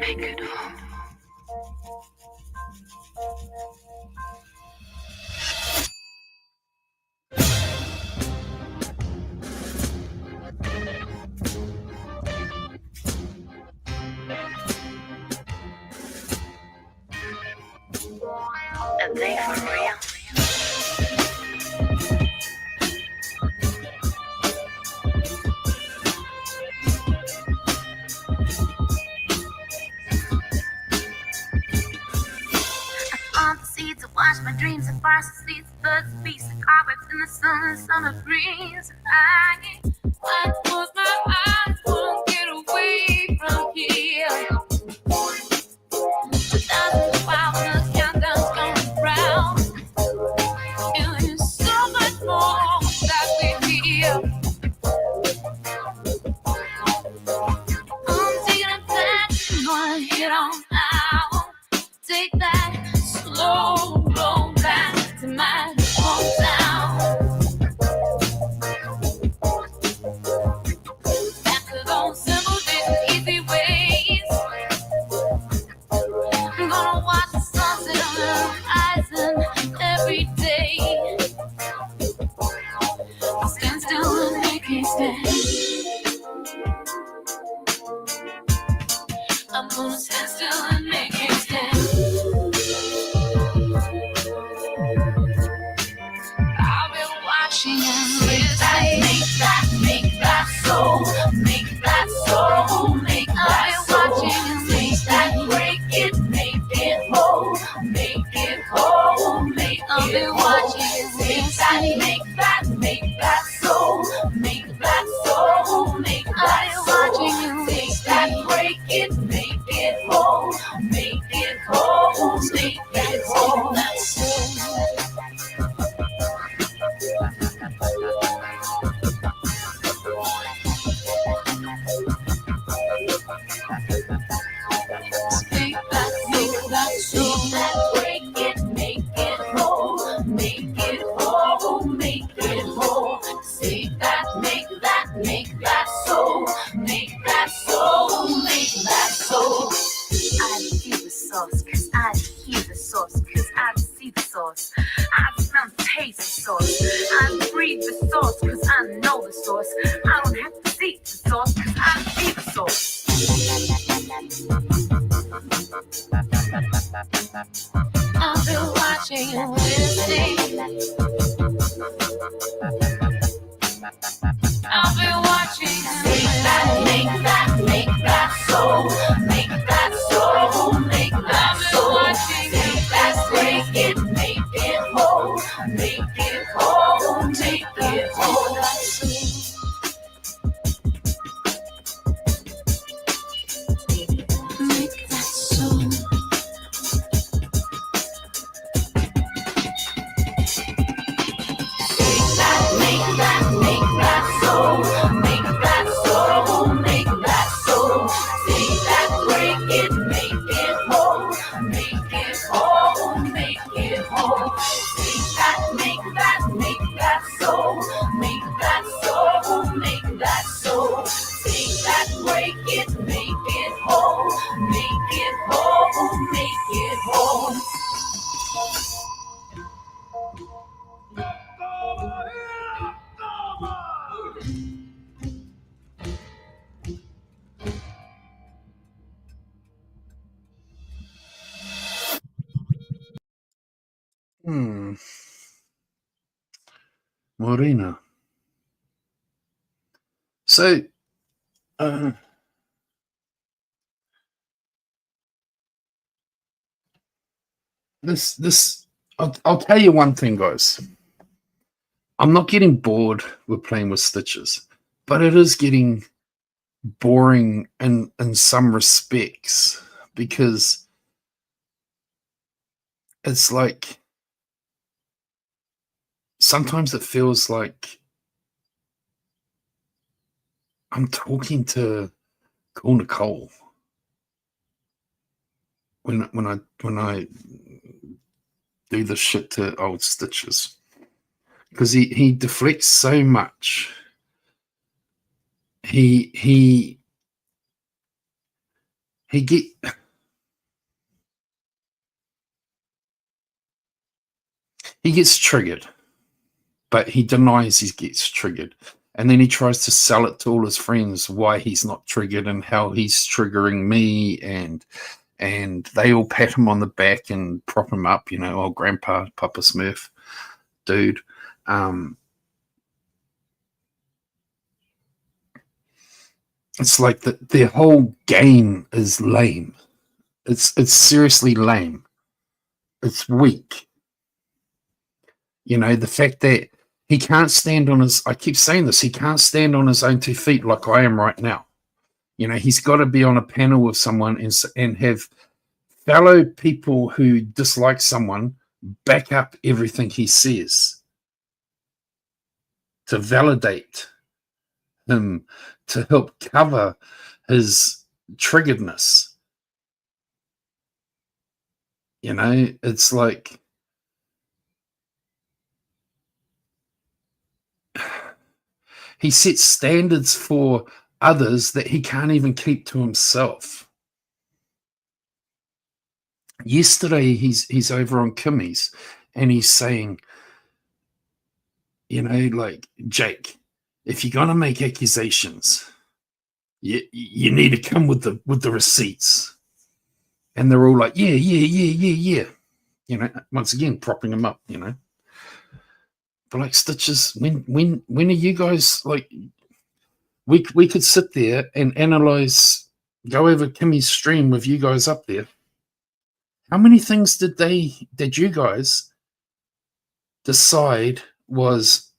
make it home. Are they for real? Seeds to wash my dreams and fire seeds, birds, beasts, and cobwebs in the sun, summer breeze. And I close my eyes, won't get away from here. 2012, the countdown's going round, and there's so much more that we hear. I'm taking it back, gonna hit on out. Take that slow roll back to my hometown. Back to those simple days and easy ways. I'm gonna watch the sunset on the horizon every day. I'll stand still and make it stand. I'm gonna stand still and make it stand. I've been watching and listening. Make that soul, make that soul, make that soul. Make that, break it, make it whole, make it whole, make it whole. Make that soul, make that soul, make that soul. Make that, break it, make it whole, make it whole, make it whole. That soul. Cause I hear the sauce, cause I see the sauce, I smell the taste the sauce, I breathe the sauce, cause I know the sauce, I don't have to see the sauce, cause I see the sauce. I've been watching and listening. I've been watching and listening. Make that soul, make that soul, make that soul. Make that, break it, make it whole, make it whole, make it whole. Make that soul. Make that soul, make that soul, make that soul. Make that, break it, make it whole, make it whole, make it whole. Make that soul, make that soul, make that soul. Make that, break it, make it whole, make it whole, make it whole. Morena. So, I'll tell you one thing, guys. I'm not getting bored with playing with stitches, but it is getting boring in some respects, because it's like sometimes it feels like I'm talking to Cool Nicole when I do the shit to old Stitches, because he deflects so much. He he get he gets triggered, but he denies he gets triggered. And then he tries to sell it to all his friends why he's not triggered and how he's triggering me, and they all pat him on the back and prop him up, oh, Grandpa, Papa Smurf, dude. It's like their whole game is lame. It's seriously lame. It's weak. The fact that he can't stand on his, I keep saying this, he can't stand on his own 2 feet like I am right now. He's got to be on a panel with someone and have fellow people who dislike someone back up everything he says to validate him, to help cover his triggeredness. It's like he sets standards for others that he can't even keep to himself. Yesterday, he's over on Kimmy's, and he's saying, like, Jake, if you're gonna make accusations, you need to come with the receipts. And they're all like, yeah. Once again, propping him up. But like, Stitches, when are you guys like? We could sit there and analyze, go over Kimmy's stream with you guys up there. How many things did you guys decide was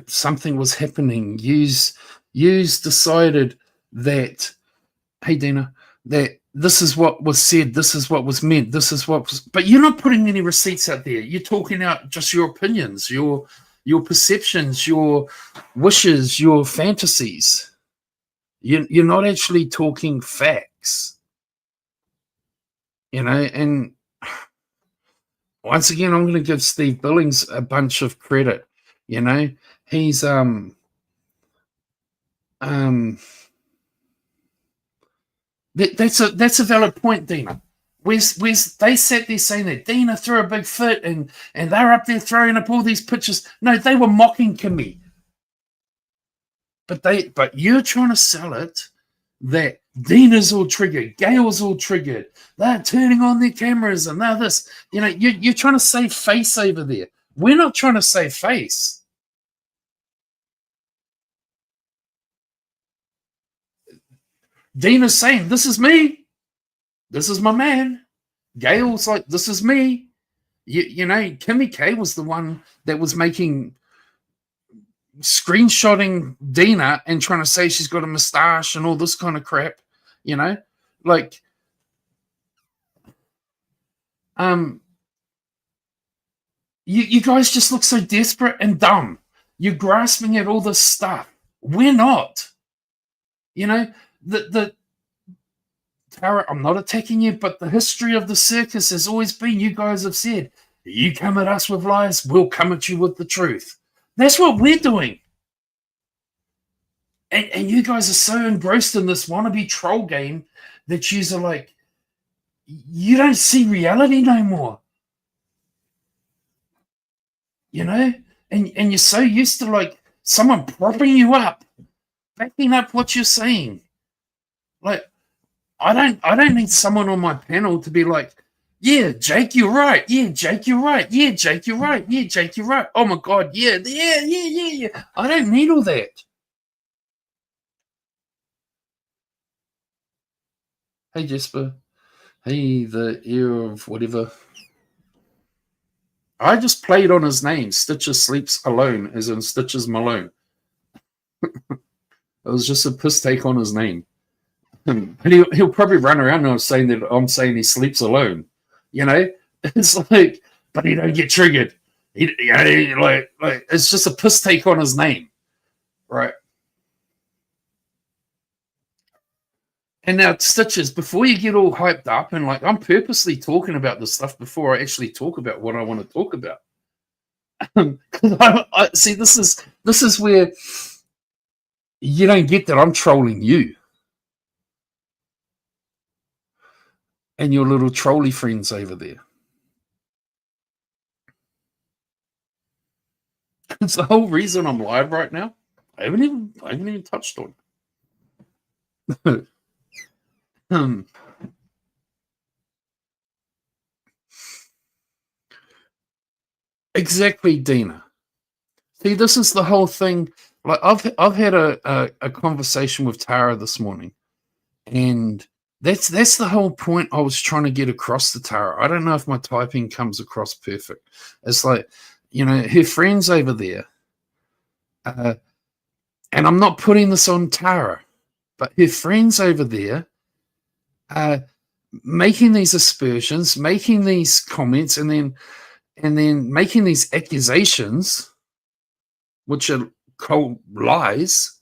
something was happening? Yous decided that, hey Dina, that this is what was said, this is what was meant, this is what was, but you're not putting any receipts out there. You're talking out just your opinions, your perceptions, your wishes, your fantasies. You're not actually talking facts. And once again, I'm going to give Steve Billings a bunch of credit. He's that's a valid point, Dina. Where's they sat there saying that Dina threw a big fit and they're up there throwing up all these pictures. No, they were mocking Kimmy. But you're trying to sell it that Dina's all triggered, Gail's all triggered, they're turning on their cameras and now this. You're trying to save face over there. We're not trying to save face. Dina's saying, this is me. This is my man. Gail's like, this is me. Kimmy K was the one that was screenshotting Dina and trying to say she's got a moustache and all this kind of crap. Like, you guys just look so desperate and dumb. You're grasping at all this stuff. We're not. Tara, I'm not attacking you, but the history of the circus has always been, you guys have said, you come at us with lies, we'll come at you with the truth. That's what we're doing. And you guys are so engrossed in this wannabe troll game that you are like, you don't see reality no more. And you're so used to like someone propping you up, backing up what you're saying. Like, I don't need someone on my panel to be like, yeah, Jake, you're right. Yeah, Jake, you're right. Yeah, Jake, you're right. Yeah, Jake, you're right. Oh my God, yeah. I don't need all that. Hey, Jesper. Hey, the ear of whatever. I just played on his name. Stitches sleeps alone, as in Stitches Malone. It was just a piss take on his name. And he'll probably run around and saying that I'm saying he sleeps alone. It's like, but he don't get triggered. Like it's just a piss take on his name, right? And now, Stitches, before you get all hyped up and like, I'm purposely talking about this stuff before I actually talk about what I want to talk about. I see, this is where you don't get that I'm trolling you. and your little trolley friends over there. It's the whole reason I'm live right now. I haven't even touched on it. Exactly, Dina. See, this is the whole thing. Like I've had a conversation with Tara this morning, and that's the whole point I was trying to get across to Tara. I don't know if my typing comes across perfect. It's like, her friends over there, and I'm not putting this on Tara, but her friends over there are making these aspersions, making these comments, and then making these accusations, which are cold lies,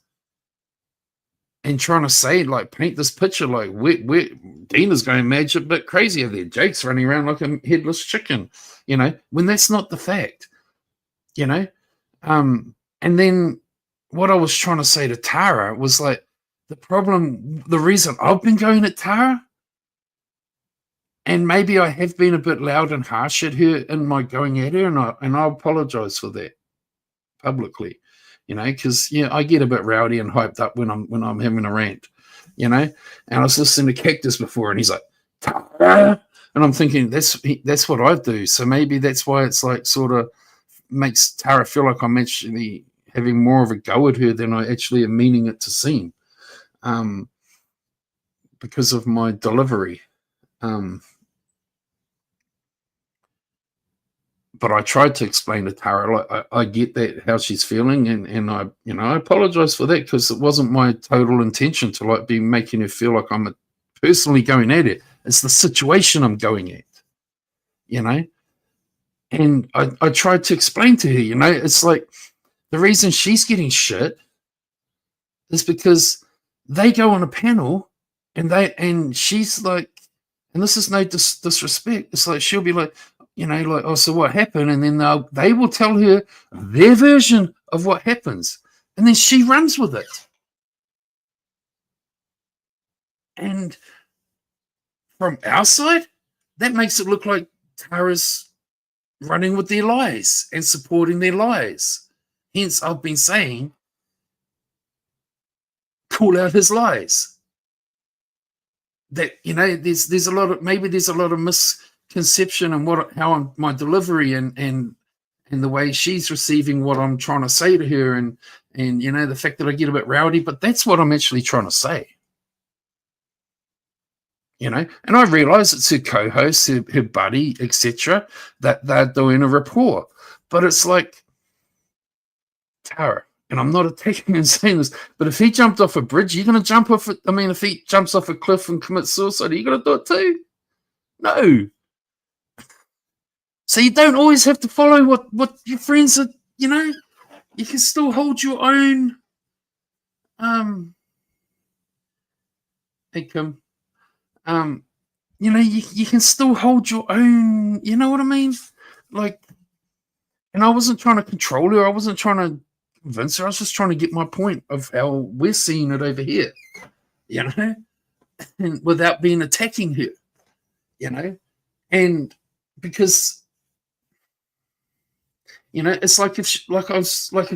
and trying to say, like, paint this picture like we're Dina's going mad a bit crazy over there. Jake's running around like a headless chicken, when that's not the fact, And then what I was trying to say to Tara was like, the reason I've been going at Tara, and maybe I have been a bit loud and harsh at her in my going at her, and I apologize for that publicly, because I get a bit rowdy and hyped up when I'm having a rant, And I was listening to Cactus before, and he's like, Tara, and I'm thinking that's what I do. So maybe that's why it's like sort of makes Tara feel like I'm actually having more of a go at her than I actually am meaning it to seem, because of my delivery. But I tried to explain to Tara, like, I get that, how she's feeling, and I, I apologize for that, because it wasn't my total intention to like be making her feel like I'm personally going at it. It's the situation I'm going at, And I tried to explain to her, it's like the reason she's getting shit is because they go on a panel, and she's like, and this is no disrespect. It's like she'll be like, like, oh, so what happened? And then they will tell her their version of what happens. And then she runs with it. And from our side, that makes it look like Tara's running with their lies and supporting their lies. Hence, I've been saying, call out his lies. That, there's a lot of misconception and how my delivery and the way she's receiving what I'm trying to say to her, and the fact that I get a bit rowdy, but that's what I'm actually trying to say. And I realize it's her co-host, her buddy, etc., that they're doing a rapport. But it's like, Tara, and I'm not attacking and saying this, but if he jumped off a bridge, you're going to jump off it. I mean, if he jumps off a cliff and commits suicide, are you going to do it too? No. So you don't always have to follow what your friends are, you can still hold your own, hey, Kim, you can still hold your own, you know what I mean? Like, and I wasn't trying to control her. I wasn't trying to convince her. I was just trying to get my point of how we're seeing it over here, and without being attacking her, and because, it's like if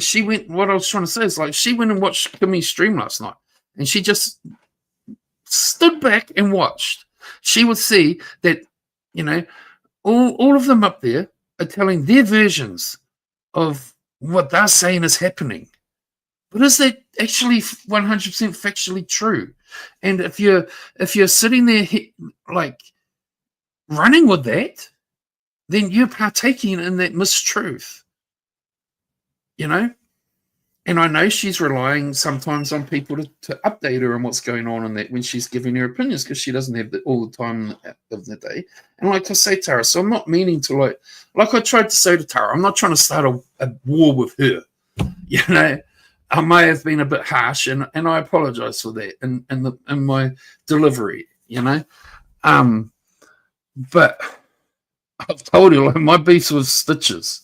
she went, what I was trying to say is like she went and watched Kimmy's stream last night, and she just stood back and watched. She would see that, all of them up there are telling their versions of what they're saying is happening. But is that actually 100% factually true? And if you're sitting there like running with that, then you're partaking in that mistruth, And I know she's relying sometimes on people to update her on what's going on in that when she's giving her opinions, because she doesn't have all the time of the day. And like I say, Tara, so I'm not meaning to like I tried to say to Tara, I'm not trying to start a war with her. I may have been a bit harsh, and I apologize for that in my delivery, But I've told you, like, my beef's with Stitches,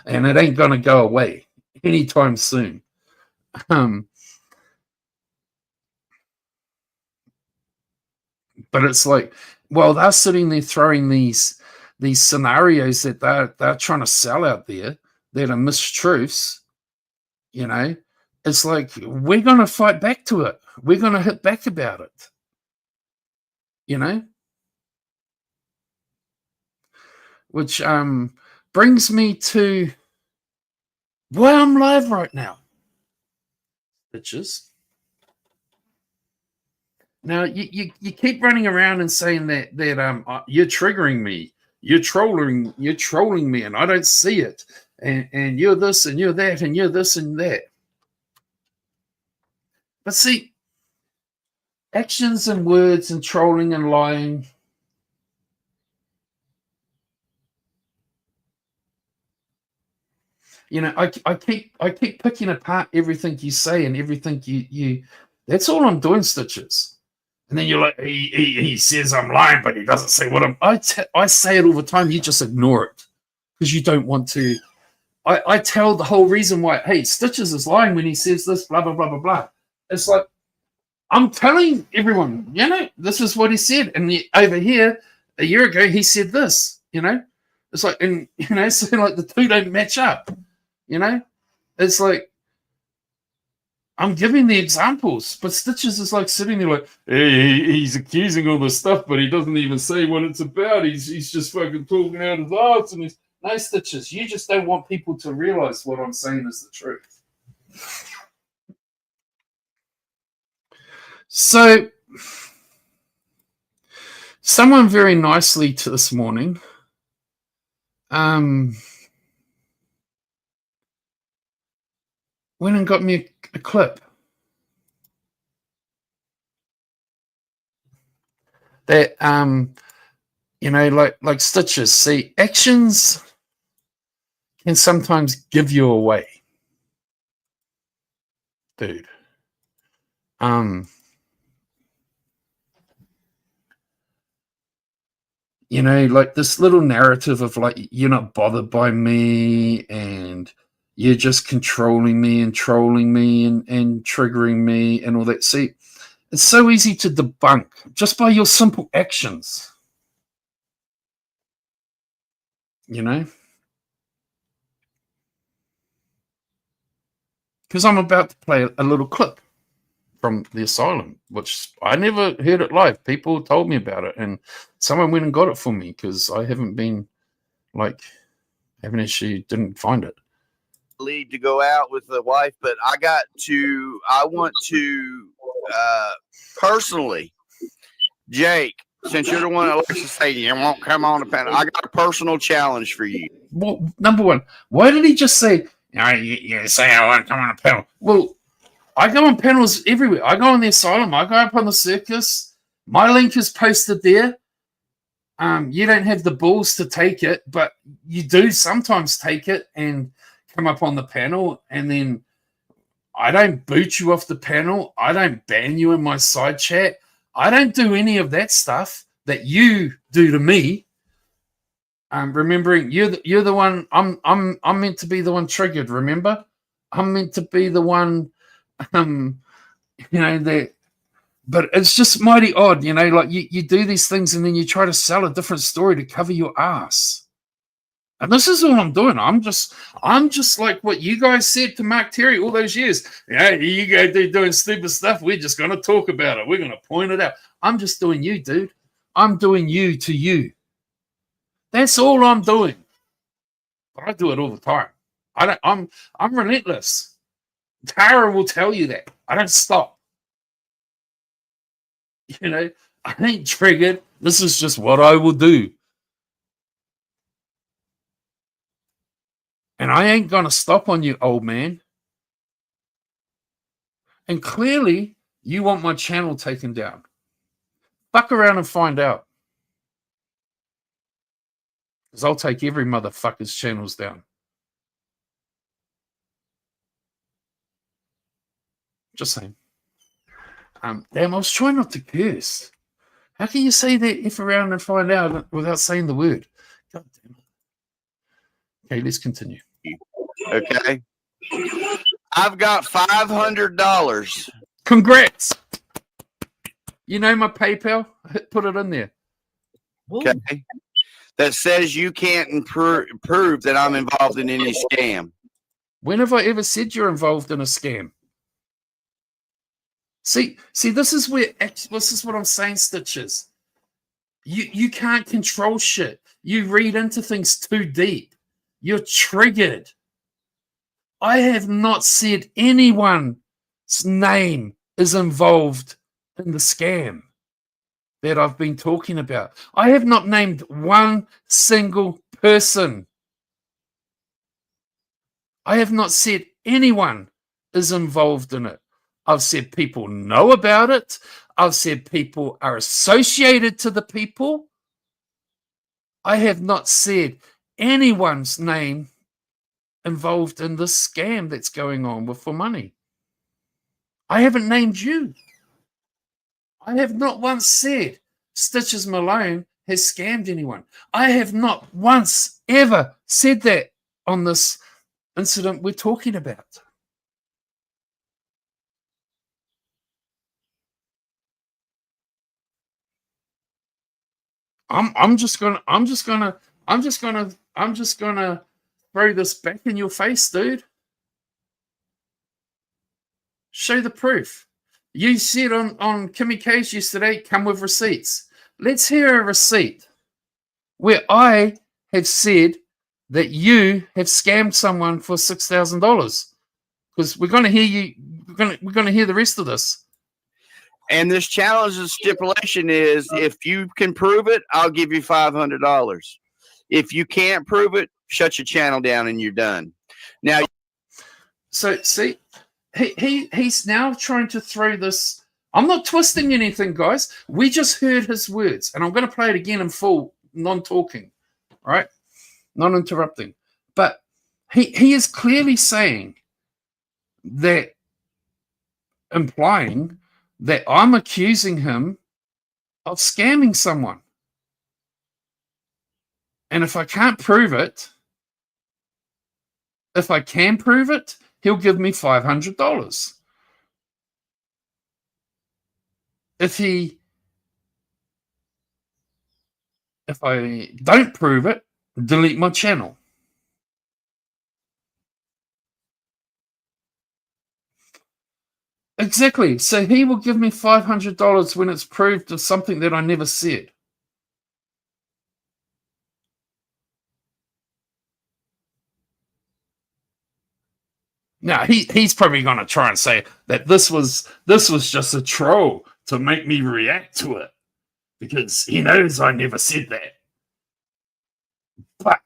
and it ain't gonna go away anytime soon. But it's like while they're sitting there throwing these scenarios that they're trying to sell out there that are mistruths, you know, it's like we're going to fight back to it. We're going to hit back about it, you know, which brings me to why I'm live right now, bitches. Now you keep running around and saying that you're triggering me, you're trolling me, and I don't see it, and you're this and you're that and you're this and that. But see, actions and words and trolling and lying, you know, I keep picking apart everything you say and everything you. That's all I'm doing, Stitches. And then you're like, he says I'm lying, but he doesn't say what I'm. I say it all the time. You just ignore it because you don't want to. I tell the whole reason why. Hey, Stitches is lying when he says this. Blah blah blah blah blah. It's like I'm telling everyone. You know, this is what he said, and over here a year ago he said this. You know, it's like, and you know, so like the two don't match up. You know, it's like. I'm giving the examples, but Stitches is like sitting there like, hey, he's accusing all this stuff, but he doesn't even say what it's about. He's just fucking talking out his ass. And he's no, Stitches. You just don't want people to realize what I'm saying is the truth. So, someone very nicely to this morning, went and got me a clip that you know, like Stitches. See, actions can sometimes give you away, dude. You know, like this little narrative of like you're not bothered by me and you're just controlling me and trolling me and triggering me and all that. See, it's so easy to debunk just by your simple actions. You know? Because I'm about to play a little clip from the asylum, which I never heard it live. People told me about it, and someone went and got it for me because I haven't been, like, didn't find it. Lead to go out with the wife, but I want to personally, Jake, since you're the one that likes to say you won't come on the panel, I got a personal challenge for you. Well, number one, why did he just say, you say I won't come on a panel? Well, I go on panels everywhere. I go on the asylum. I go up on the circus. My link is posted there. You don't have the balls to take it, but you do sometimes take it and come up on the panel, and then I don't boot you off the panel. I don't ban you in my side chat. I don't do any of that stuff that you do to me. Remembering you're the one. I'm meant to be the one triggered. Remember, I'm meant to be the one. You know that. But it's just mighty odd, you know, like you do these things and then you try to sell a different story to cover your ass. And this is all I'm doing. I'm just like what you guys said to Mark Terry all those years. Yeah, you go doing stupid stuff. We're just going to talk about it. We're going to point it out. I'm just doing you, dude. I'm doing you to you. That's all I'm doing. But I do it all the time. I'm relentless. Tara will tell you that. I don't stop. You know, I ain't triggered. This is just what I will do. And I ain't going to stop on you, old man. And clearly, you want my channel taken down. Fuck around and find out. Because I'll take every motherfucker's channels down. Just saying. Damn, I was trying not to curse. How can you say that if around and find out without saying the word? God damn it. Okay, let's continue. Okay. I've got $500. Congrats. You know my PayPal? Put it in there. Okay. That says you can't prove that I'm involved in any scam. When have I ever said you're involved in a scam? See, this is what I'm saying, Stitches. You can't control shit. You read into things too deep. You're triggered. I have not said anyone's name is involved in the scam that I've been talking about. I have not named one single person. I have not said anyone is involved in it. I've said people know about it. I've said people are associated to the people. I have not said anyone's name involved in this scam that's going on with for money. I haven't named you. I have not once said Stitches Malone has scammed anyone. I have not once ever said that on this incident we're talking about. I'm just gonna throw this back in your face, dude. Show the proof. You said on Kimmy K's yesterday, come with receipts. Let's hear a receipt where I have said that you have scammed someone for $6,000. Because we're going to hear you. We're going to hear the rest of this. And this challenge's stipulation is, if you can prove it, I'll give you $500. If you can't prove it, shut your channel down and you're done. Now, so see, he's now trying to throw this. I'm not twisting anything, guys. We just heard his words, and I'm going to play it again in full, non-talking, right? Non-interrupting. But he is clearly saying that, implying that I'm accusing him of scamming someone. And if I can't prove it, if I can prove it, he'll give me $500. If I don't prove it, delete my channel. Exactly. So he will give me $500 when it's proved of something that I never said. Now he's probably going to try and say that this was just a troll to make me react to it because he knows I never said that. But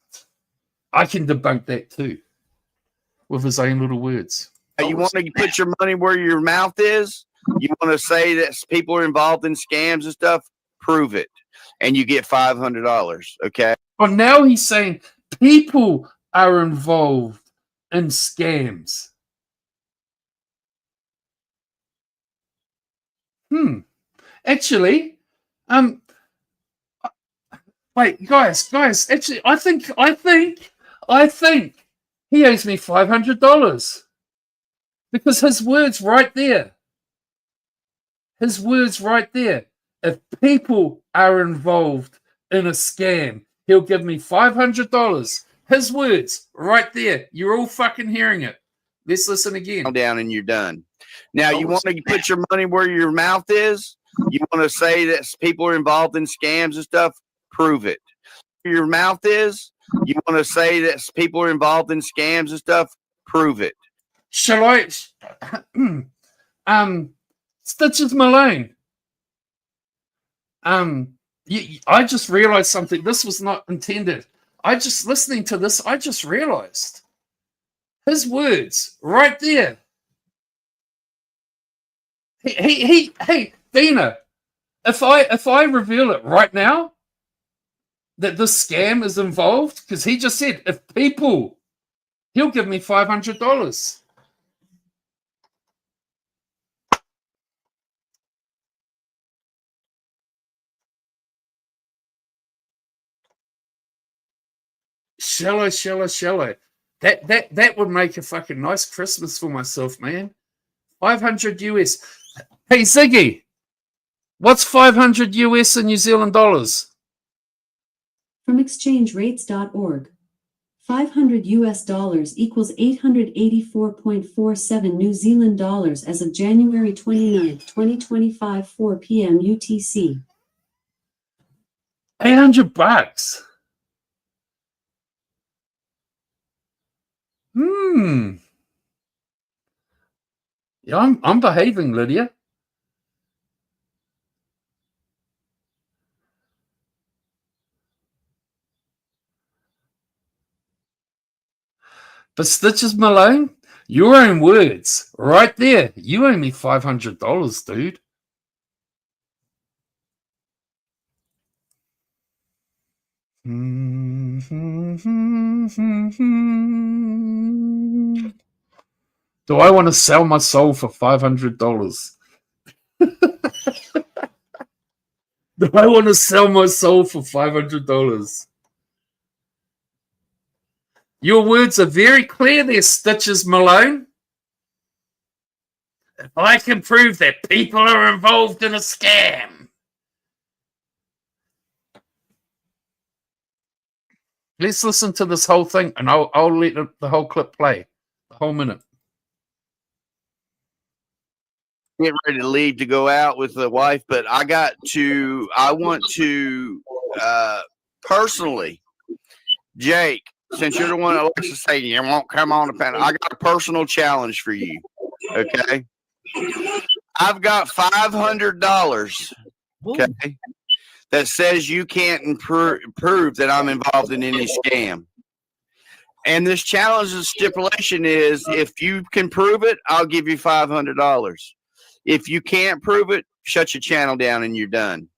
I can debunk that too with his own little words. you want to put your money where your mouth is? You want to say that people are involved in scams and stuff? Prove it. And you get $500. Okay. But now he's saying people are involved in scams. Actually, wait, guys, actually, I think he owes me $500 because his words right there. If people are involved in a scam, he'll give me $500. His words right there. You're all fucking hearing it. Let's listen again. Down and you're done. Now, you want to put your money where your mouth is? You want to say that people are involved in scams and stuff? Prove it. Where your mouth is? You want to say that people are involved in scams and stuff? Prove it. Shall I? Stitches Malone. I just realized something. This was not intended. Listening to this, I just realized his words right there. Hey, Dina, if I reveal it right now that this scam is involved, because he just said if people, he'll give me $500. Shall I? That would make a fucking nice Christmas for myself, man. 500 US. Hey, Ziggy, what's 500 US in New Zealand dollars? From exchangerates.org. 500 US dollars equals 884.47 New Zealand dollars as of January 29, 2025, 4 p.m. UTC. $800. Yeah, I'm behaving, Lydia. But Stitches Malone, your own words, right there. You owe me $500, dude. Do I want to sell my soul for $500? Do I want to sell my soul for $500? Your words are very clear there, Stitches Malone. If I can prove that people are involved in a scam. Let's listen to this whole thing, and I'll let the whole clip play, the whole minute. Get ready to leave to go out with the wife, but I want to personally, Jake, since you're the one that likes to say you won't come on the panel, I got a personal challenge for you. Okay. I've got $500. Okay. That says you can't prove that I'm involved in any scam. And this challenge's stipulation is if you can prove it, I'll give you $500. If you can't prove it, shut your channel down and you're done.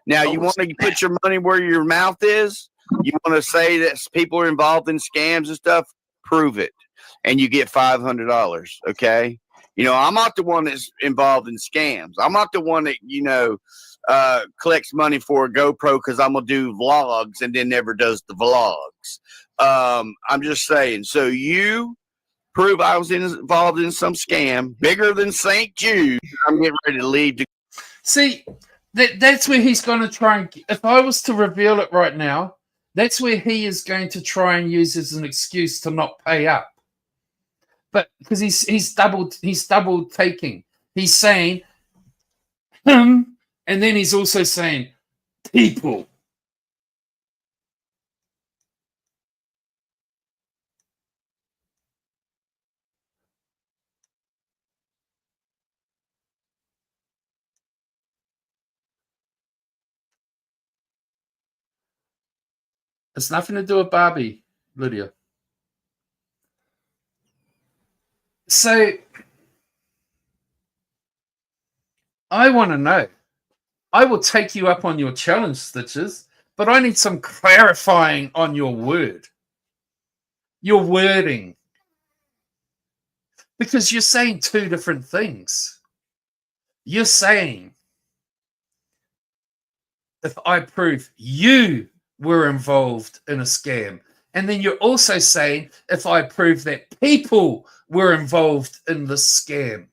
Now, you want to put your money where your mouth is? You want to say that people are involved in scams and stuff? Prove it. And you get $500, okay? I'm not the one that's involved in scams. I'm not the one that, collects money for a GoPro because I'm going to do vlogs and then never does the vlogs. I'm just saying. So you prove I was involved in some scam bigger than St. Jude. I'm getting ready to leave. See, that's where he's going to try and. If I was to reveal it right now, that's where he is going to try and use as an excuse to not pay up. But because he's double taking. He's saying him, and then he's also saying people. It's nothing to do with Barbie, Lydia. So I want to know. I will take you up on your challenge, Stitches, but I need some clarifying on your word. Your wording. Because you're saying two different things. You're saying, if I prove you were involved in a scam, and then you're also saying, if I prove that people were involved in the scam.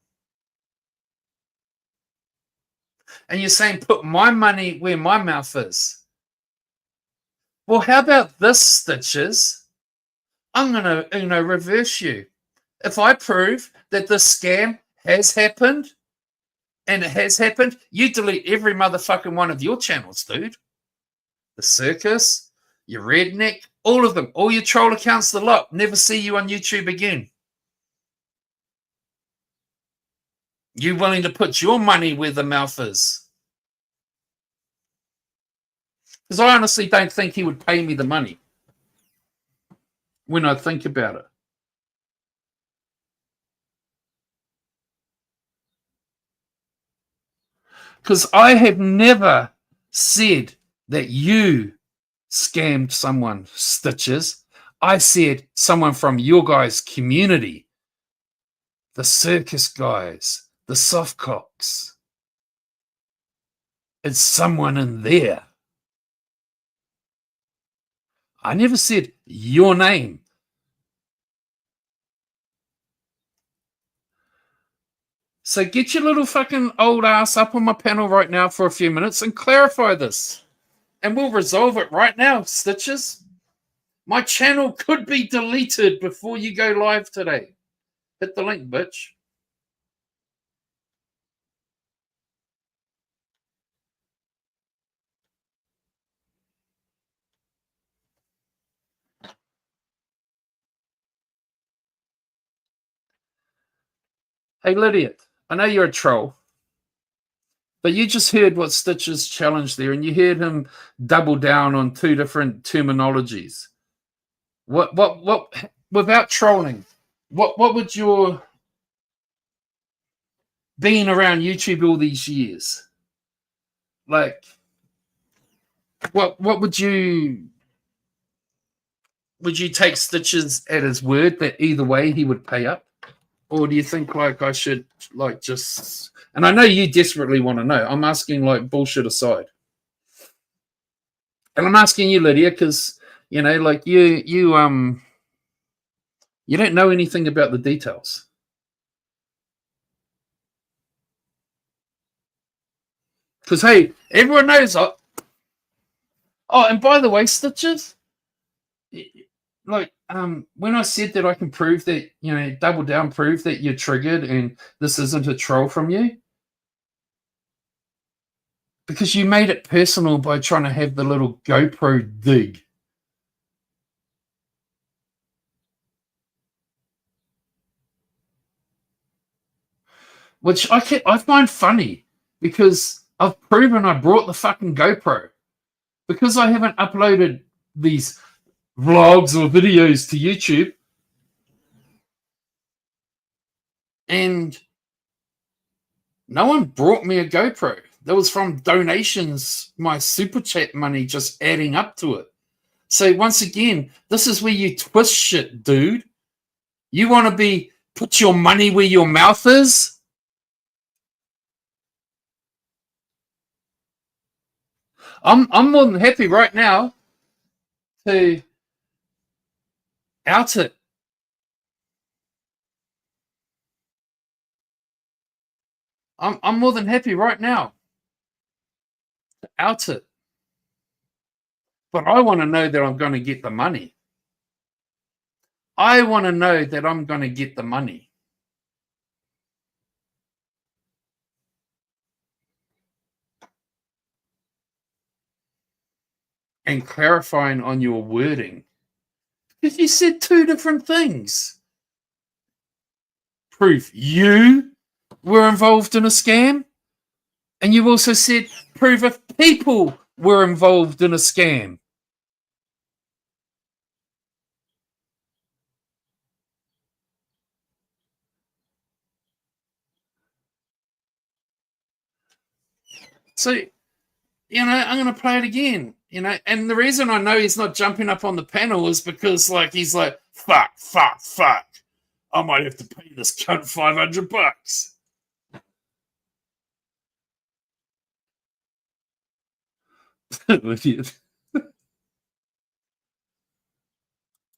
And you're saying, put my money where my mouth is. Well, how about this, Stitches? I'm going to reverse you. If I prove that this scam has happened, and it has happened, you delete every motherfucking one of your channels, dude. The circus, your redneck, all of them, all your troll accounts, the lot. Never see you on YouTube again. You willing to put your money where the mouth is? Because I honestly don't think he would pay me the money when I think about it. Because I have never said that you scammed someone, Stitches. I said someone from your guys' community. The circus guys, the softcocks. It's someone in there. I never said your name. So get your little fucking old ass up on my panel right now for a few minutes and clarify this. and we'll resolve it right now, Stitches. My channel could be deleted before you go live today. Hit the link, bitch. Hey, Lydia, I know you're a troll, but you just heard what Stitches challenged there, and you heard him double down on two different terminologies. What, without trolling, what would your being around YouTube all these years, like, what would you take Stitches at his word that either way he would pay up? Or do you think like I should like just, and I know you desperately want to know, I'm asking like bullshit aside. And I'm asking you, Lydia, because you know, like you don't know anything about the details. Because hey, everyone knows. Oh, and by the way, Stitches, like when I said that I can prove that, you know, double down, prove that you're triggered and this isn't a troll from you, because you made it personal by trying to have the little GoPro dig. Which I find funny, because I've proven I brought the fucking GoPro. Because I haven't uploaded these vlogs or videos to YouTube, and no one brought me a GoPro. That was from donations, my super chat money just adding up to it. So once again, this is where you twist shit, dude. You want to put your money where your mouth is? I'm more than happy right now to out it. I'm more than happy right now to out it. But I want to know that I'm going to get the money. I want to know that I'm going to get the money. And clarifying on your wording. Because you said two different things. Proof you were involved in a scam. And you also said prove if people were involved in a scam. So, you know, I'm going to play it again. You know, and the reason I know he's not jumping up on the panel is because, like, he's like, fuck. I might have to pay this cunt $500.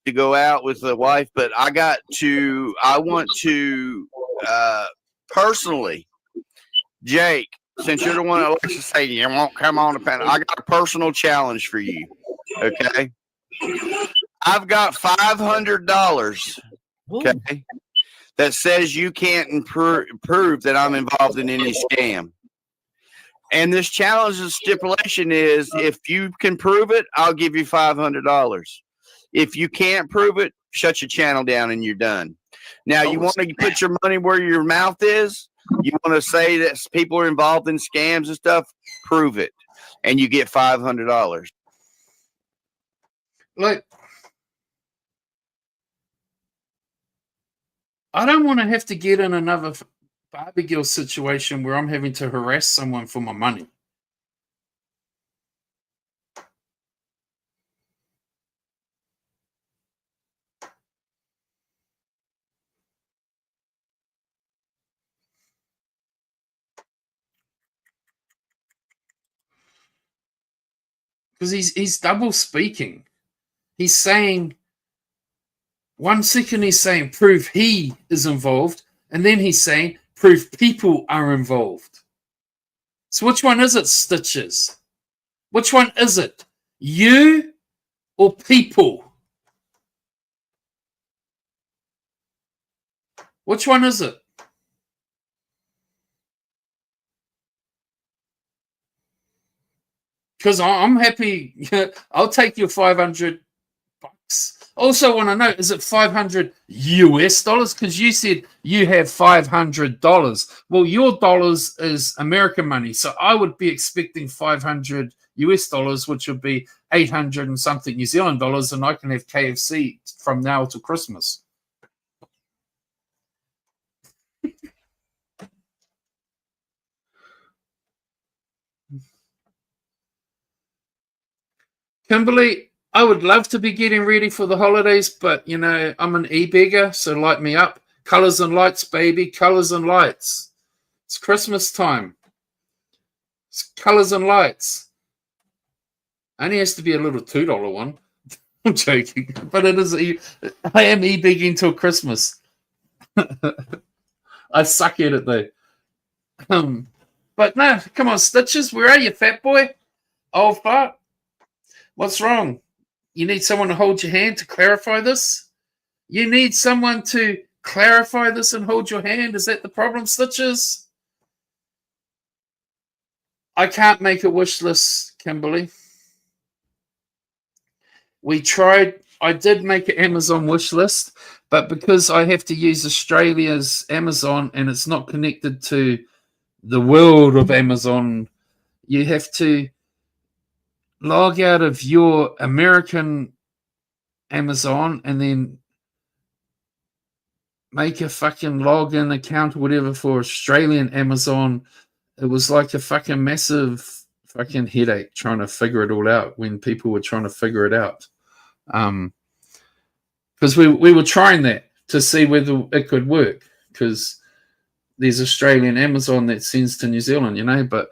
To go out with the wife, but I want to personally, Jake, since you're the one that likes to say you won't come on the panel, I got a personal challenge for you. Okay. I've got $500. Okay. That says you can't prove that I'm involved in any scam. And this challenge's stipulation is if you can prove it, I'll give you $500. If you can't prove it, shut your channel down and you're done. Now, you want to put your money where your mouth is? You want to say that people are involved in scams and stuff? Prove it. And you get $500. Like, I don't want to have to get in another Barbie girl situation where I'm having to harass someone for my money. Because he's double speaking. He's saying, 1 second he's saying prove he is involved, and then he's saying prove people are involved. So which one is it, Stitches? Which one is it? You or people? Which one is it? Because I'm happy. I'll take your $500. Also, want to know, is it 500 US dollars? Because you said you have $500. Well, your dollars is American money, so I would be expecting 500 US dollars, which would be 800 and something New Zealand dollars, and I can have KFC from now to Christmas. Kimberly, I would love to be getting ready for the holidays, but you know, I'm an e-beggar, so light me up. Colors and lights, baby. Colors and lights. It's Christmas time. It's colors and lights. Only has to be a little $2 one. I'm joking, but it is. I am e-begging till Christmas. I suck at it though. But no, come on, Stitches. Where are you, fat boy? Old fart. What's wrong? You need someone to hold your hand to clarify this? You need someone to clarify this and hold your hand? Is that the problem, Stitches? I can't make a wish list, Kimberly. We tried. I did make an Amazon wish list, but because I have to use Australia's Amazon and it's not connected to the world of Amazon, you have to log out of your American Amazon and then make a fucking login account or whatever for Australian Amazon. It was like a fucking massive fucking headache trying to figure it all out when people were trying to figure it out. Because we were trying that to see whether it could work, because there's Australian Amazon that sends to New Zealand, you know, but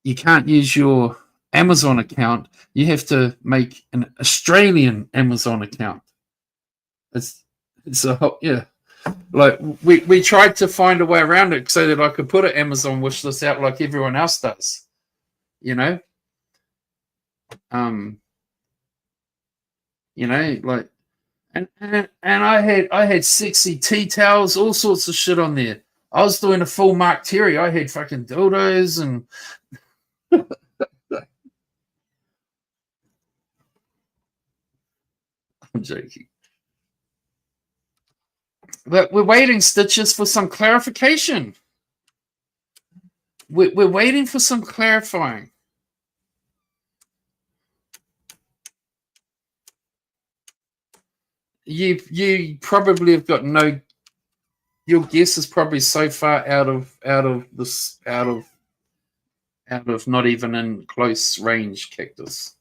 you can't use your Amazon account. You have to make an Australian Amazon account. It's a whole, yeah. Like we tried to find a way around it so that I could put an Amazon wish list out like everyone else does, you know. You know, like, and I had sexy tea towels, all sorts of shit on there. I was doing a full Mark Terry. I had fucking dildos and I'm joking. But we're waiting, Stitches, for some clarification. We're waiting for some clarifying. You probably have got no. Your guess is probably so far out of not even in close range, Cactus.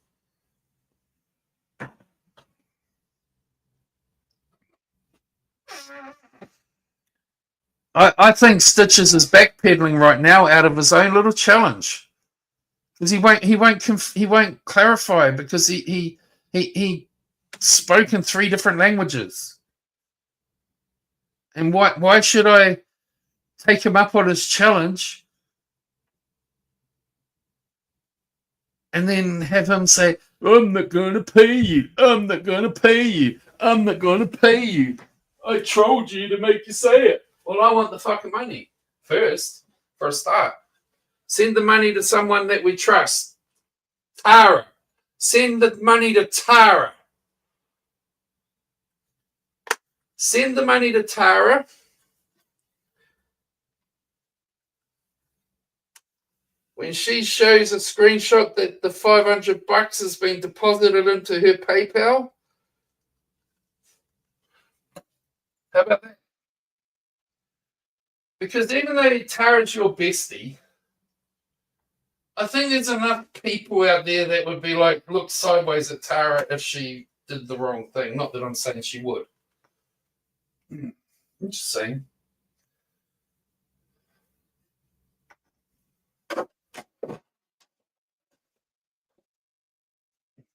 I think Stitches is backpedaling right now out of his own little challenge, because he won't clarify, because he spoke in 3 different languages, and why should I take him up on his challenge and then have him say, "I'm not going to pay you. I'm not going to pay you. I'm not going to pay you. I trolled you to make you say it." Well, I want the fucking money first, for a start. Send the money to someone that we trust. Tara. Send the money to Tara. Send the money to Tara. When she shows a screenshot that the $500 has been deposited into her PayPal. How about that? Because even though Tara's your bestie, I think there's enough people out there that would be like, look sideways at Tara if she did the wrong thing. Not that I'm saying she would. I'm just saying.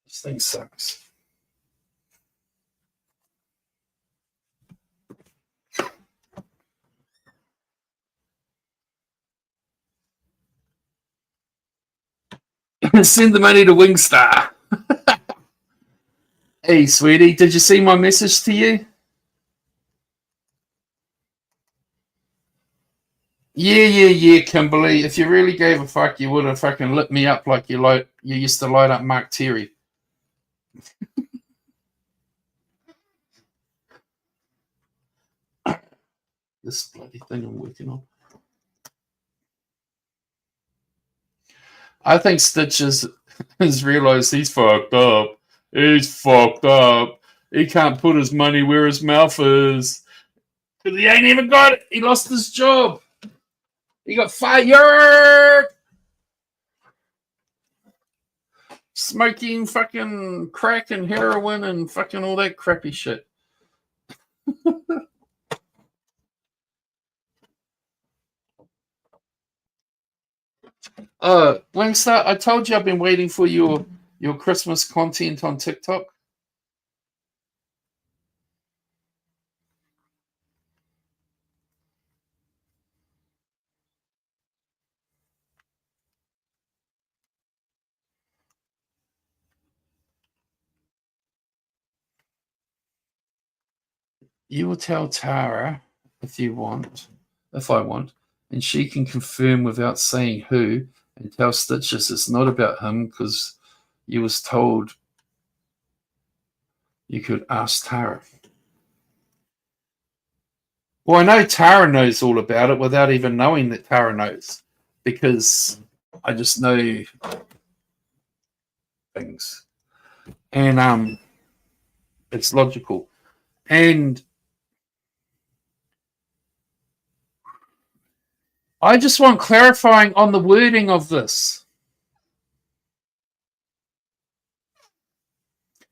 This thing sucks. Send the money to Wingstar. Hey, sweetie, did you see my message to you? Yeah, Kimberly. If you really gave a fuck, you would have fucking lit me up like you used to light up Mark Terry. This bloody thing I'm working on. I think Stitches has realized he's fucked up. He's fucked up. He can't put his money where his mouth is. Because he ain't even got it. He lost his job. He got fired. Smoking fucking crack and heroin and fucking all that crappy shit. Wingstar, I told you I've been waiting for your Christmas content on TikTok. You will tell Tara if I want, and she can confirm without saying who, and tell Stitches it's not about him because you was told you could ask Tara. Well, I know Tara knows all about it without even knowing that Tara knows, because I just know things, and it's logical. And I just want clarifying on the wording of this.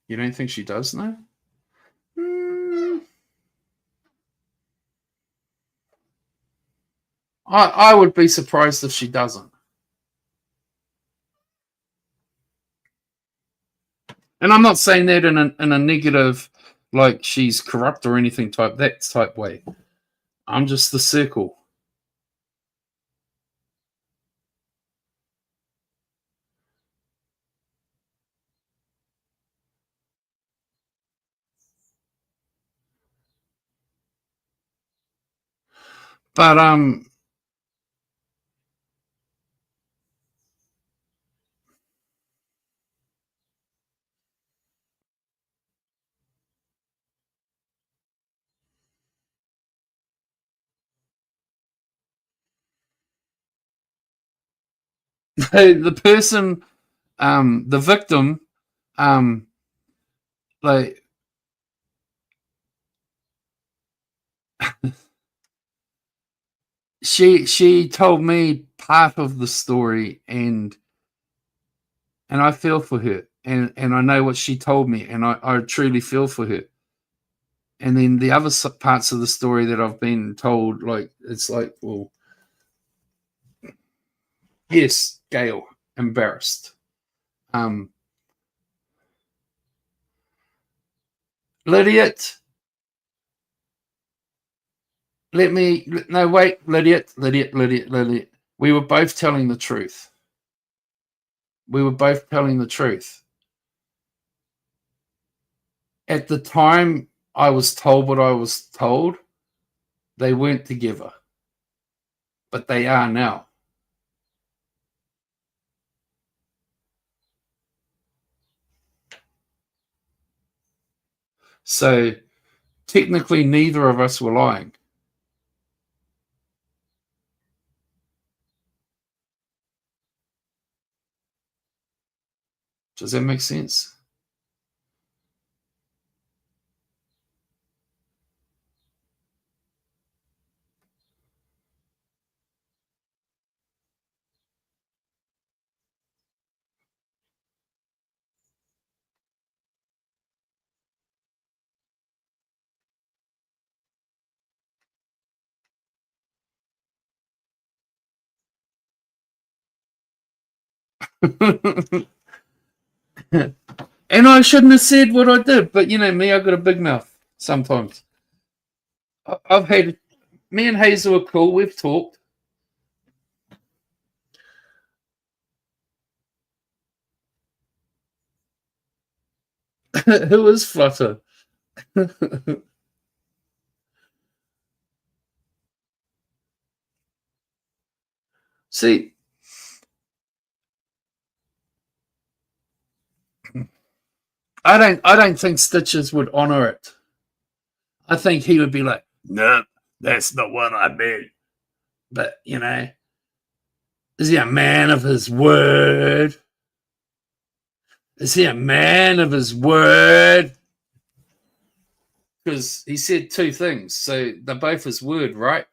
You don't think she does know? I would be surprised if she doesn't. And I'm not saying that in a negative, like she's corrupt or anything type way. I'm just the circle. But the person, the victim, like she told me part of the story, and I feel for her, and I know what she told me, and I truly feel for her. And then the other parts of the story that I've been told, like it's like, well, yes, Gail, embarrassed. Lydiate, Lydiate. We were both telling the truth. At the time I was told what I was told, they weren't together. But they are now. So technically neither of us were lying. Does that make sense? And I shouldn't have said what I did, but you know me, I've got a big mouth sometimes. I've had, me and Hazel are cool, we've talked. Who is Flutter? See, I don't think Stitches would honor it. I think he would be like, no, that's not what I meant. But, you know, is he a man of his word? Is he a man of his word? Because he said two things, so they're both his word, right?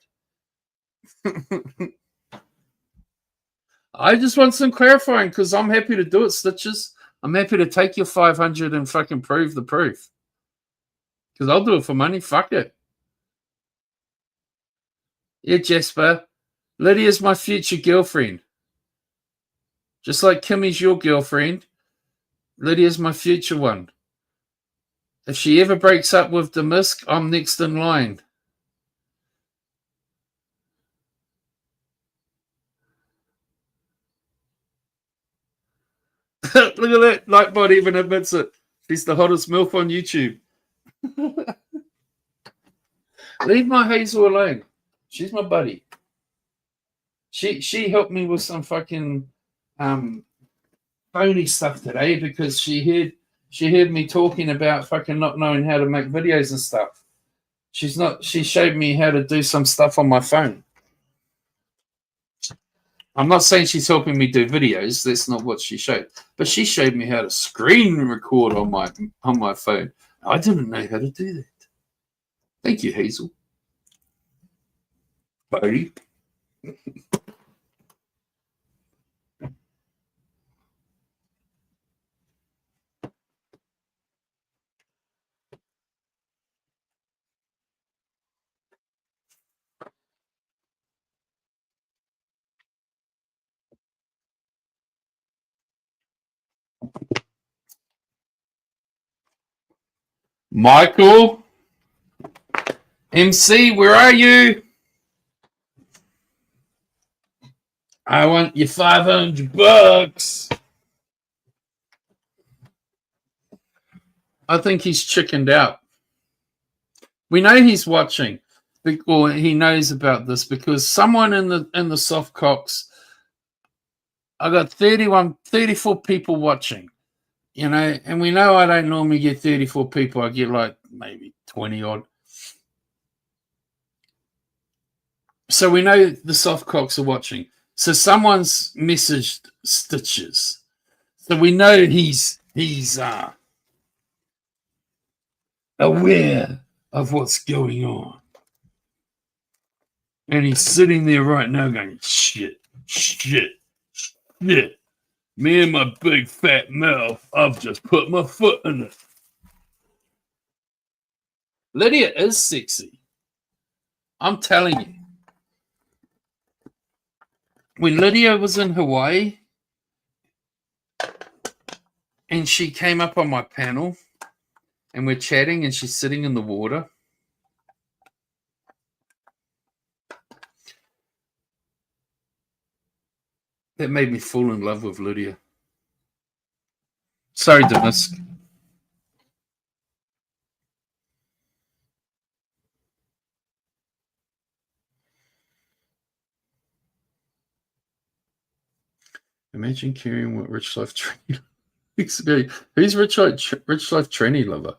I just want some clarifying because I'm happy to do it, Stitches. I'm happy to take your 500 and fucking prove the proof. Because I'll do it for money. Fuck it. Yeah, Jasper. Lydia's my future girlfriend. Just like Kimmy's your girlfriend, Lydia's my future one. If she ever breaks up with Demisk, I'm next in line. Look at that. Nightbot even admits it. She's the hottest MILF on YouTube. Leave my Hazel alone. She's my buddy. She helped me with some fucking phony stuff today because she heard me talking about fucking not knowing how to make videos and stuff. She showed me how to do some stuff on my phone. I'm not saying she's helping me do videos. That's not what she showed. But she showed me how to screen record on my phone. I didn't know how to do that. Thank you, Hazel. Buddy. Michael, MC, where are you? I want your $500. I think he's chickened out. We know he's watching, or he knows about this because someone in the soft cocks. I got 34 people watching. You know, and we know I don't normally get 34 people. I get like maybe 20 odd. So we know the soft cocks are watching. So someone's messaged Stitches. So we know he's aware of what's going on. And he's sitting there right now going, shit. Me and my big fat mouth, I've just put my foot in it. Lydia is sexy. I'm telling you. When Lydia was in Hawaii and she came up on my panel and we're chatting and she's sitting in the water. That made me fall in love with Lydia. Sorry, Demisk. Imagine carrying what Rich Life Tranny experience. Who's Rich Life Tranny lover?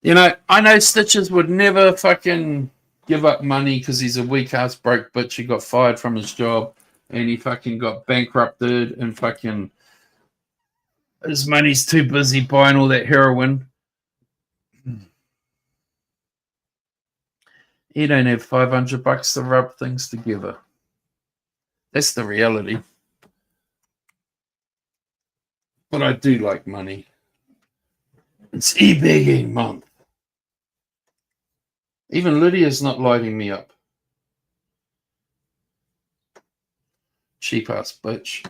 You know, I know Stitches would never fucking give up money because he's a weak ass broke bitch. He got fired from his job and he fucking got bankrupted and fucking his money's too busy buying all that heroin. He don't have $500 to rub things together. That's the reality. But I do like money. It's e-begging month. Even Lydia's not lighting me up. Cheap ass bitch.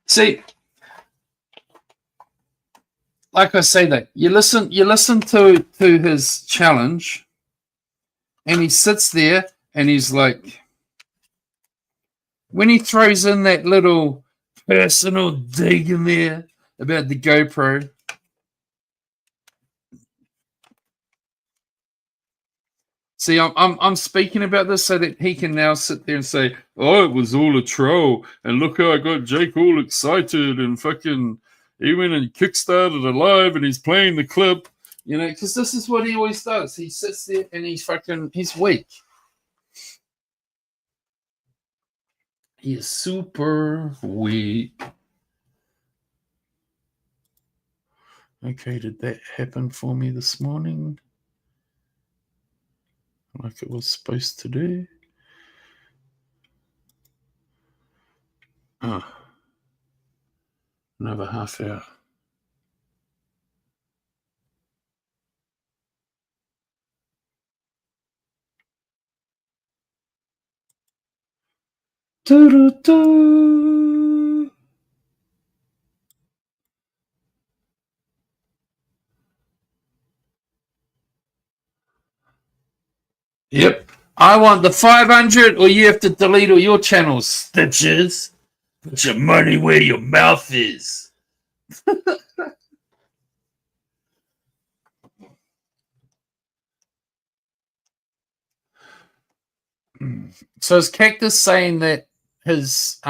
See, like I say that you listen to his challenge, and he sits there and he's like, when he throws in that little personal dig in there about the GoPro. See, I'm speaking about this so that he can now sit there and say, "Oh, it was all a troll," and look how I got Jake all excited and fucking he went and kickstarted a live and he's playing the clip, you know, because this is what he always does. He sits there and he's weak. He is super weak. Okay, did that happen for me this morning? Like it was supposed to do? Oh, another half hour. Doo-doo-doo. Yep. I want the 500 or you have to delete all your channels, Stitches. Put your money where your mouth is. So is Cactus saying that his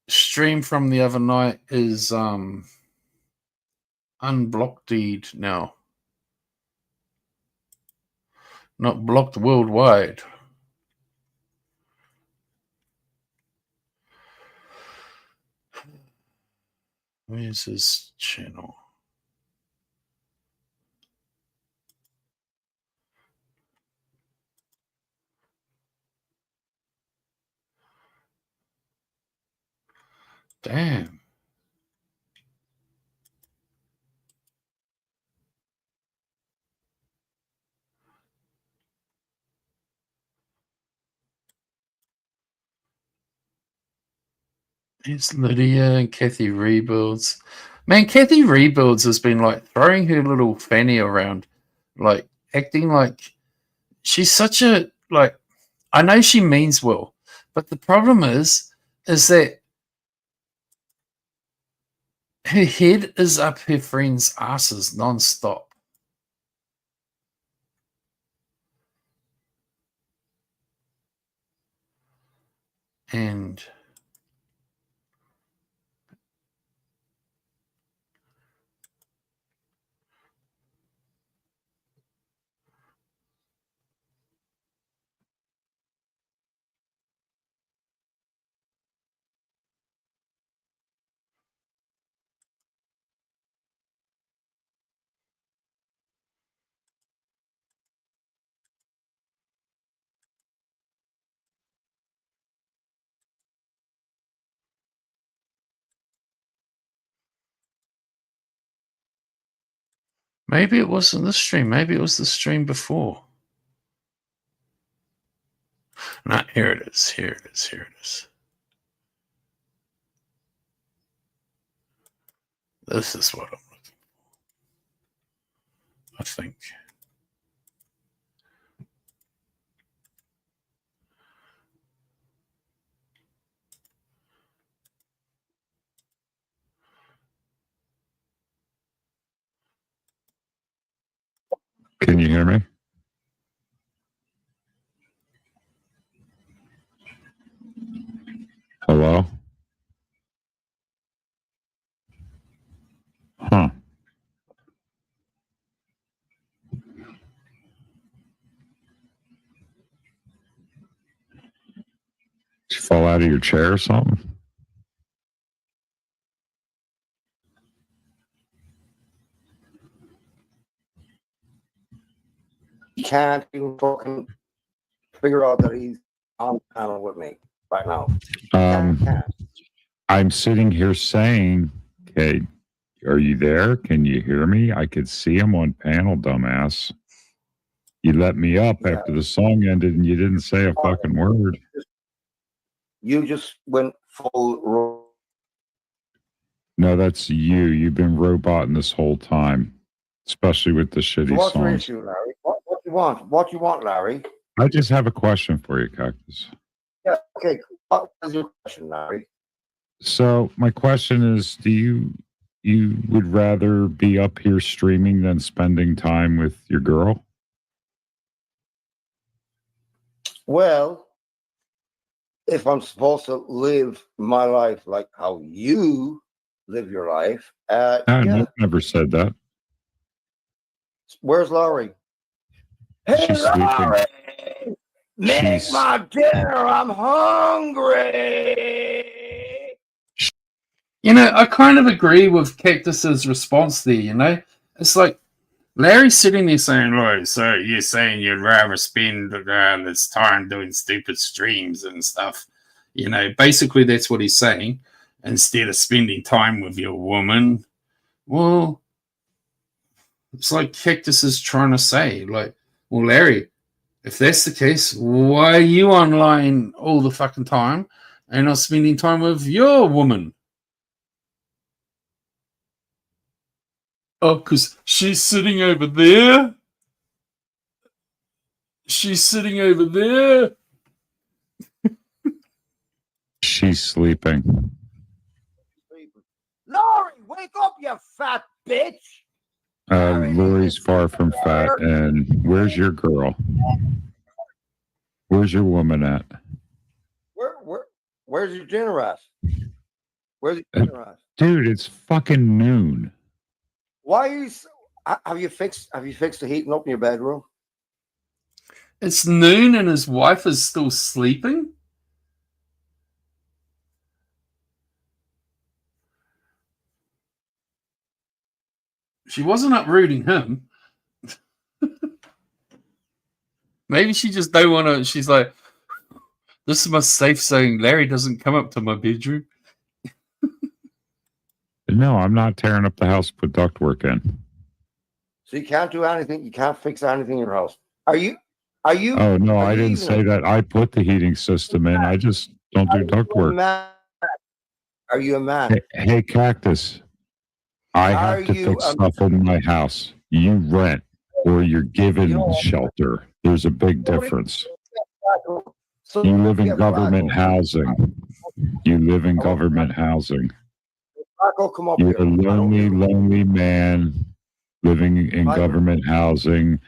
stream from the other night is unblocked now? Not blocked worldwide. Where's his channel? Damn. It's Lydia and Kathy Rebuilds. Man, Kathy Rebuilds has been like throwing her little fanny around, like acting like she's such a like. I know she means well, but the problem is that her head is up her friends' asses non-stop. And maybe it wasn't this stream. Maybe it was the stream before. No, here it is. Here it is. Here it is. This is what I'm looking for. I think. Can you hear me? Hello? Huh. Did you fall out of your chair or something? can't even fucking figure out that he's on the panel with me right now. Can't. I'm sitting here saying, okay, are you there? Can you hear me? I could see him on panel, dumbass. You let me up after the song ended and you didn't say a fucking word. You just went full. No, that's you. You've been roboting this whole time, especially with the shitty So what's your songs. issue, Larry? What you want? What you want, Larry? I just have a question for you, Cactus. Yeah. Okay. What is your question, Larry? So my question is, do you would rather be up here streaming than spending time with your girl? Well, if I'm supposed to live my life like how you live your life, No, yeah. never said that. Where's Laurie? Hey, She's Laurie! sleeping. Make She's- my dinner. I'm hungry. You know, I kind of agree with Cactus's response there, you know? It's like, Larry's sitting there saying, "Right, so you're saying you'd rather spend this time doing stupid streams and stuff." You know, basically that's what he's saying. Instead of spending time with your woman. Well, it's like Cactus is trying to say, like, well, Larry, if that's the case, why are you online all the fucking time and not spending time with your woman? Oh, because she's sitting over there. She's sitting over there. She's sleeping. Laurie, wake up, you fat bitch. Lori's far from fat. And where's your girl? Where's your woman at? Where's your dinner at? Where's your dinner at? Dude, it's fucking noon. Why are you? Have you fixed the heating up in your bedroom? It's noon and his wife is still sleeping? She wasn't uprooting him. Maybe she just don't want to. She's like, this is my safe zone. Larry doesn't come up to my bedroom. No, I'm not tearing up the house to put ductwork in. So you can't do anything. You can't fix anything in your house. Are you? Oh, no, I didn't say that. I put the heating system in. I just don't do ductwork. Are you a man? Hey, Cactus. I have to fix stuff in my house. You rent or you're given shelter. There's a big difference. You live in government housing. You live in government housing. You're a lonely, lonely man living in government housing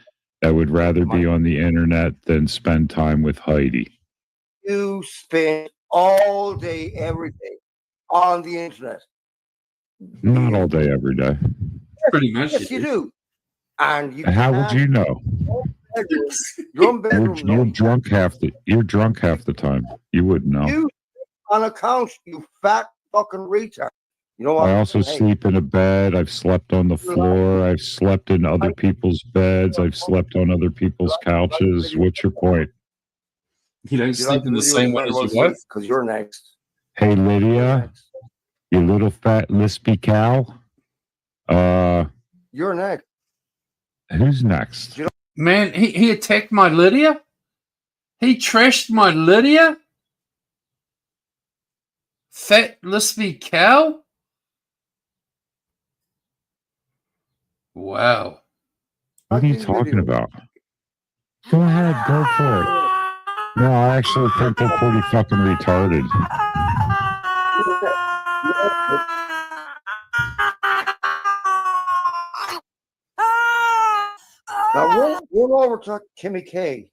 that would rather be on the internet than spend time with Heidi. You spend all day, every day on the internet. Not all day, every day. Pretty much. Yes, you do. And you how would you know? You're drunk half the time. You wouldn't know. You on a couch, you fat fucking retard. You know what? I also sleep in a bed. I've slept on the floor. I've slept in other people's beds. I've slept on other people's couches. What's your point? You don't sleep in the same one as your wife? Because you're next. Hey, Lydia, you little fat lispy cow. You're next. Who's next? Man, he attacked my Lydia? He trashed my Lydia? Fat lispy cow? Wow. What are you talking about? Go ahead, go for it. No, I actually think they're pretty fucking retarded. Now run over to Kimmy K.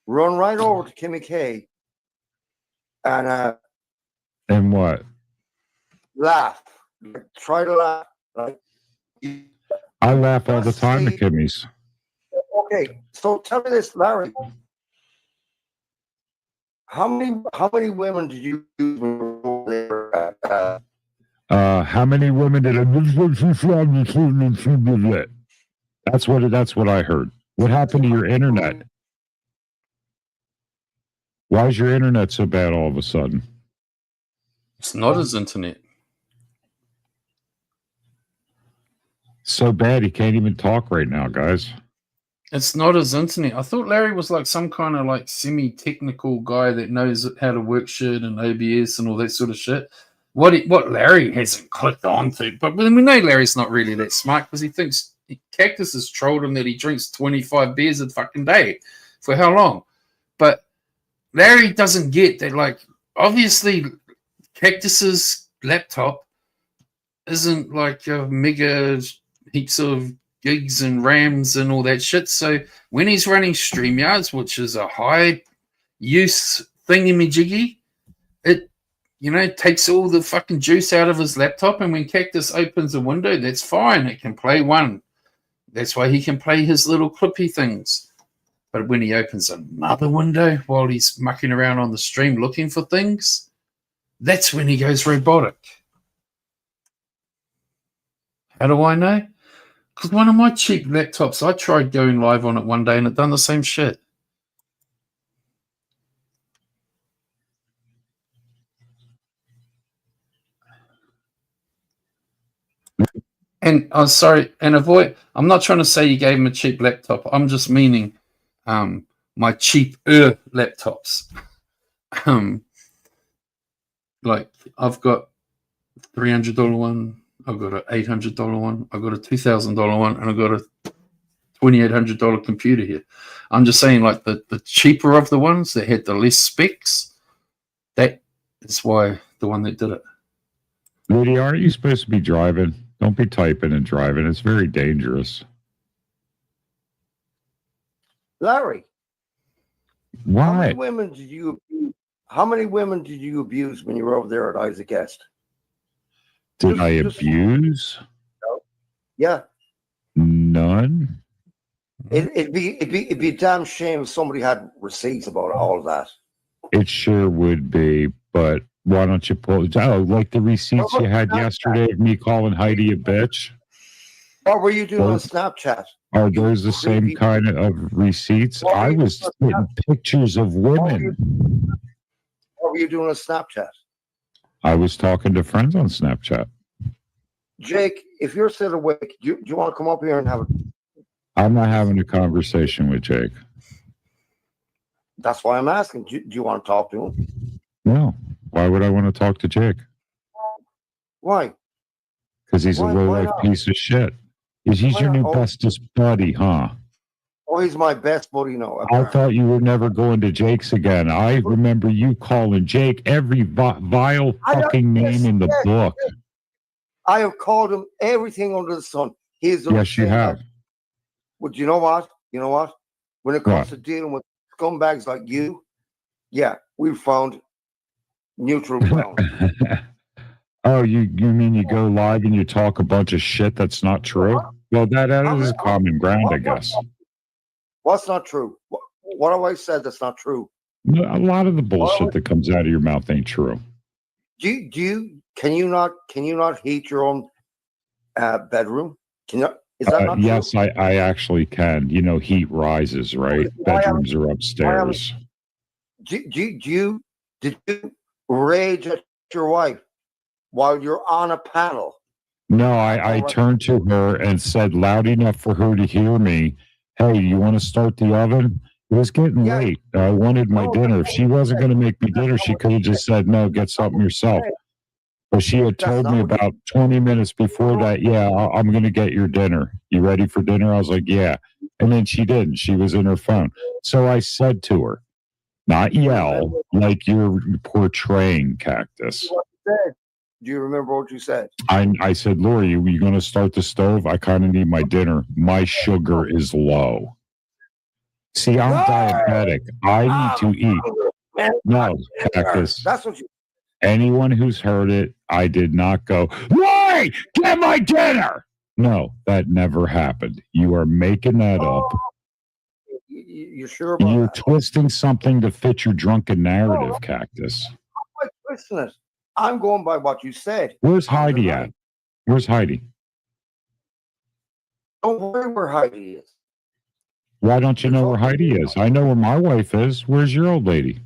Run right over to Kimmy K. And what? Laugh. Try to laugh. Right? I laugh all the time at Kimmy's. Okay, so tell me this, Larry. How many women did you use when you were over there? How many women did I? That's what I heard. What happened to your internet? Why is your internet so bad all of a sudden? It's not his internet. So bad he can't even talk right now, guys. It's not his internet. I thought Larry was like some kind of like semi-technical guy that knows how to work shit and OBS and all that sort of shit. What Larry hasn't clicked on to, but we know Larry's not really that smart because he thinks Cactus has trolled him that he drinks 25 beers a fucking day. For how long? But Larry doesn't get that, like, obviously Cactus's laptop isn't like a mega heaps of gigs and RAMs and all that shit. So when he's running StreamYards, which is a high use thingy-majiggy, it, takes all the fucking juice out of his laptop. And when Cactus opens a window, that's fine. It can play one. That's why he can play his little clippy things. But when he opens another window while he's mucking around on the stream looking for things, that's when he goes robotic. How do I know? Because one of my cheap laptops, I tried going live on it one day and it done the same shit. And I'm sorry, and I'm not trying to say you gave him a cheap laptop. I'm just meaning my cheaper laptops. Like I've got $300 one, I've got an $800 one, I've got a $2,000 one, and I've got a $2,800 computer here. I'm just saying, like the cheaper of the ones that had the less specs, that is why the one that did it. Rudy, aren't you supposed to be driving? Don't be typing and driving. It's very dangerous. Larry, Why? how many women did you abuse when you were over there at Isaac Est? Did I abuse? Yeah. None. It'd be a damn shame if somebody had receipts about all of that. It sure would be, but why don't you pull like the receipts you had yesterday of me calling Heidi a bitch? What were you doing on Snapchat? Are those the same kind of receipts? I was getting pictures of women. What were you doing on Snapchat? I was talking to friends on Snapchat. Jake, if you're still awake, do you want to come up here and have a... I'm not having a conversation with Jake. That's why I'm asking. Do you want to talk to him? No. Why would I want to talk to Jake? Why? Because he's a low-life piece of shit. He's your new bestest buddy, huh? Oh, he's my best buddy now. I thought you were never going to Jake's again. I remember you calling Jake every vile fucking name in the book. I have called him everything under the sun. Yes, you have. But you know what? When it comes to dealing with scumbags like you, yeah, we've found neutral ground. Oh, you mean you go live and you talk a bunch of shit that's not true? Well, that is common ground, I guess. What's not true? What have I said that's not true? A lot of the bullshit that comes out of your mouth ain't true. Can you not heat your own bedroom? Can you? Is that not yes, true? I actually can. Heat rises, right? Bedrooms are upstairs. Did you rage at your wife while you're on a panel? No, I turned to her and said loud enough for her to hear me, "Hey, you want to start the oven?" It was getting late. I wanted my dinner. If she wasn't going to make me dinner, she could have just said, "No, get something yourself." But she had told me about 20 minutes before that, "Yeah, I'm going to get your dinner. You ready for dinner?" I was like, "Yeah." And then she didn't. She was in her phone. So I said to her, not yell like you're portraying, Cactus. Do you remember what you said? I said, "Lori, you going to start the stove? I kind of need my dinner. My sugar is low." See, I'm diabetic. I need to eat. No, Cactus. That's what you... Anyone who's heard it, I did not go, "Lori, get my dinner." No, that never happened. You are making that up. You sure about You're that? twisting something to fit your drunken narrative, Cactus. I'm not twisting it. I'm going by what you said. Where's Heidi at? Where's Heidi? Don't worry where Heidi is. Why don't you know where Heidi is? I know where my wife is. Where's your old lady?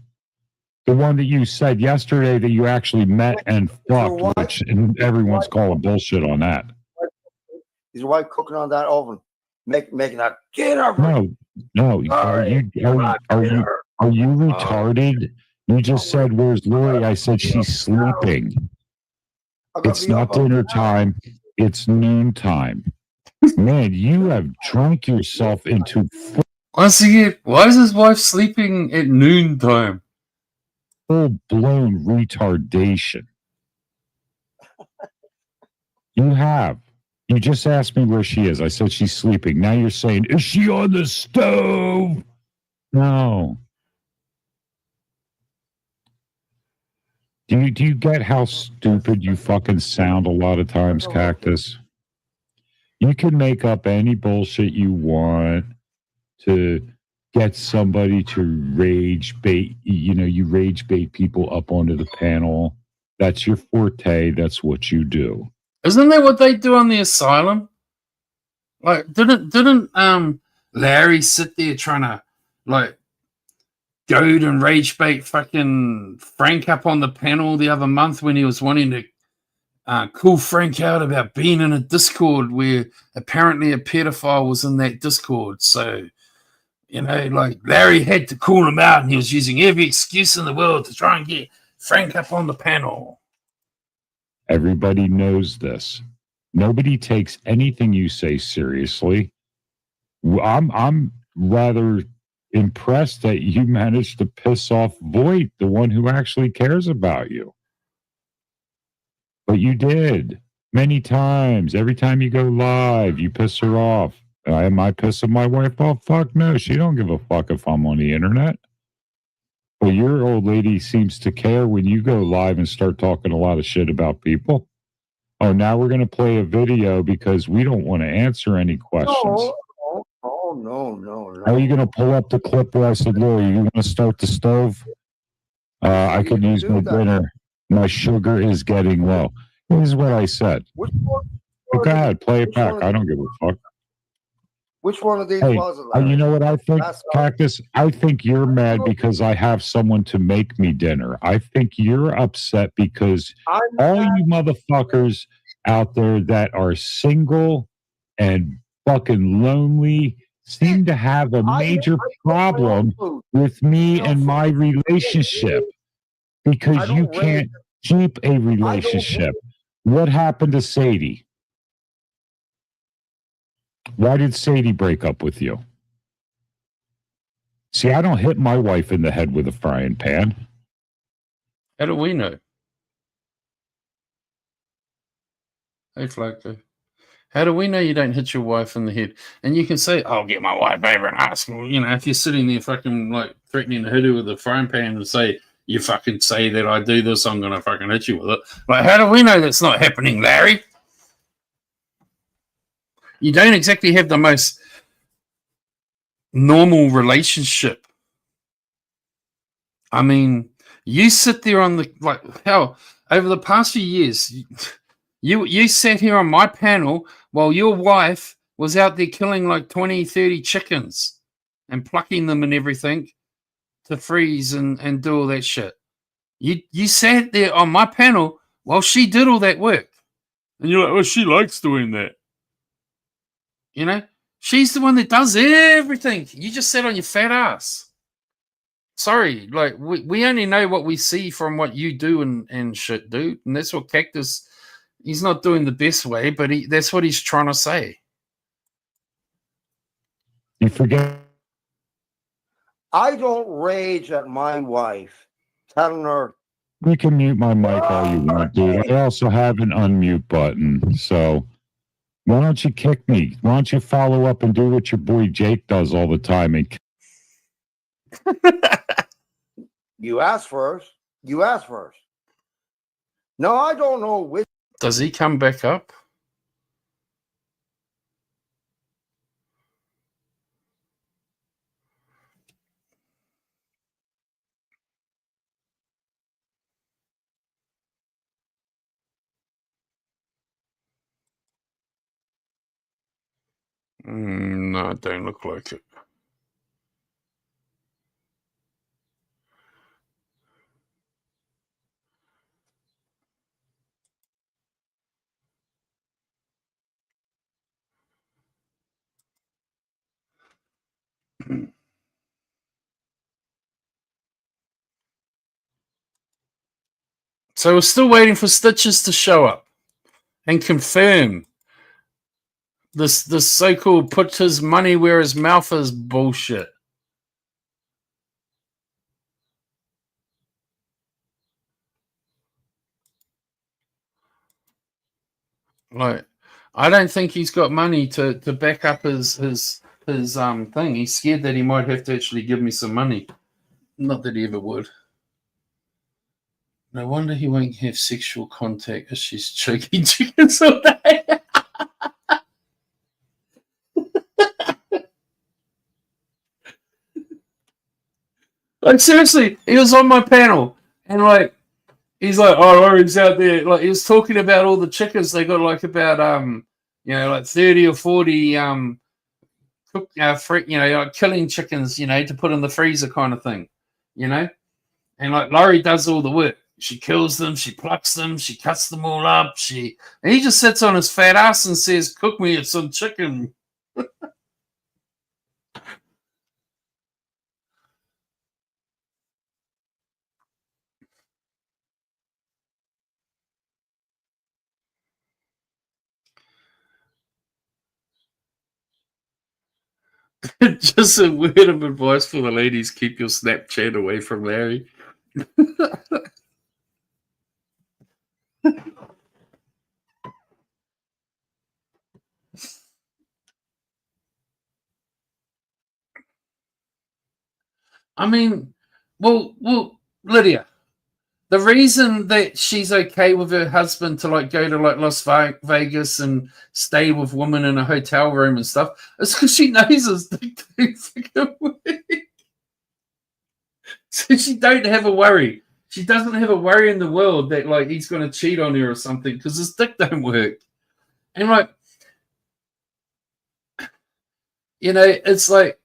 The one that you said yesterday that you actually met and fucked, which and everyone's calling bullshit on that. Is your wife cooking on that oven? Making that dinner? No. Are you retarded? You just said, "Where's Lori?" I said she's sleeping. It's not dinner time. It's noon time. Man, you have drunk yourself into Once again, why is his wife sleeping at noon time? full-blown retardation. You have. You just asked me where she is. I said she's sleeping. Now you're saying, is she on the stove? No. Do you get how stupid you fucking sound a lot of times, Cactus? You can make up any bullshit you want to get somebody to rage bait. You rage bait people up onto the panel. That's your forte. That's what you do. Isn't that what they do on the asylum? Like, didn't Larry sit there trying to like goad and rage bait fucking Frank up on the panel the other month when he was wanting to call Frank out about being in a Discord where apparently a pedophile was in that Discord. So, like Larry had to call him out and he was using every excuse in the world to try and get Frank up on the panel. Everybody knows this. Nobody takes anything you say seriously. I'm rather impressed that you managed to piss off Voight, the one who actually cares about you. But you did many times. Every time you go live, you piss her off. Am I pissing my wife off? Fuck no. She don't give a fuck if I'm on the internet. But your old lady seems to care when you go live and start talking a lot of shit about people. Oh, now we're going to play a video because we don't want to answer any questions. No. Are you going to pull up the clip where I said, Lori, you want to start the stove? I could use my dinner. My sugar is getting low. This is what I said. But go ahead, play it back. I don't give a fuck. Which one of these was it, Larry? You know what I think, Cactus? I think you're mad because I have someone to make me dinner. I think you're upset because all you motherfuckers out there that are single and fucking lonely seem to have a major problem with me and my relationship because you can't keep a relationship. What happened to Sadie? Why did Sadie break up with you? See, I don't hit my wife in the head with a frying pan. How do we know? Hey, Flaco. How do we know you don't hit your wife in the head? And you can say, I'll get my wife over and ask her. If you're sitting there fucking like threatening to hit her with a frying pan and say, you fucking say that I do this, I'm going to fucking hit you with it. Like, how do we know that's not happening, Larry? You don't exactly have the most normal relationship. I mean, you sit there on hell, over the past few years, you sat here on my panel while your wife was out there killing like 20, 30 chickens and plucking them and everything to freeze and do all that shit. You sat there on my panel while she did all that work. And you're like, well, she likes doing that. She's the one that does everything. You just sat on your fat ass. Sorry, like we only know what we see from what you do and shit, dude. And that's what Cactus, he's not doing the best way, but that's what he's trying to say. You forget. I don't rage at my wife, telling her. You can mute my mic all you want, dude. I also have an unmute button, so why don't you kick me? Why don't you follow up and do what your boy Jake does all the time? You asked first. No, I don't know which. Does he come back up? No, it don't look like it. So we're still waiting for Stitches to show up and confirm this so-called put his money where his mouth is bullshit. Like, I don't think he's got money to back up his thing. He's scared that he might have to actually give me some money. Not that he ever would. No wonder he won't have sexual contact as she's choking chickens all day. Like, seriously, he was on my panel, and like, he's like, oh, Rory's out there. Like, he was talking about all the chickens. They got like about like 30 or 40 cook, like killing chickens, to put in the freezer kind of thing, And like Laurie does all the work. She kills them, she plucks them, she cuts them all up. And he just sits on his fat ass and says, "Cook me some chicken." Just a word of advice for the ladies: keep your Snapchat away from Larry. I mean, well, Lydia, the reason that she's okay with her husband to like go to like Las Vegas and stay with women in a hotel room and stuff is because she knows his dick don't fucking work. So she don't have a worry. She doesn't have a worry in the world that like he's going to cheat on her or something because his dick don't work. And like, it's like,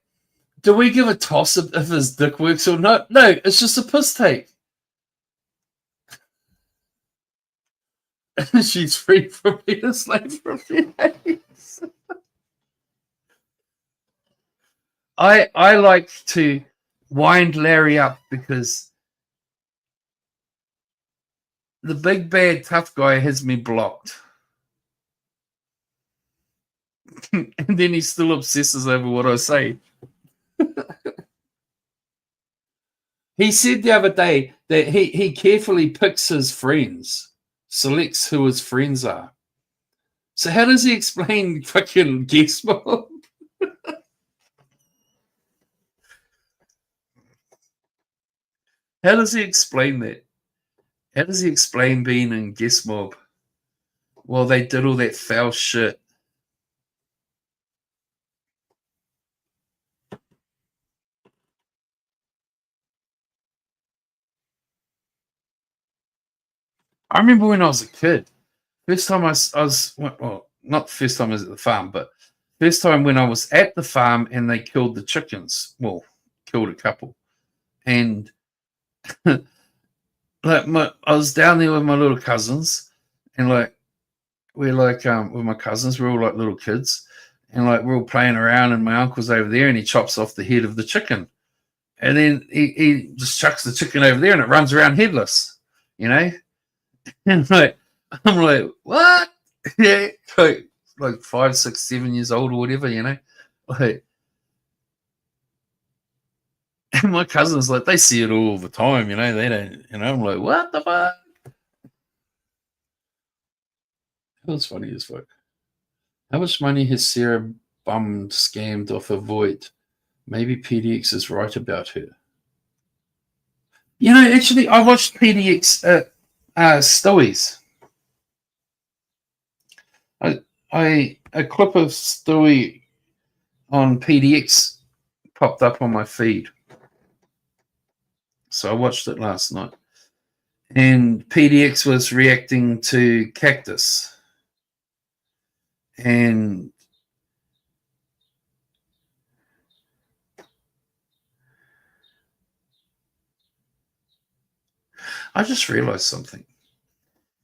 do we give a toss if his dick works or not? No, it's just a piss take. She's free from being a slave for a few days. I like to wind Larry up because the big bad tough guy has me blocked. And then he still obsesses over what I say. He said the other day that he carefully picks his friends, selects who his friends are. So how does he explain fucking guess mob? How does he explain that? How does he explain being in guess mob? Well, they did all that foul shit. I remember when I was a kid, first time I was, well, not the first time I was at the farm, but first time when I was at the farm and they killed the chickens. Well, killed a couple. And like I was down there with my little cousins, and like we're like with my cousins, we're all like little kids, and like we're all playing around, and my uncle's over there, and he chops off the head of the chicken, and then he just chucks the chicken over there, and it runs around headless, And like I'm like, what? Yeah, like 5, 6, 7 years old or whatever, like. And my cousins, like, they see it all the time, they don't, I'm like, what the fuck? That was funny as fuck. How much money has Sarah bummed scammed off a void? Maybe PDX is right about her. Actually, I watched PDX Stowie's. A clip of Stewie on PDX popped up on my feed. So I watched it last night. And PDX was reacting to Cactus. And I just realized something.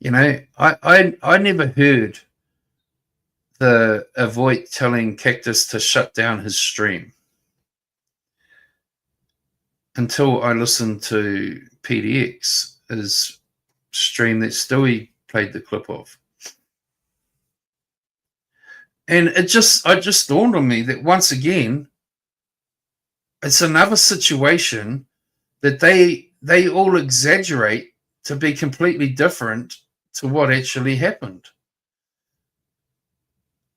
I never heard the Avoid telling Cactus to shut down his stream. until I listened to PDX's stream that Stewie played the clip of. And it just dawned on me that once again, it's another situation that they all exaggerate to be completely different to what actually happened.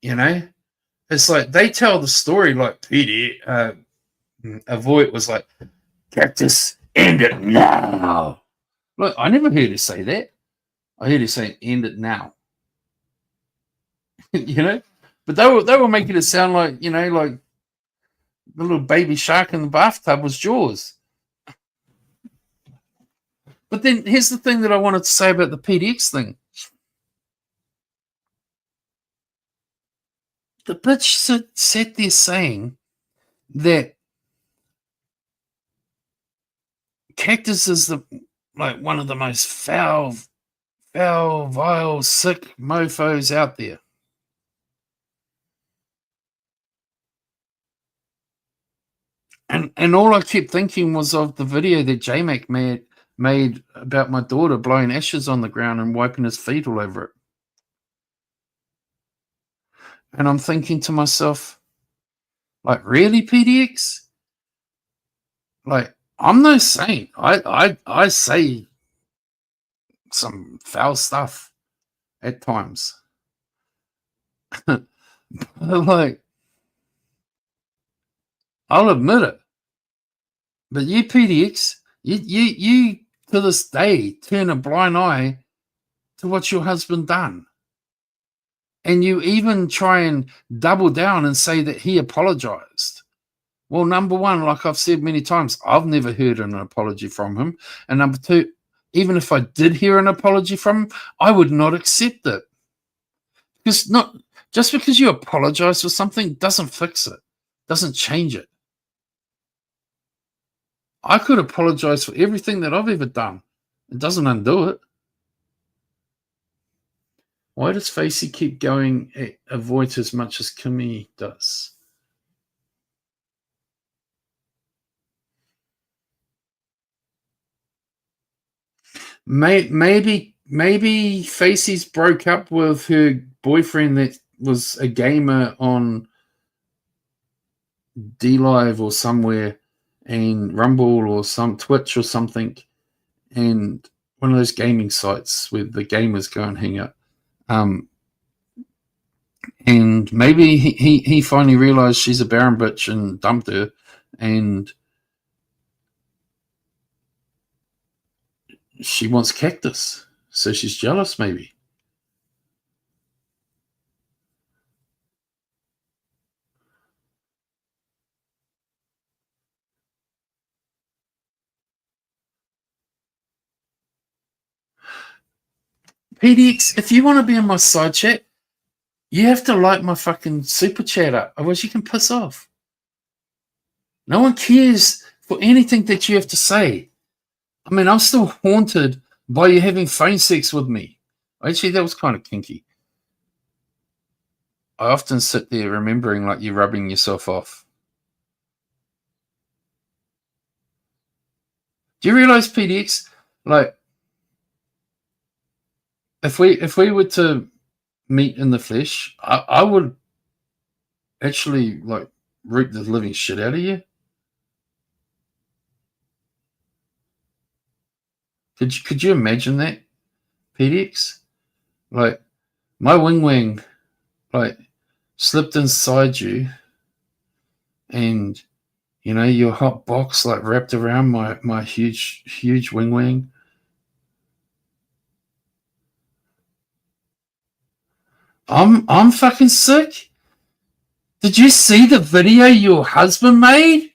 You know, it's like they tell the story like PD. Avoid was like, Cactus, end it now. Look, I never heard her say that. I heard her say, end it now. You know, but they were making it sound like, you know, like the little baby shark in the bathtub was Jaws. But then here's the thing that I wanted to say about the PDX thing. The bitch sat there saying that Cactus is one of the most foul, vile, sick mofos out there. And all I kept thinking was of the video that J-Mac made about my daughter blowing ashes on the ground and wiping his feet all over it. And I'm thinking to myself, like, really, PDX? Like, I'm no saint. I say some foul stuff at times. Like, I'll admit it. But you PDX, you to this day turn a blind eye to what your husband done. And you even try and double down and say that he apologized. Well, number one, like I've said many times, I've never heard an apology from him. And number two, even if I did hear an apology from him, I would not accept it. Because just because you apologize for something doesn't fix it, doesn't change it. I could apologize for everything that I've ever done. It doesn't undo it. Why does Facey keep going at Avoid as much as Kimmy does? Maybe Facey's broke up with her boyfriend that was a gamer on DLive or somewhere, and Rumble or some Twitch or something, and one of those gaming sites where the gamers go and hang out. And maybe he finally realized she's a barren bitch and dumped her, and she wants Cactus, so she's jealous maybe. PDX, if you want to be in my side chat, you have to like my fucking super chat up, otherwise you can piss off. No one cares for anything that you have to say. I mean, I'm still haunted by you having phone sex with me. Actually, that was kind of kinky. I often sit there remembering like you rubbing yourself off. Do you realize, PDX, like, if we were to meet in the flesh, I would actually like root the living shit out of you. Could you imagine that, PDX? Like, my wing like slipped inside you, and you know your hot box like wrapped around my huge wing. I'm fucking sick. Did you see the video your husband made?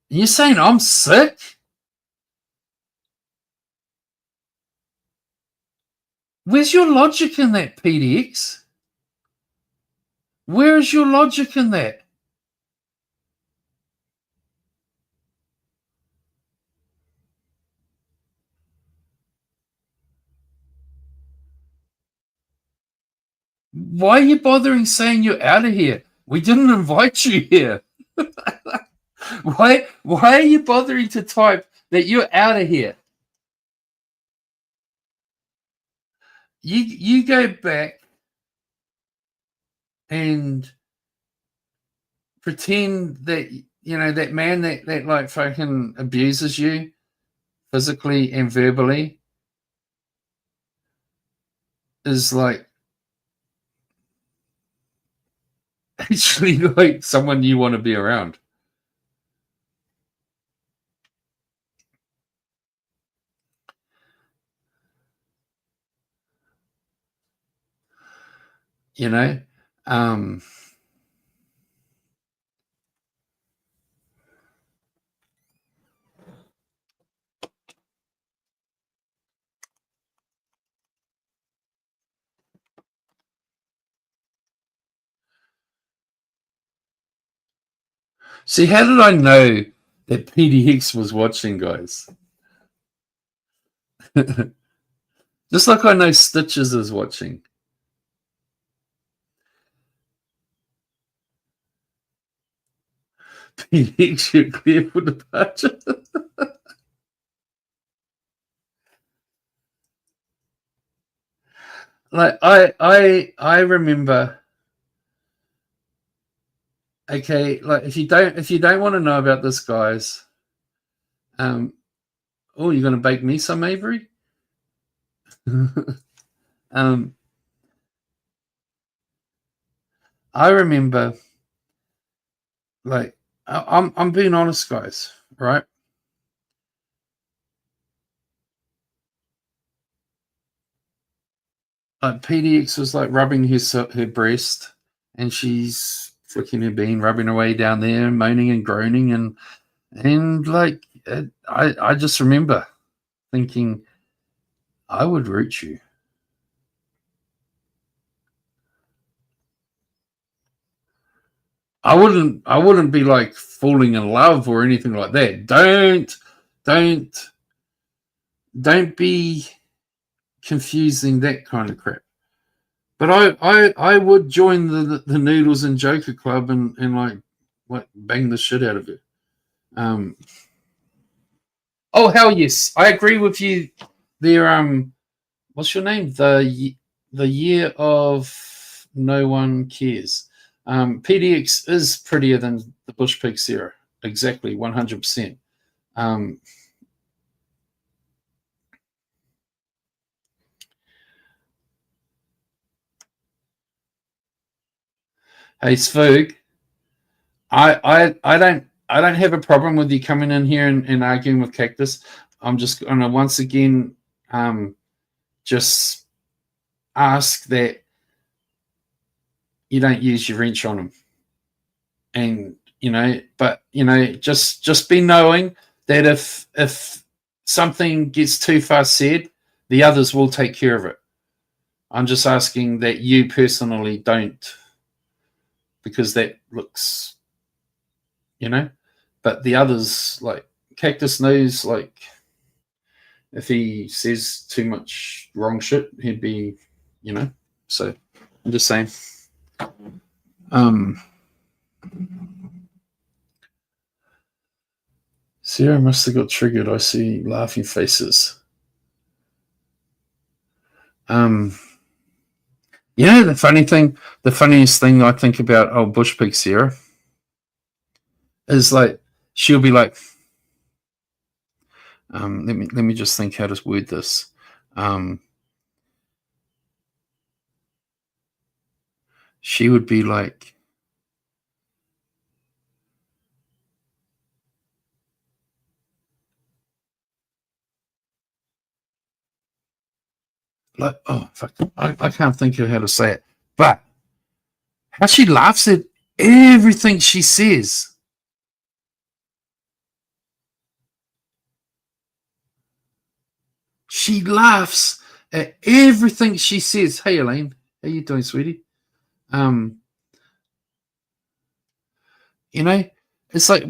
You're saying I'm sick? Where's your logic in that, PDX? Where is your logic in that? Why are you bothering saying you're out of here? We didn't invite you here. Why are you bothering to type that you're out of here? You go back and pretend that that man that like fucking abuses you physically and verbally is like actually like someone you want to be around. Um See, how did I know that PDX was watching, guys? Just like I know Stitches is watching. PDX, you're clear for departure. Like I remember. Okay, like if you don't want to know about this, guys. Oh, you're gonna bake me some, Avery? I remember, like, I'm being honest, guys, right? Like PDX was like rubbing her breast, and she's flicking her bean, rubbing away down there, moaning and groaning, and like I just remember thinking, I would root you. I wouldn't be like falling in love or anything like that. Don't be confusing that kind of crap. But I would join the Noodles and Joker Club and like bang the shit out of it. Oh hell yes, I agree with you. There what's your name? The year of no one cares. PDX is prettier than the Bush Pig Sarah. Exactly, 100%. Hey Svug, I don't have a problem with you coming in here and arguing with Cactus. I'm just gonna once again just ask that you don't use your wrench on him. And but just be knowing that if something gets too far said, the others will take care of it. I'm just asking that you personally don't, because that looks, but the others, like Cactus knows, like if he says too much wrong shit, he'd be, so I'm just saying. Sarah must have got triggered. I see laughing faces. The funniest thing I think about old Bush Pig Sarah is like she'll be like, let me just think how to word this. She would be like, oh fuck, I can't think of how to say it, but how she laughs at everything she says. She laughs at everything she says. Hey Elaine, how you doing, sweetie? It's like,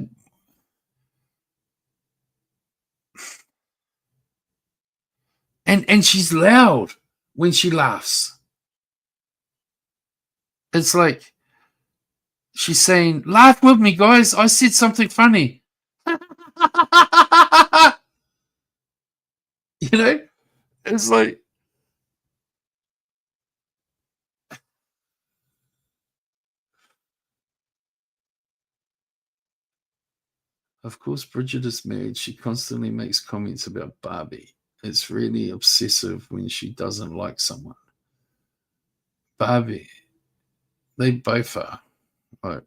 and she's loud when she laughs. It's like she's saying, laugh with me, guys. I said something funny. You know, it's like, of course, Bridget is married. She constantly makes comments about Barbie. It's really obsessive when she doesn't like someone. Barbie, they both are. Like,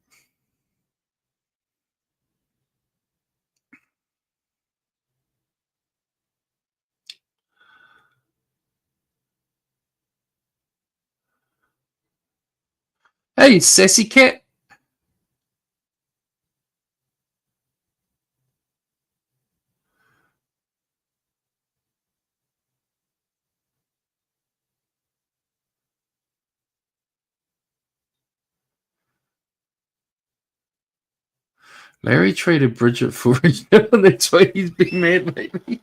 hey, sassy cat. Larry traded Bridget for that's why he's been mad lately.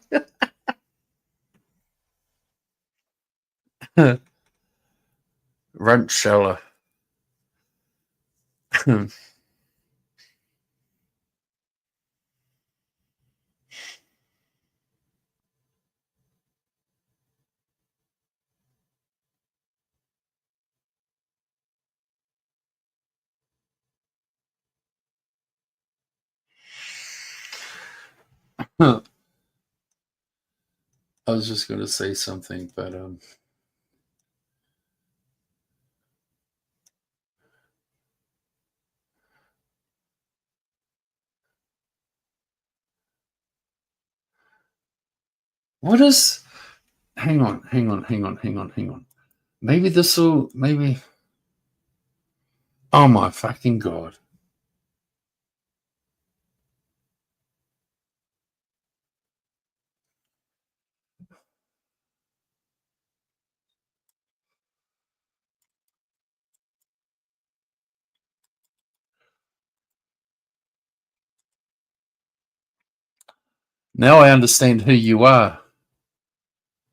Runt sheller. I was just going to say something, but what is? Hang on. Maybe this will. Maybe. Oh my fucking god! Now I understand who you are.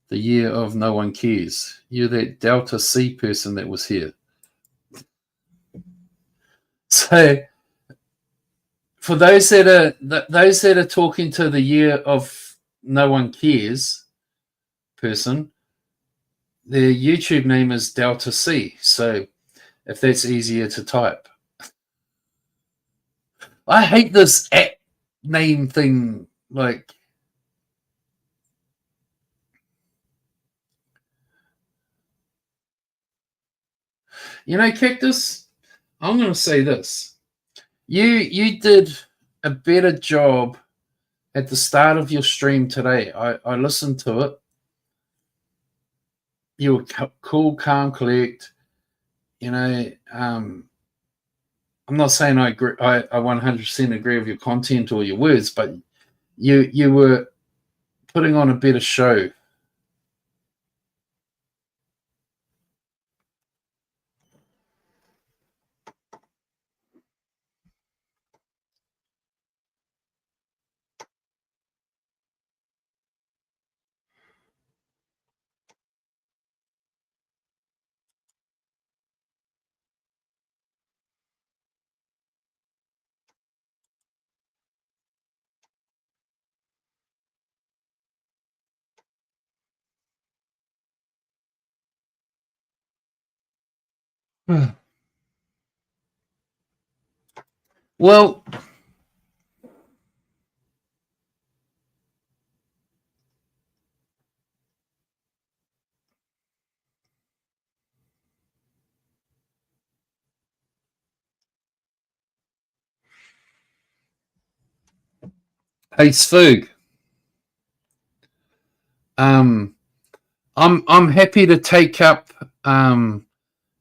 The year of no one cares. You're that Delta C person that was here. So, for those that are talking to the year of no one cares person, their YouTube name is Delta C. So, if that's easier to type, I hate this at name thing. Like, you know, Cactus, I'm going to say this. You did a better job at the start of your stream today. I listened to it. You were cool, calm, collect. You know, I'm not saying I agree. I 100% agree with your content or your words, but you were putting on a better show. Well, hey Sfoog, I'm happy to take up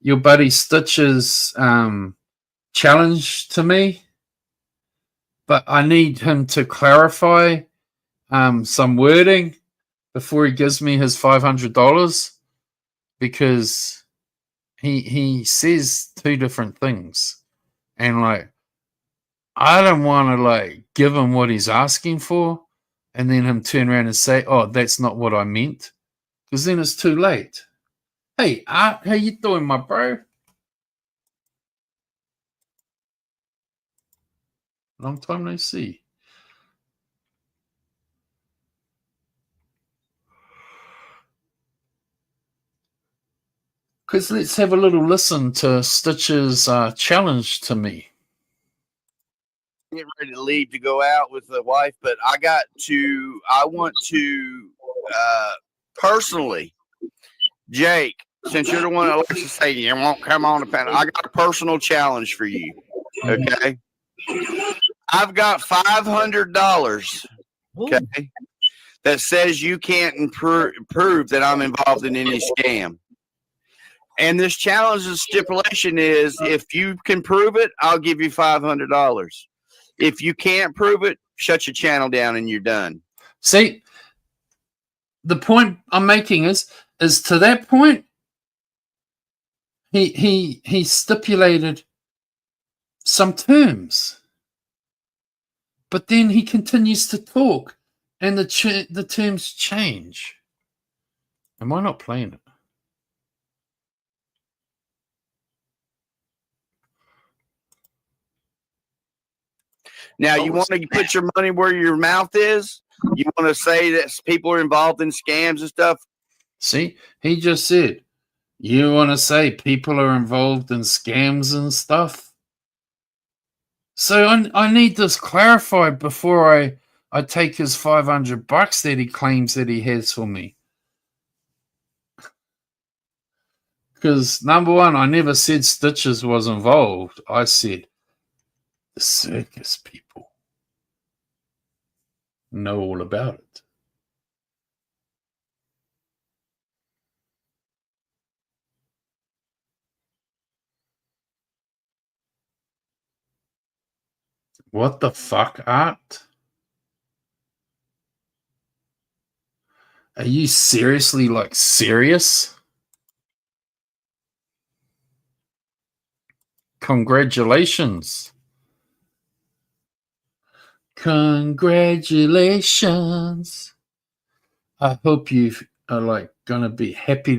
your buddy Stitch's challenge to me, but I need him to clarify some wording before he gives me his $500 because he says two different things, and like I don't want to like give him what he's asking for, and then him turn around and say, "Oh, that's not what I meant," because then it's too late. Hey, Art, how you doing, my bro? Long time no see. Because let's have a little listen to Stitch's challenge to me. Getting ready to leave to go out with the wife, but I want to personally, Jake, since you're the one that likes to say you won't come on the panel, I got a personal challenge for you. Okay. I've got $500. Okay. That says you can't prove that I'm involved in any scam. And this challenge's stipulation is if you can prove it, I'll give you $500. If you can't prove it, shut your channel down and you're done. See, the point I'm making is to that point, he stipulated some terms, but then he continues to talk, and the terms change. Am I not playing it? Now, you want to put your money where your mouth is? You want to say that people are involved in scams and stuff? See, he just said, you want to say people are involved in scams and stuff? So I need this clarified before I take his $500 that he claims that he has for me. Because, number one, I never said Stitches was involved. I said the circus people know all about it. What the fuck, Art? Are you seriously, serious? Congratulations. Congratulations. I hope you are gonna be happy.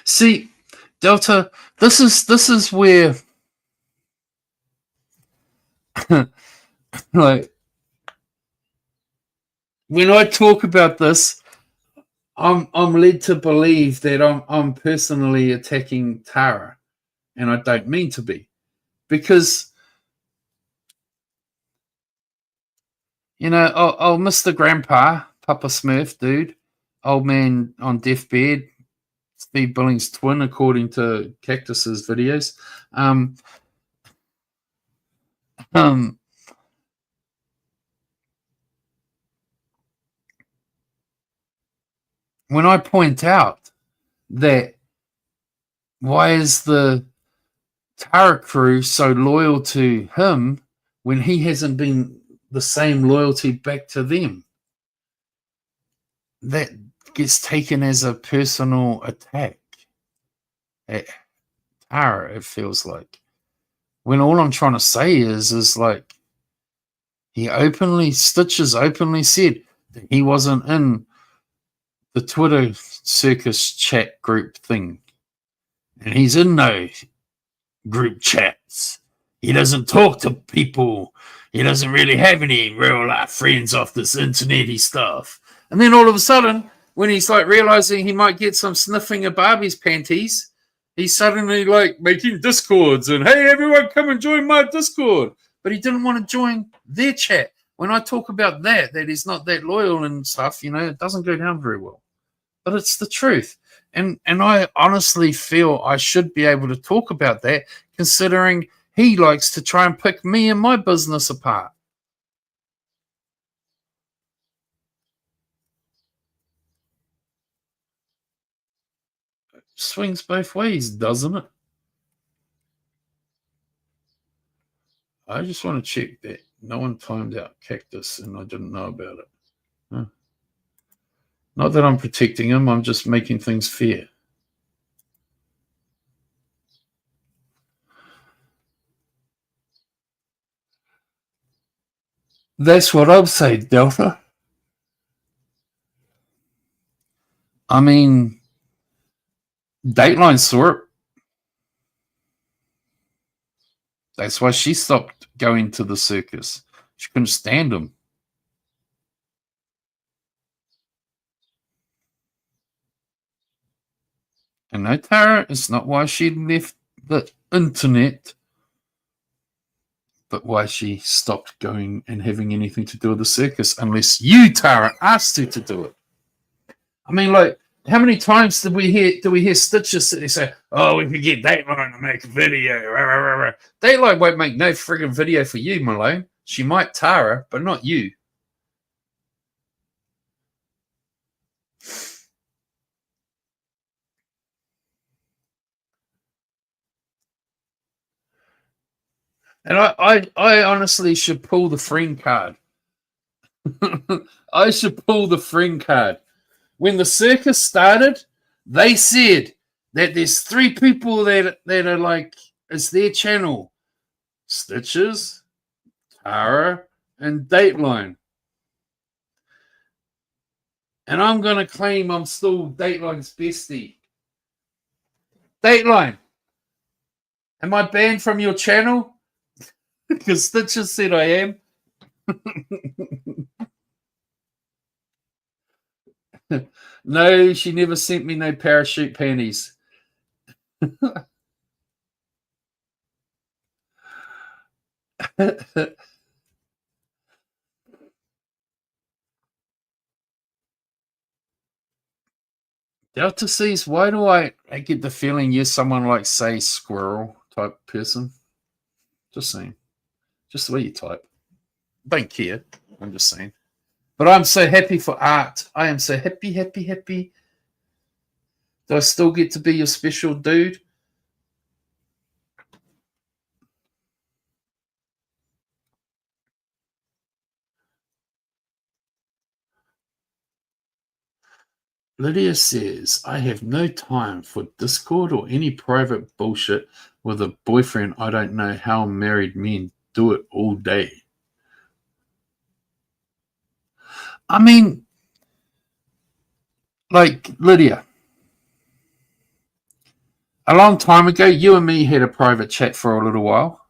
See, Delta, this is where when I talk about this, I'm led to believe that I'm personally attacking Tara, and I don't mean to be, because Mr. Grandpa, Papa Smurf, dude, old man on deathbed, Steve Billings' twin, according to Cactus's videos. When I point out that why is the Tara crew so loyal to him when he hasn't been the same loyalty back to them, that gets taken as a personal attack at Tara, it feels like. When all I'm trying to say is Stitches openly said that he wasn't in the Twitter circus chat group thing. And he's in no group chats. He doesn't talk to people. He doesn't really have any real life friends off this internet-y stuff. And then all of a sudden, when he's realizing he might get some sniffing of Barbie's panties, he's suddenly making discords and, hey, everyone come and join my Discord. But he didn't want to join their chat. When I talk about that he's not that loyal and stuff, it doesn't go down very well. But it's the truth. And I honestly feel I should be able to talk about that, considering he likes to try and pick me and my business apart. It swings both ways, doesn't it? I just want to check that no one timed out Cactus and I didn't know about it. Huh. Not that I'm protecting him, I'm just making things fair. That's what I'm saying, Delta. I mean, Dateline saw it. That's why she stopped going to the circus. She couldn't stand him. And no, Tara, it's not why she left the internet, but why she stopped going and having anything to do with the circus, unless you, Tara, asked her to do it. I mean, like, how many times do we hear Stitches say, "Oh, we could get Dateline to make a video"? Dateline won't make no friggin' video for you, Malone. She might, Tara, but not you. And I honestly should pull the friend card. I should pull the friend card. When the circus started, they said that there's 3 people that are like, it's their channel. Stitches, Tara, and Dateline. And I'm going to claim I'm still Dateline's bestie. Dateline, am I banned from your channel? Because Stitches said I am. No, she never sent me no parachute panties. Delta C's, why do I get the feeling you're someone like, say, squirrel type person? Just saying. Just the way you type. Don't care. I'm just saying. But I'm so happy for art. I am so happy, happy, happy. Do I still get to be your special dude? Lydia says, I have no time for Discord or any private bullshit with a boyfriend. I don't know how married men do it all day. I mean, like, Lydia, a long time ago, you and me had a private chat for a little while.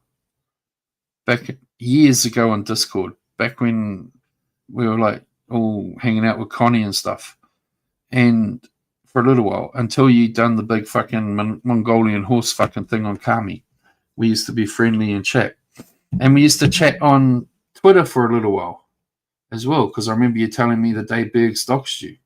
Back years ago on Discord, back when we were like all hanging out with Connie and stuff. And for a little while, until you done the big fucking Mongolian horse fucking thing on Kami, we used to be friendly and chat. And we used to chat on Twitter for a little while as well, because I remember you telling me the day Bergs doxed you.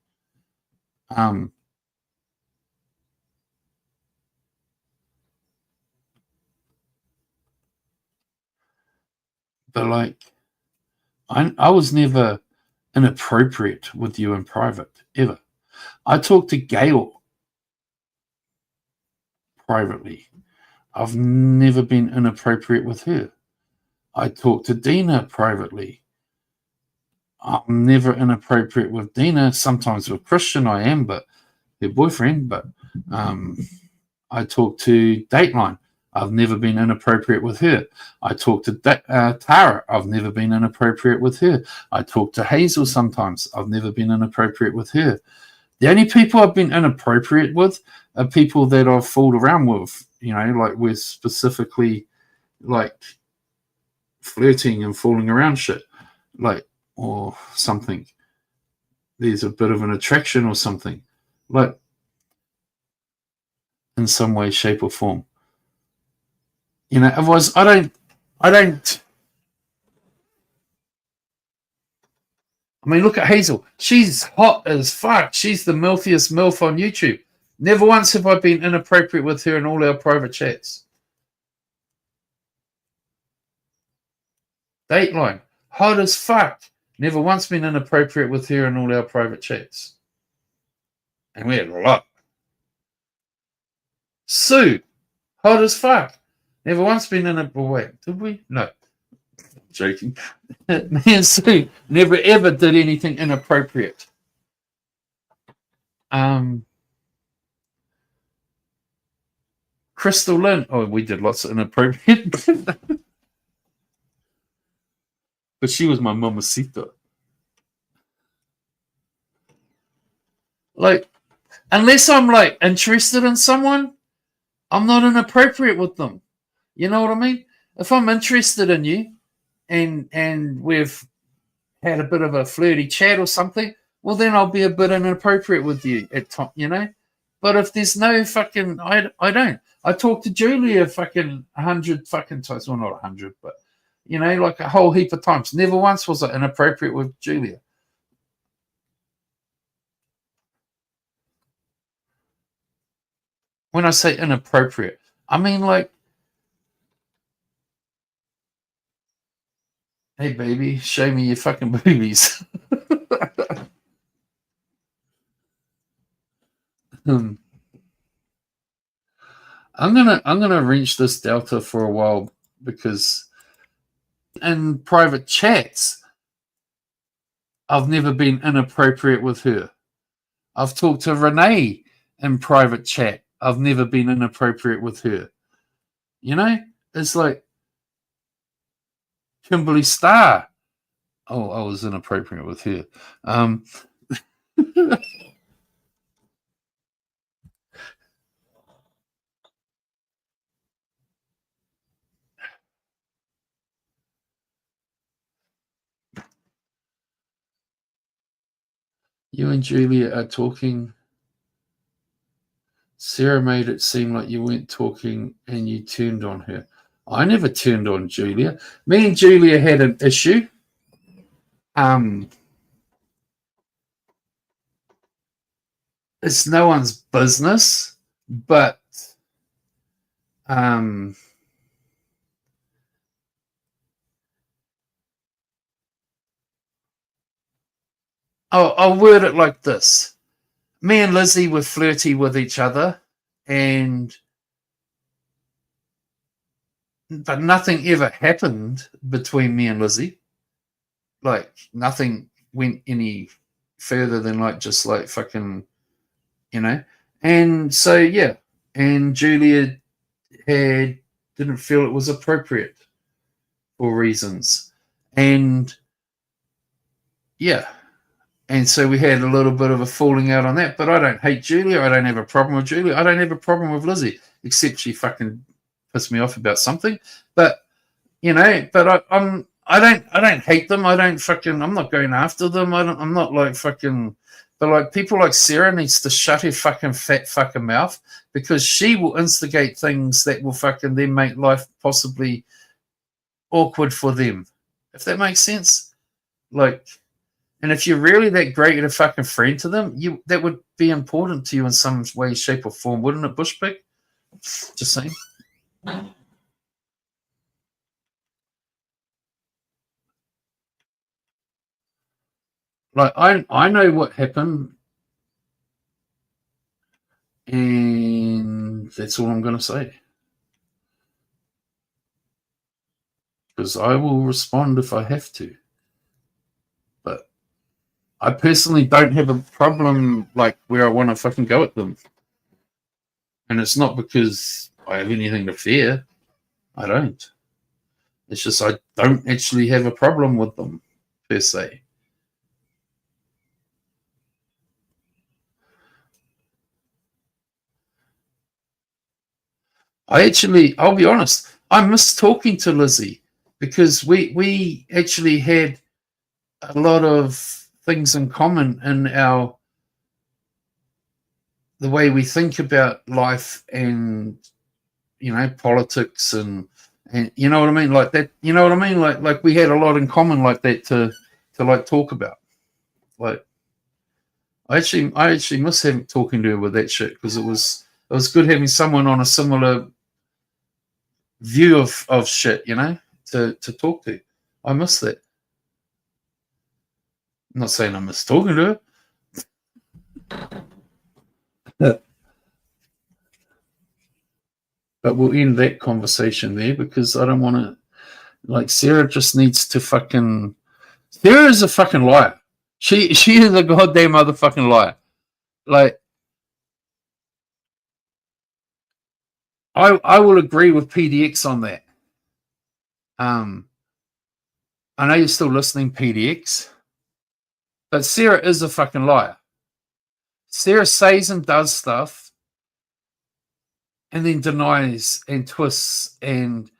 But like, I was never inappropriate with you in private, ever. I talked to Gail privately. I've never been inappropriate with her. I talked to Dina privately. I'm never inappropriate with Dina. Sometimes with Christian I am, but her boyfriend. But I talk to Dateline. I've never been inappropriate with her. I talk to Tara. I've never been inappropriate with her. I talk to Hazel sometimes. I've never been inappropriate with her. The only people I've been inappropriate with are people that I've fooled around with, like we're specifically like flirting and fooling around shit, like, or something. There's a bit of an attraction or something, like, in some way, shape, or form. Otherwise, I don't. I mean, look at Hazel. She's hot as fuck. She's the milfiest MILF on YouTube. Never once have I been inappropriate with her in all our private chats. Dateline, hot as fuck. Never once been inappropriate with her in all our private chats. And we had a lot. Sue, hot as fuck. Never once been inappropriate. Wait, did we? No. Joking. Me and Sue never ever did anything inappropriate. Crystal Lynn. Oh, we did lots of inappropriate. But she was my mamacita. Like, unless I'm like interested in someone, I'm not inappropriate with them. You know what I mean? If I'm interested in you and we've had a bit of a flirty chat or something, well then I'll be a bit inappropriate with you at times, you know. But if there's no fucking, I don't. I talked to Julia fucking 100 fucking times. Well, not 100, but you know, like a whole heap of times. Never once was I inappropriate with Julia. When I say inappropriate, I mean like, hey baby, show me your fucking boobies. I'm gonna wrench this delta for a while because in private chats I've never been inappropriate with her. I've talked to Renee in private chat. I've never been inappropriate with her. You know, it's like Kimberly Starr. Oh, I was inappropriate with her. You and Julia are talking. Sarah made it seem like you weren't talking and you turned on her. I never turned on Julia. Me and Julia had an issue. It's no one's business, but I'll word it like this. Me and Lizzie were flirty with each other, but nothing ever happened between me and Lizzie. Like nothing went any further than like just like fucking, you know. And so yeah, and Julia didn't feel it was appropriate for reasons, and yeah. And so we had a little bit of a falling out on that. But I don't hate Julia. I don't have a problem with Julia. I don't have a problem with Lizzie, except she fucking pissed me off about something. But you know, but I don't hate them. I'm not going after them. I'm not like fucking. But like people like Sarah needs to shut her fucking fat fucking mouth because she will instigate things that will fucking then make life possibly awkward for them. If that makes sense, like. And if you're really that great at a fucking friend to them, that would be important to you in some way, shape, or form, wouldn't it, Bushpick? Just saying. Like I know what happened, and that's all I'm going to say. Because I will respond if I have to. But I personally don't have a problem like where I want to fucking go at them. And it's not because I have anything to fear. I don't. It's just I don't actually have a problem with them, per se. I'll be honest, I miss talking to Lizzie because we actually had a lot of things in common in the way we think about life and you know politics and you know what I mean, like that. You know what I mean, like we had a lot in common like that to like talk about. Like I actually miss talking to her with that shit because it was good having someone on a similar view of shit, you know, to talk to. I miss that. I'm not saying I miss talking to her. But we'll end that conversation there because I don't want to. Like Sarah just needs to fucking. Sarah is a fucking liar. She is a goddamn motherfucking liar. Like I will agree with PDX on that. I know you're still listening, PDX, but Sarah is a fucking liar. Sarah says and does stuff and then denies and twists and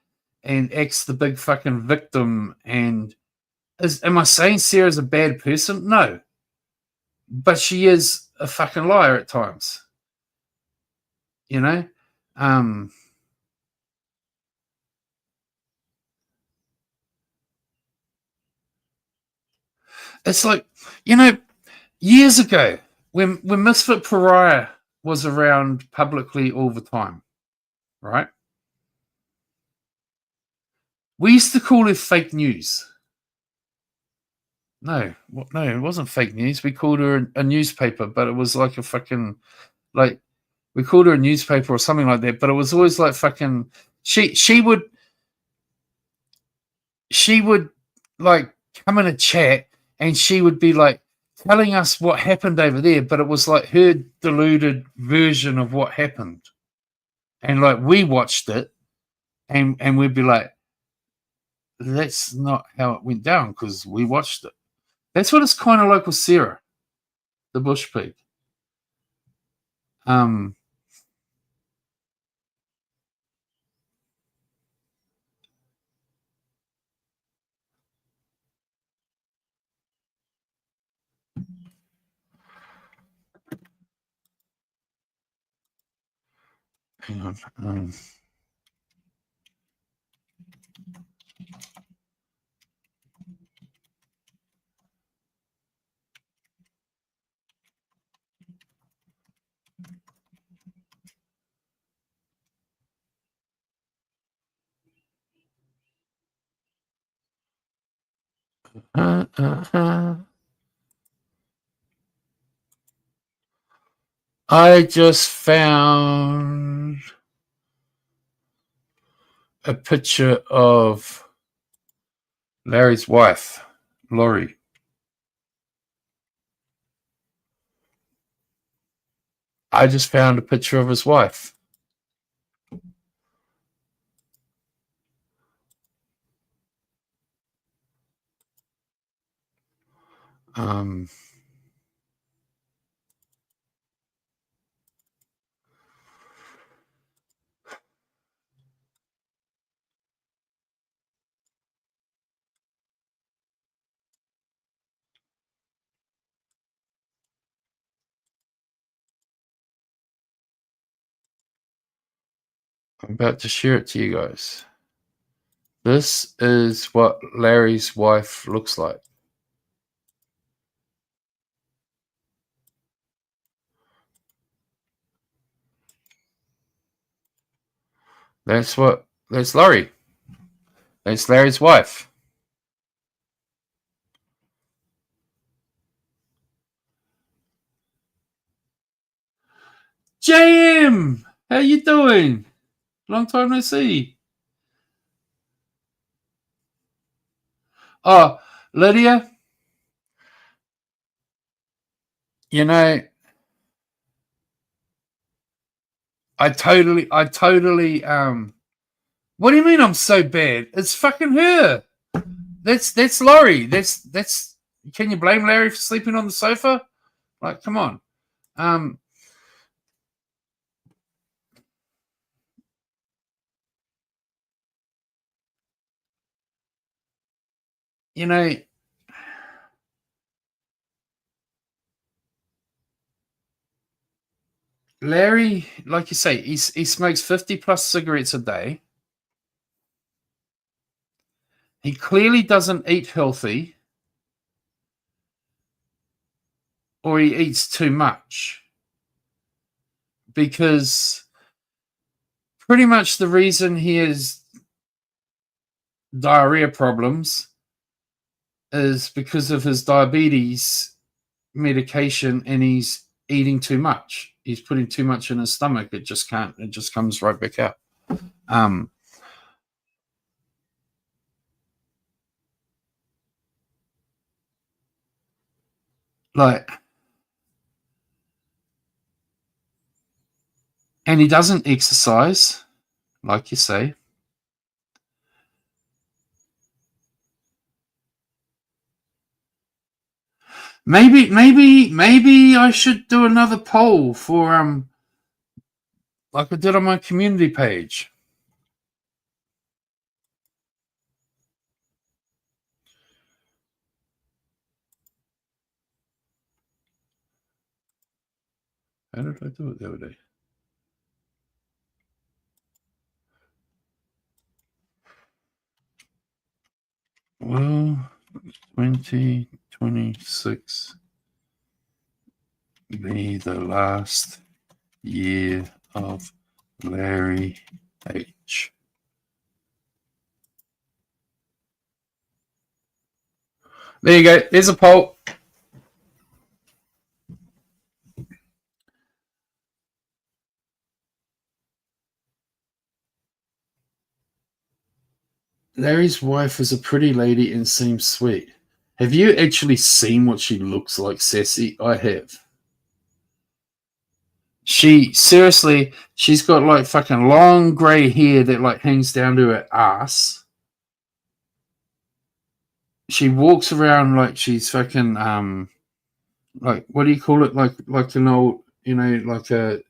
acts the big fucking victim. And am I saying Sarah's a bad person? No. But she is a fucking liar at times. You know? It's like, you know, years ago, when Misfit Pariah was around publicly all the time, right? We used to call it fake news. No, it wasn't fake news. We called her a newspaper, but it was like a fucking, like, we called her a newspaper or something like that. But it was always like fucking, she would like come in a chat and she would be like telling us what happened over there, but it was like her deluded version of what happened. And like we watched it and we'd be like, that's not how it went down because we watched it. That's what it's kind of like with Sarah, the bush pig. Hang on. I just found a picture of Larry's wife, Laurie. I just found a picture of his wife. I'm about to share it to you guys. This is what Larry's wife looks like. That's Laurie. That's Larry's wife. JM, how you doing? Long time no see. Oh, Lydia, you know, I totally what do you mean I'm so bad? It's fucking her. That's Laurie. That's can you blame Larry for sleeping on the sofa? Like, come on. You know, Larry, like you say, he smokes 50 plus cigarettes a day. He clearly doesn't eat healthy, or he eats too much. Because pretty much the reason he has diarrhea problems is because of his diabetes medication, and he's eating too much. He's putting too much in his stomach. It just comes right back out. And he doesn't exercise, like you say. Maybe I should do another poll for like I did on my community page. How did I do it the other day? Well, 2026 be the last year of Larry H. There you go. There's a poll. Larry's wife is a pretty lady and seems sweet. Have you actually seen what she looks like, Sassy? I have. She's got like fucking long grey hair that like hangs down to her ass. She walks around like she's fucking like what do you call it? Like an old, like a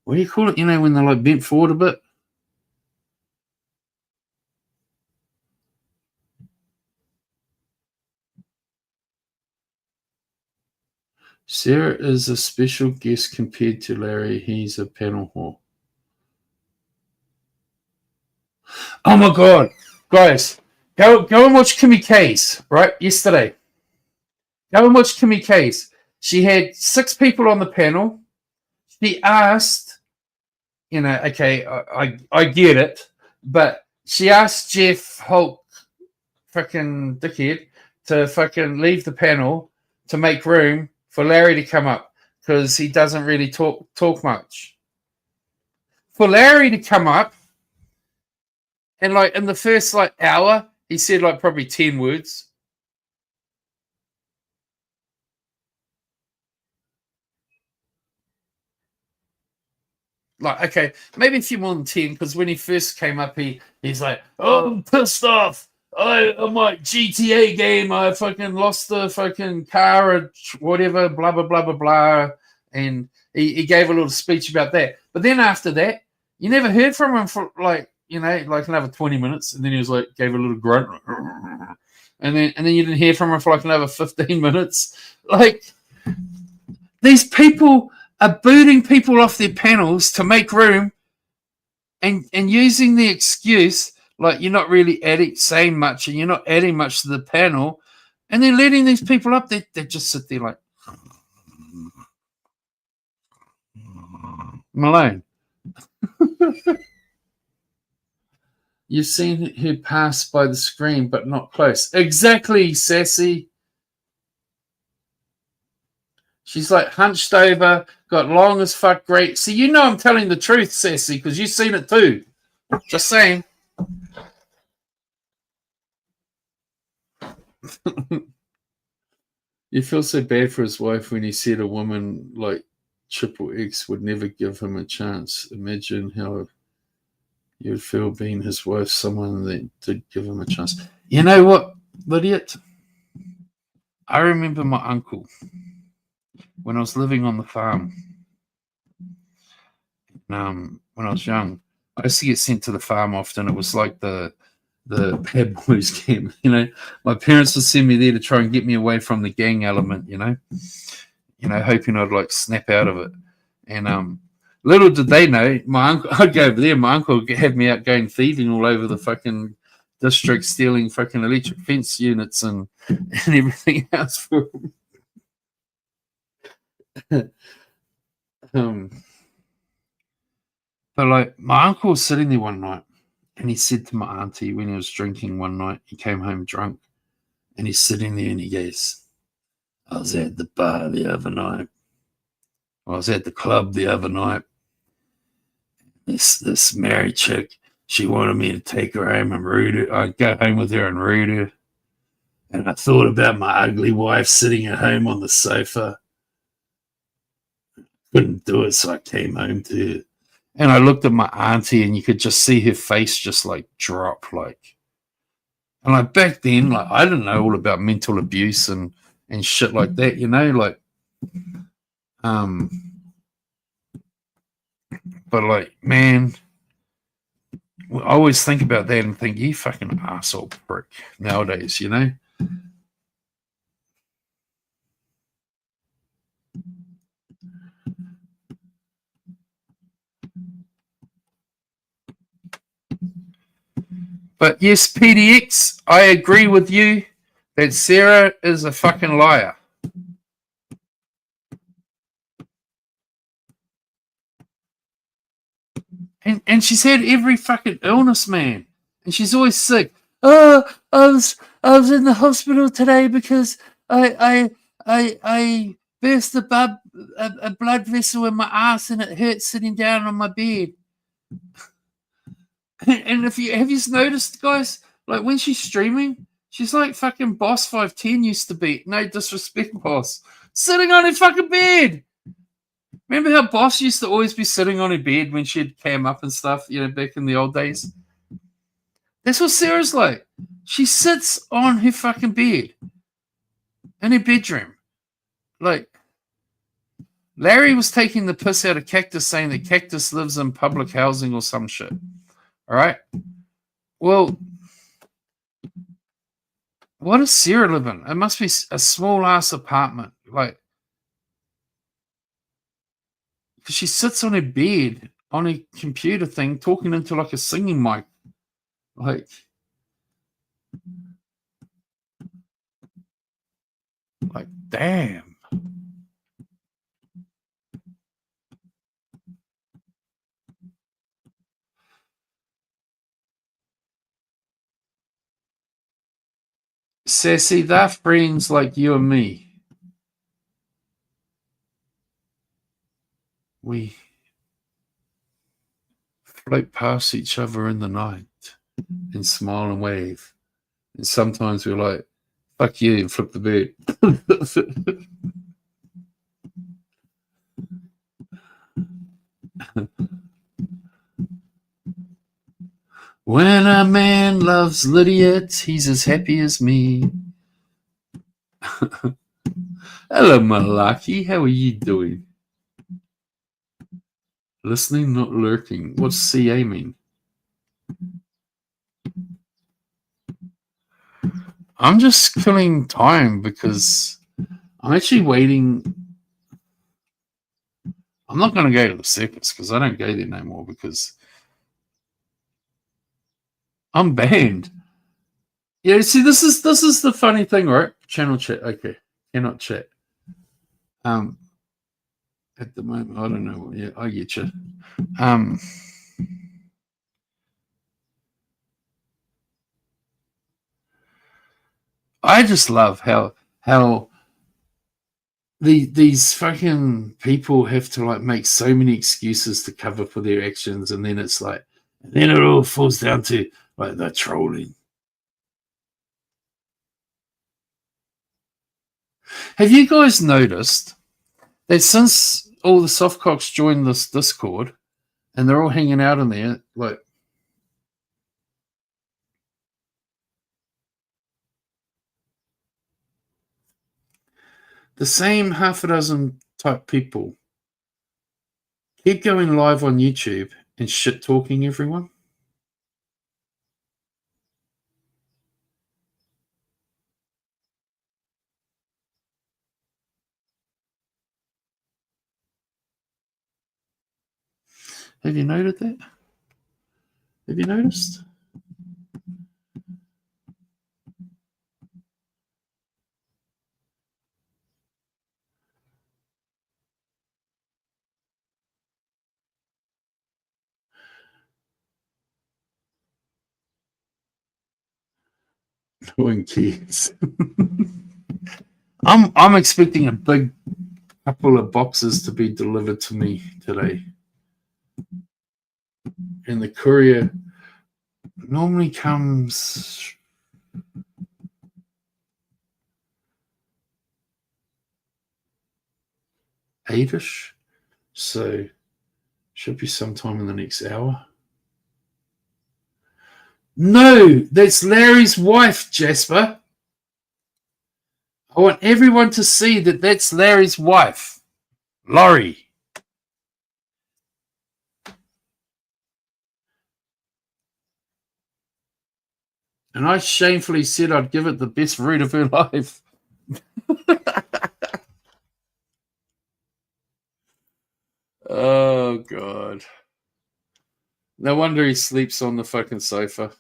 what do you call it? When they're like bent forward a bit. Sarah is a special guest compared to Larry. He's a panel whore. Oh my god, guys, go and watch Kimmy K's right yesterday. Go and watch Kimmy K's. She had 6 people on the panel. She asked, okay, I get it, but she asked Jeff Hulk, fucking dickhead, to fucking leave the panel to make room for Larry to come up because he doesn't really talk much. For Larry to come up, and like in the first like hour, he said like probably 10 words. Like, okay, maybe a few more than 10, because when he first came up, he's like, oh, I'm pissed off. On my GTA game, I fucking lost the fucking car or whatever, blah, blah, blah, blah, blah. And he gave a little speech about that. But then after that, you never heard from him for like, like another 20 minutes. And then he was like, gave a little grunt. And then you didn't hear from him for like another 15 minutes. Like, these people are booting people off their panels to make room and using the excuse like you're not really saying much and you're not adding much to the panel, and then letting these people up, they just sit there like Malone. You've seen her pass by the screen but not close. Exactly, Sassy. She's like hunched over, got long as fuck great. See, I'm telling the truth, Sassy, because you've seen it too. Just saying. You feel so bad for his wife when he said a woman like Triple X would never give him a chance. Imagine how you'd feel being his wife, someone that did give him a chance. You know what, Lydiot? I remember my uncle when I was living on the farm. When I was young, I used to get sent to the farm often. It was like the bad boys camp, My parents would send me there to try and get me away from the gang element, hoping I'd like snap out of it. And little did they know, my uncle, I'd go over there, my uncle would have me out going thieving all over the fucking district, stealing fucking electric fence units and everything else for him. But like my uncle was sitting there one night and he said to my auntie when he was drinking one night, he came home drunk and he's sitting there and he goes, I was at the bar the other night. I was at the club the other night. This married chick, she wanted me to take her home and root her. I'd go home with her and root her. And I thought about my ugly wife sitting at home on the sofa. Couldn't do it, so I came home to her. And I looked at my auntie and you could just see her face just like drop like. And like back then, like I didn't know all about mental abuse and and shit like that, you know, like but like, man, I always think about that and think, you fucking asshole prick nowadays, you know. But yes, PDX, I agree with you that Sarah is a fucking liar. And she's had every fucking illness, man. And she's always sick. Oh, I was in the hospital today because I burst a blood vessel in my ass and it hurts sitting down on my bed. And if you have you noticed, guys, like when she's streaming, she's like fucking Boss 510 used to be. No disrespect, Boss. Sitting on her fucking bed. Remember how Boss used to always be sitting on her bed when she'd cam up and stuff, you know, back in the old days? That's what Sarah's like. She sits on her fucking bed in her bedroom. Like, Larry was taking the piss out of Cactus, saying that Cactus lives in public housing or some shit. All right? Well, what does Sarah live in? It must be a small-ass apartment. Like, because she sits on her bed on a computer thing talking into like a singing mic. Like damn. Sassy, they're friends like you and me. We float past each other in the night and smile and wave. And sometimes we're like, fuck you, and flip the bed. When a man loves Lydiot, he's as happy as me. Hello, Malaki. How are you doing? Listening, not lurking. What's CA mean? I'm just killing time because I'm actually waiting. I'm not going to go to the circus because I don't go there no more because I'm banned. Yeah, see, this is the funny thing, right? Channel chat. Okay, cannot chat. At the moment, I don't know. Yeah, I get you. I just love how these fucking people have to like make so many excuses to cover for their actions, and then it's like, and then it all falls down to like they're trolling. Have you guys noticed that since all the softcocks joined this Discord and they're all hanging out in there, like the same half a dozen type people keep going live on YouTube and shit talking everyone? Have you noted that? Have you noticed? Doing kids. I'm expecting a big couple of boxes to be delivered to me today. And the courier normally comes eight-ish, so should be sometime in the next hour. No, that's Larry's wife, Jasper. I want everyone to see that that's Larry's wife, Laurie. And I shamefully said I'd give it the best root of her life. Oh, God. No wonder he sleeps on the fucking sofa.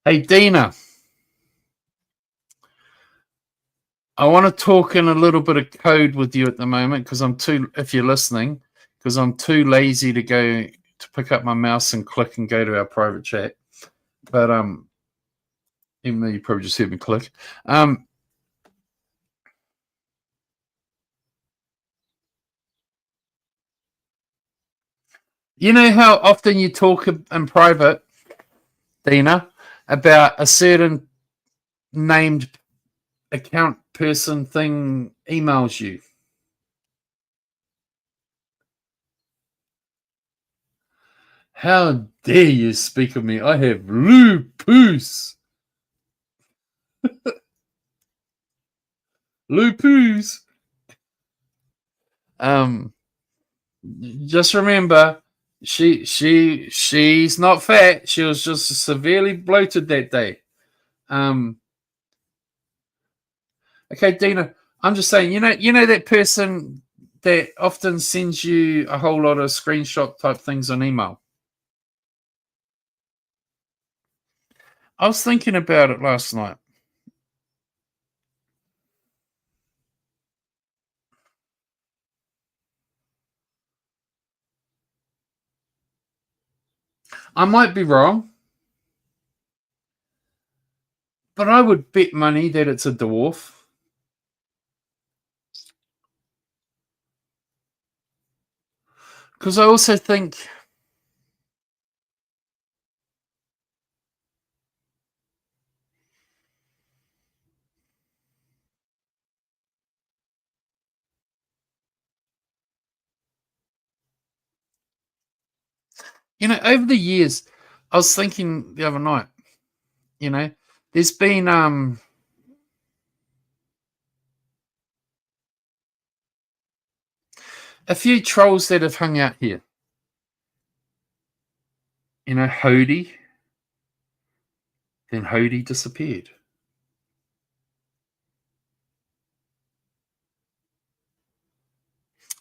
Hey, Dina. I want to talk in a little bit of code with you at the moment because if you're listening, because I'm too lazy to go to pick up my mouse and click and go to our private chat. But even though you probably just heard me click. You know how often you talk in private, Dina, about a certain named account person thing emails you. How dare you speak of me? I have lupus. Lupus. Just remember, she's not fat. She was just severely bloated that day. Okay, Dina, I'm just saying, you know that person that often sends you a whole lot of screenshot type things on email. I was thinking about it last night. I might be wrong, but I would bet money that it's a dwarf. Because I also think over the years, I was thinking the other night, there's been a few trolls that have hung out here. Hody. Then Hody disappeared.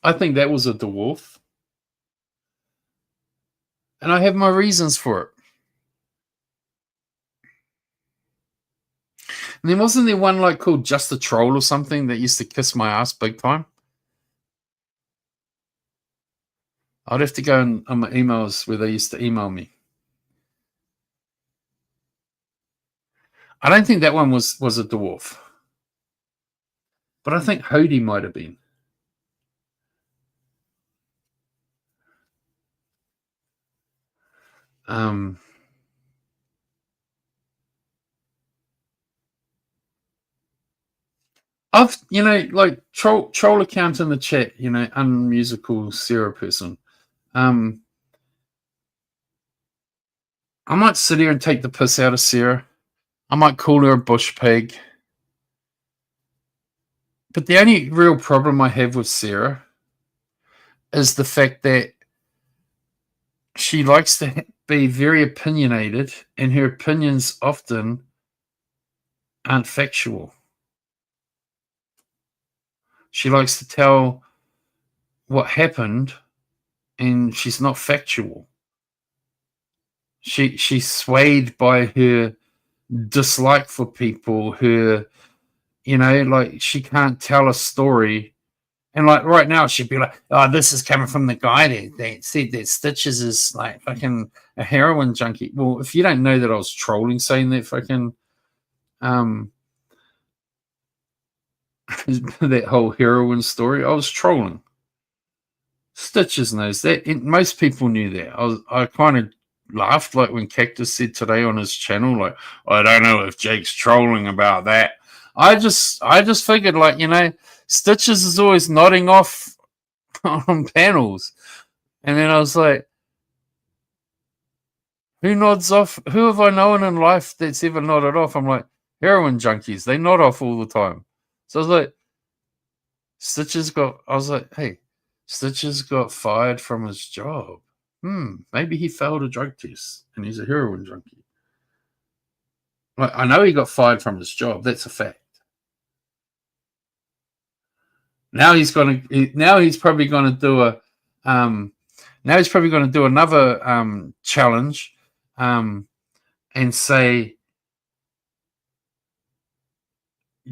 I think that was a dwarf. And I have my reasons for it. And then wasn't there one called Just a Troll or something that used to kiss my ass big time? I'd have to go on my emails where they used to email me. I don't think that one was a dwarf. But I think Hody might have been. I've troll account in the chat, unmusical Sarah person. I might sit here and take the piss out of Sarah. I might call her a bush pig. But the only real problem I have with Sarah is the fact that she likes to be very opinionated, and her opinions often aren't factual. She likes to tell what happened, and she's not factual. She's swayed by her dislike for people, her, she can't tell a story. And right now she'd be like, oh, this is coming from the guy that said that Stitches is like fucking a heroin junkie. Well, if you don't know that I was trolling saying that fucking that whole heroin story, I was trolling. Stitches knows that. Most people knew that. I kind of laughed when Cactus said today on his channel, I don't know if Jake's trolling about that. I just figured Stitches is always nodding off on panels. And then I was like, who nods off? Who have I known in life that's ever nodded off? I'm like, heroin junkies. They nod off all the time. So I was like, I was like, hey, Stitches got fired from his job. Maybe he failed a drug test and he's a heroin junkie. Like, I know he got fired from his job. That's a fact. Now he's probably gonna do another challenge, and say,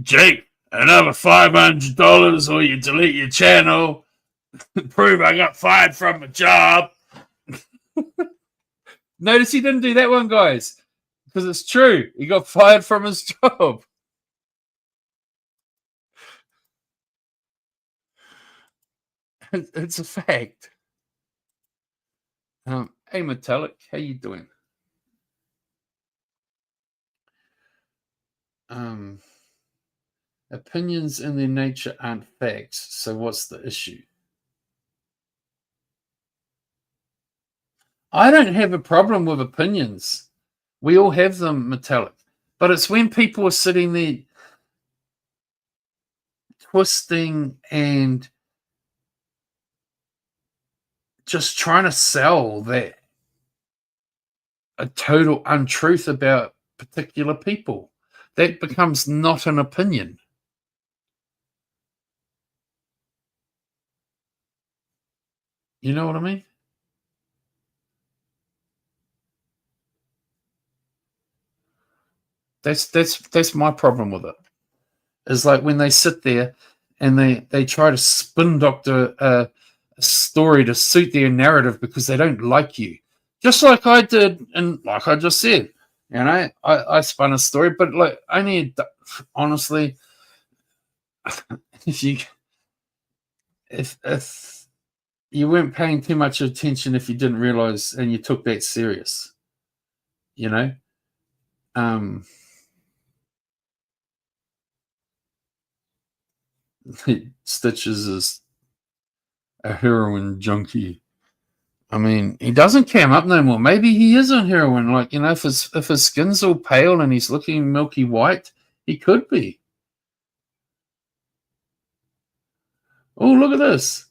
Jake, another $500 or you delete your channel. Prove I got fired from my job. Notice he didn't do that one, guys, because it's true. He got fired from his job. It's a fact. Hey, Metallic, how you doing? Opinions in their nature aren't facts, so what's the issue? I don't have a problem with opinions. We all have them, Metallic. But it's when people are sitting there twisting and just trying to sell that a total untruth about particular people. That becomes not an opinion. You know what I mean? That's my problem with it. It's like when they sit there and they try to spin doctor a story to suit their narrative because they don't like you. Just like I did, and like I just said, you know, I spun a story, but like only honestly, if you weren't paying too much attention, if you didn't realize and you took that serious, you know, Stitches is a heroin junkie. I mean, he doesn't cam up no more. Maybe he is on heroin. Like, you know, if his skin's all pale and he's looking milky white, he could be. Oh, look at this.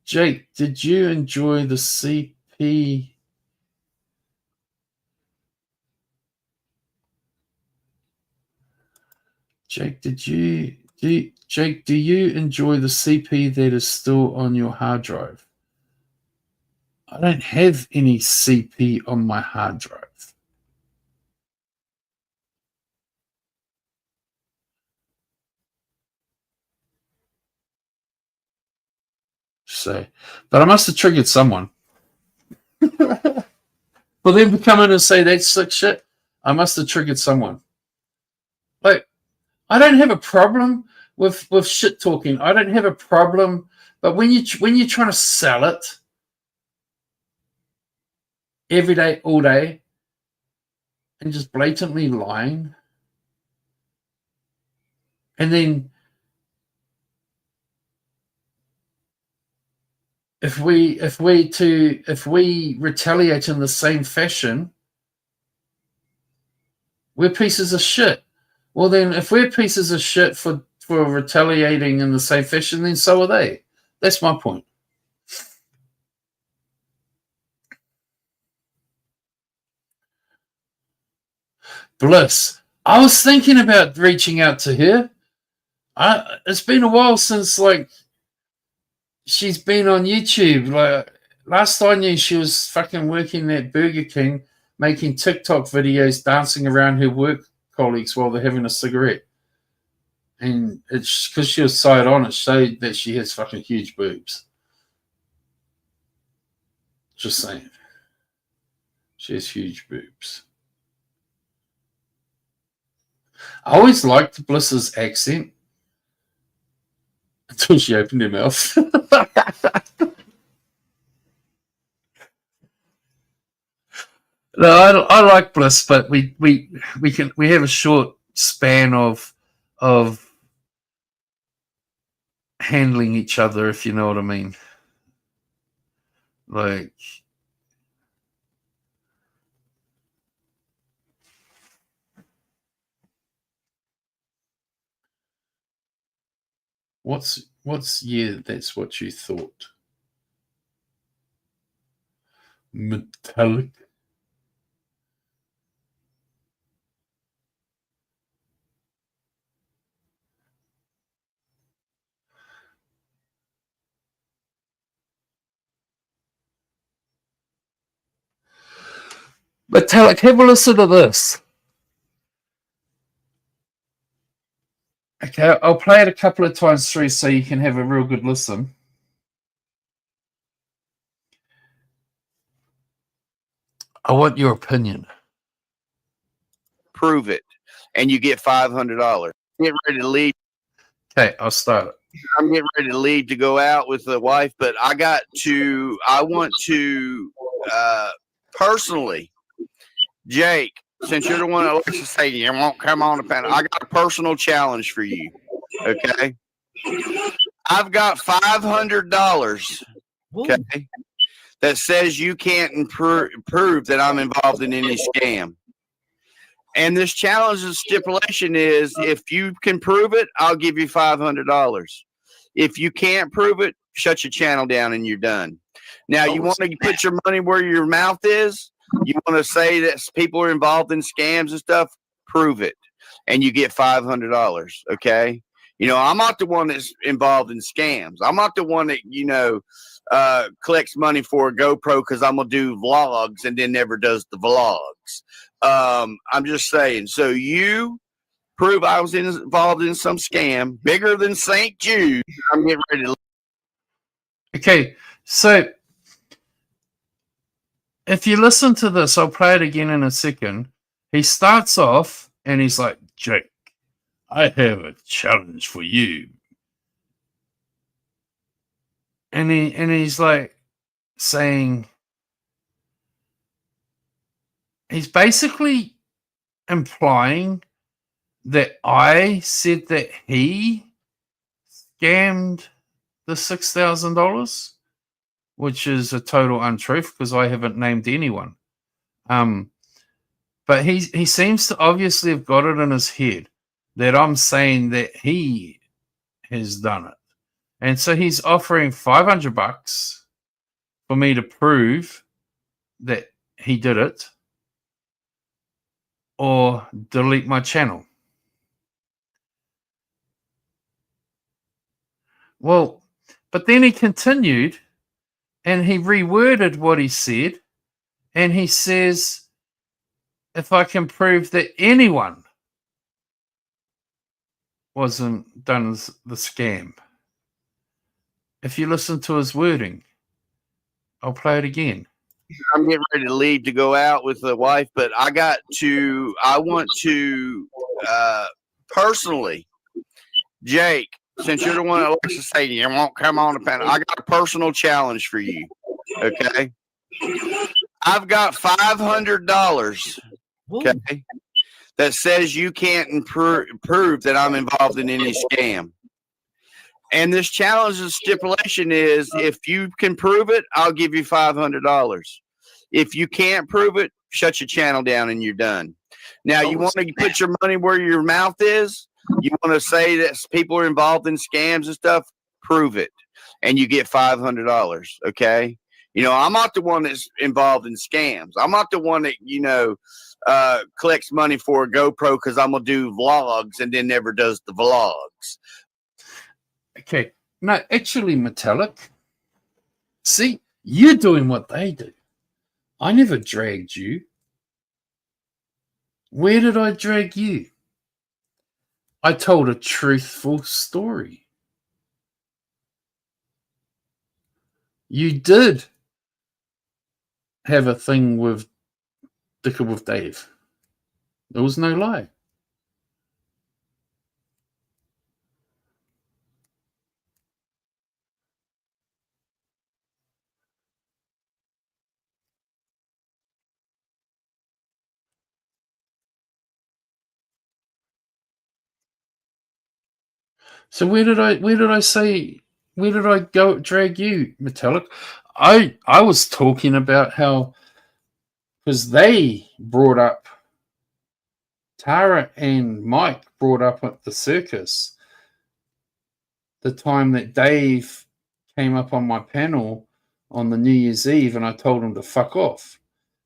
Jake, did you enjoy the CP? Jake, do you enjoy the CP that is still on your hard drive? I don't have any CP on my hard drive. So, but I must have triggered someone. For them to come in and say that's sick shit, I must have triggered someone. Like, I don't have a problem with shit talking. I don't have a problem, but when you're trying to sell it every day, all day, and just blatantly lying, and then if we retaliate in the same fashion, we're pieces of shit. Well, then, if we're pieces of shit for retaliating in the same fashion, then so are they. That's my point. Bliss. I was thinking about reaching out to her. It's been a while since, like, she's been on YouTube. Like, last I knew, she was fucking working at Burger King, making TikTok videos, dancing around her work colleagues while they're having a cigarette. And it's because she was side on, it showed that she has fucking huge boobs. Just saying. She has huge boobs. I always liked Bliss's accent until she opened her mouth. No, I like Bliss, but we have a short span of handling each other, if you know what I mean. Like, yeah, that's what you thought. Metallic. Metallic, have a listen to this. Okay, I'll play it a couple of times through so you can have a real good listen. I want your opinion. Prove it, and you get $500. Get ready to leave. Okay, I'll start it. I'm getting ready to leave to go out with the wife, but I want to personally, Jake, since you're the one that likes to say you won't come on the panel, I got a personal challenge for you. Okay. I've got $500. Okay. That says you can't prove that I'm involved in any scam. And this challenge's stipulation is if you can prove it, I'll give you $500. If you can't prove it, shut your channel down and you're done. Now, you want to put your money where your mouth is? You want to say that people are involved in scams and stuff? Prove it. And you get $500. Okay. I'm not the one that's involved in scams. I'm not the one that, collects money for a GoPro because I'm going to do vlogs and then never does the vlogs. I'm just saying. So you prove I was involved in some scam bigger than St. Jude. I'm getting ready to. Okay, so if you listen to this, I'll play it again in a second. He starts off and he's like, Jake, I have a challenge for you. And he's like saying, he's basically implying that I said that he scammed the $6,000, which is a total untruth because I haven't named anyone. But he seems to obviously have got it in his head that I'm saying that he has done it. And so he's offering $500 for me to prove that he did it or delete my channel. Well, but then he continued and he reworded what he said. And he says, if I can prove that anyone wasn't done the scam. If you listen to his wording, I'll play it again. I'm getting ready to leave to go out with the wife, but I want to personally, Jake, since you're the one that likes to say you won't come on the panel, I got a personal challenge for you. Okay. I've got $500. Okay. That says you can't prove that I'm involved in any scam. And this challenge's stipulation is if you can prove it, I'll give you $500. If you can't prove it, shut your channel down and you're done. Now, you want to put your money where your mouth is? You want to say that people are involved in scams and stuff? Prove it. And you get $500. Okay. I'm not the one that's involved in scams. I'm not the one that, collects money for a GoPro because I'm going to do vlogs and then never does the vlogs. Okay. No, actually, Metallic. See, you're doing what they do. I never dragged you. Where did I drag you? I told a truthful story. You did have a thing with Dicker with Dave. There was no lie. So where did I go drag you, Metallic? I was talking about how, because they brought up, Tara and Mike brought up at the circus the time that Dave came up on my panel on the New Year's Eve, and I told him to fuck off.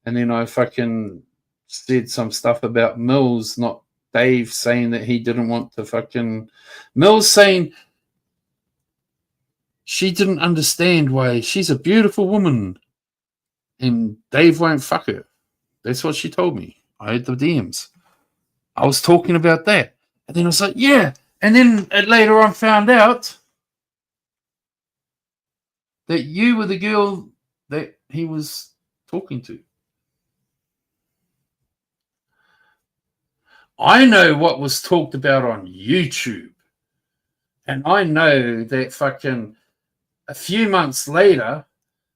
And then I fucking said some stuff about Mills, not Dave, saying that he didn't want to fucking... Mills saying she didn't understand why she's a beautiful woman and Dave won't fuck her. That's what she told me. I had the DMs. I was talking about that. And then I was like, yeah. And then later on found out that you were the girl that he was talking to. I know what was talked about on YouTube. And I know that fucking a few months later,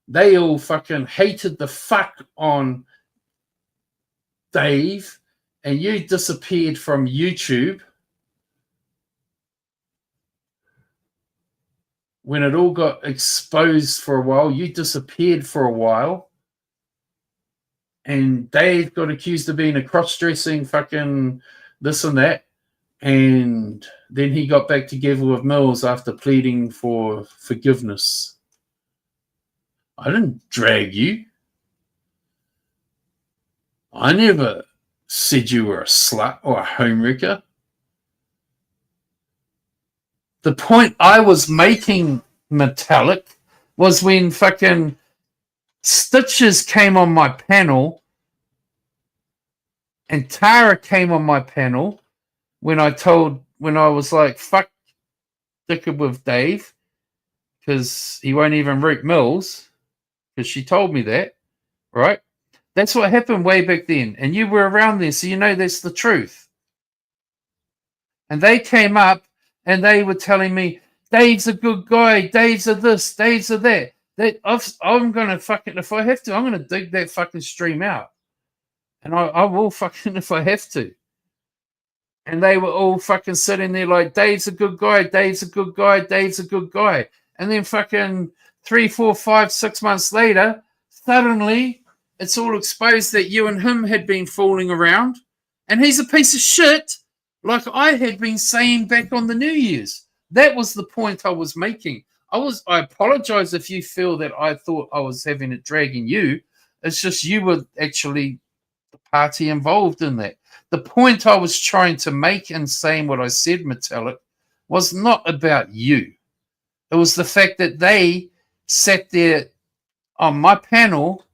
they all fucking hated the fuck on Dave, and you disappeared from YouTube when it all got exposed for a while. You disappeared for a while, and Dave got accused of being a cross-dressing fucking this and that, and then he got back together with Mills after pleading for forgiveness. I didn't drag you. I never said you were a slut or a homewrecker. The point I was making, Metallic, was when fucking Stitches came on my panel and Tara came on my panel when I was like, fuck dickhead with Dave because he won't even root Mills, because she told me that, right? That's what happened way back then. And you were around there, so you know that's the truth. And they came up and they were telling me, Dave's a good guy, Dave's a this, Dave's a that. I'm going to fucking, if I have to, I'm going to dig that fucking stream out. And I will fucking, if I have to. And they were all fucking sitting there like, Dave's a good guy, Dave's a good guy, Dave's a good guy. And then fucking 3, 4, 5, 6 months later, suddenly it's all exposed that you and him had been fooling around. And he's a piece of shit, like I had been saying back on the New Year's. That was the point I was making. I apologize if you feel that I thought I was having it dragging you. It's just you were actually the party involved in that. The point I was trying to make in saying what I said, Metallic, was not about you. It was the fact that they sat there on my panel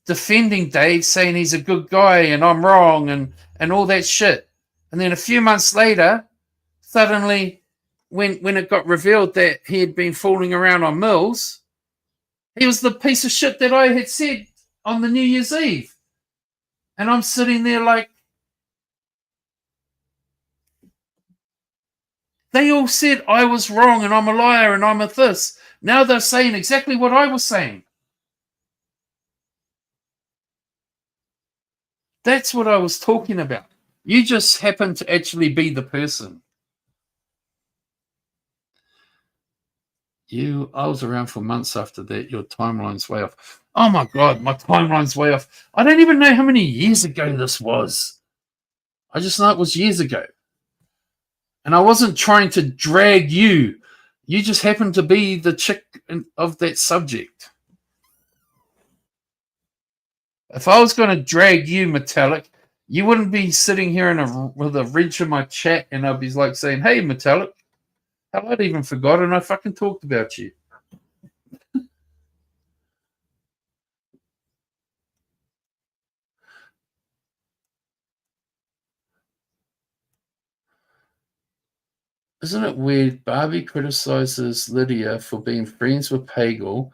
defending Dave, saying he's a good guy and I'm wrong and all that shit. And then a few months later, suddenly, when it got revealed that he had been fooling around on Mills, he was the piece of shit that I had said on the New Year's Eve. And I'm sitting there like, they all said I was wrong and I'm a liar and I'm a this. Now they're saying exactly what I was saying. That's what I was talking about. You just happen to actually be the person. I was around for months after that. Your timeline's way off. Oh my God, my timeline's way off. I don't even know how many years ago this was. I just know it was years ago. And I wasn't trying to drag you. You just happened to be the chick of that subject. If I was going to drag you, Metallic, you wouldn't be sitting here with a wrench in my chat and I'd be like saying, hey, Metallic. Hell, I'd even forgotten I fucking talked about you. Isn't it weird? Barbie criticizes Lydia for being friends with Pagel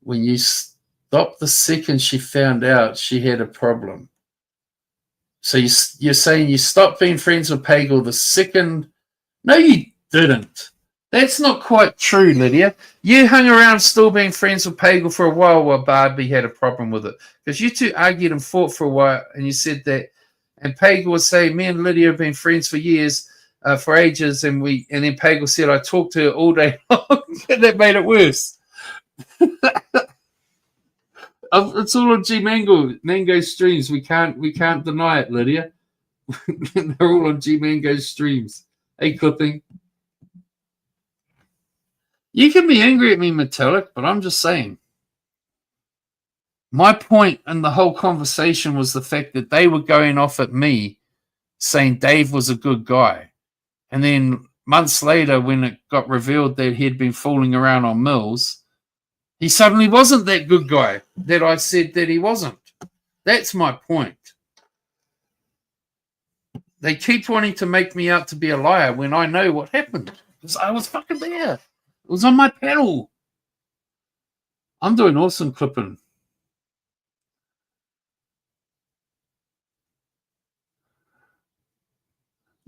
when you stopped the second she found out she had a problem. So you're saying you stopped being friends with Pagel the second... No, you didn't. That's not quite true, Lydia. You hung around still being friends with Pagel for a while Barbie had a problem with it. Because you two argued and fought for a while, and you said that. And Pagel was saying, me and Lydia have been friends for years. for ages, and then Pagel said I talked to her all day long, and that made it worse. It's all on G Mango streams. We can't deny it, Lydia. They're all on G Mango streams. Hey, Clipping. You can be angry at me, Metallic, but I'm just saying. My point in the whole conversation was the fact that they were going off at me saying Dave was a good guy. And then months later, when it got revealed that he'd been fooling around on Mills, he suddenly wasn't that good guy that I said that he wasn't. That's my point. They keep wanting to make me out to be a liar when I know what happened. Because I was fucking there. It was on my panel. I'm doing awesome, Clipping.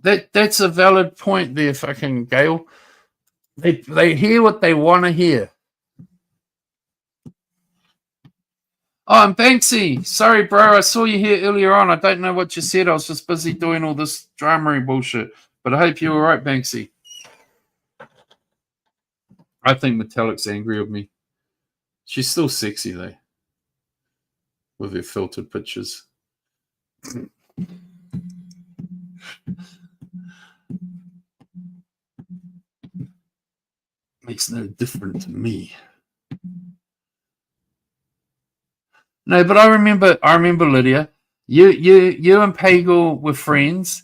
That's a valid point there, fucking Gail. They hear what they want to hear. Oh, and Banksy. Sorry, bro. I saw you here earlier on. I don't know what you said. I was just busy doing all this drama bullshit. But I hope you're all right, Banksy. I think Metallic's angry with me. She's still sexy, though. With her filtered pictures. Makes no difference to me. No, but I remember Lydia. You and Pagel were friends.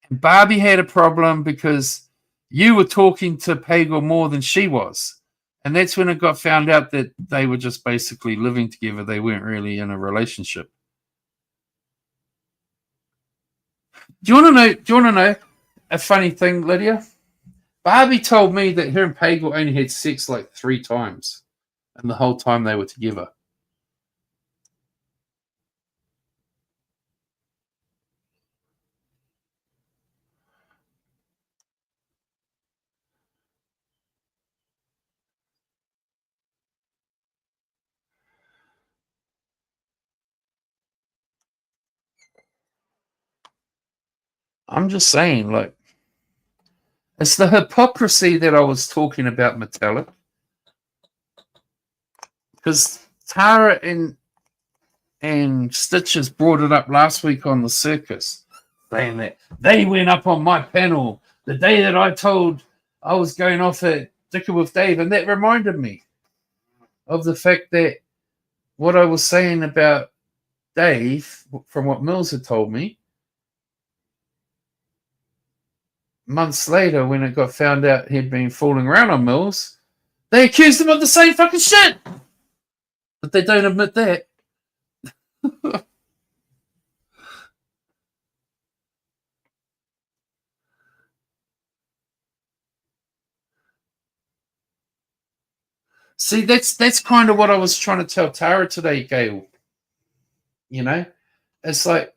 And Barbie had a problem because you were talking to Pagel more than she was. And that's when it got found out that they were just basically living together. They weren't really in a relationship. Do you want to know a funny thing, Lydia? Barbie told me that her and Pagel only had sex like 3 times, and the whole time they were together. I'm just saying, like, it's the hypocrisy that I was talking about, Metallic. Because Tara and Stitches brought it up last week on the circus, saying that they went up on my panel the day that I told I was going off at Dicker with Dave, and that reminded me of the fact that what I was saying about Dave, from what Mills had told me, months later, when it got found out he'd been fooling around on Mills, they accused him of the same fucking shit. But they don't admit that. See, that's kind of what I was trying to tell Tara today, Gail. You know, it's like,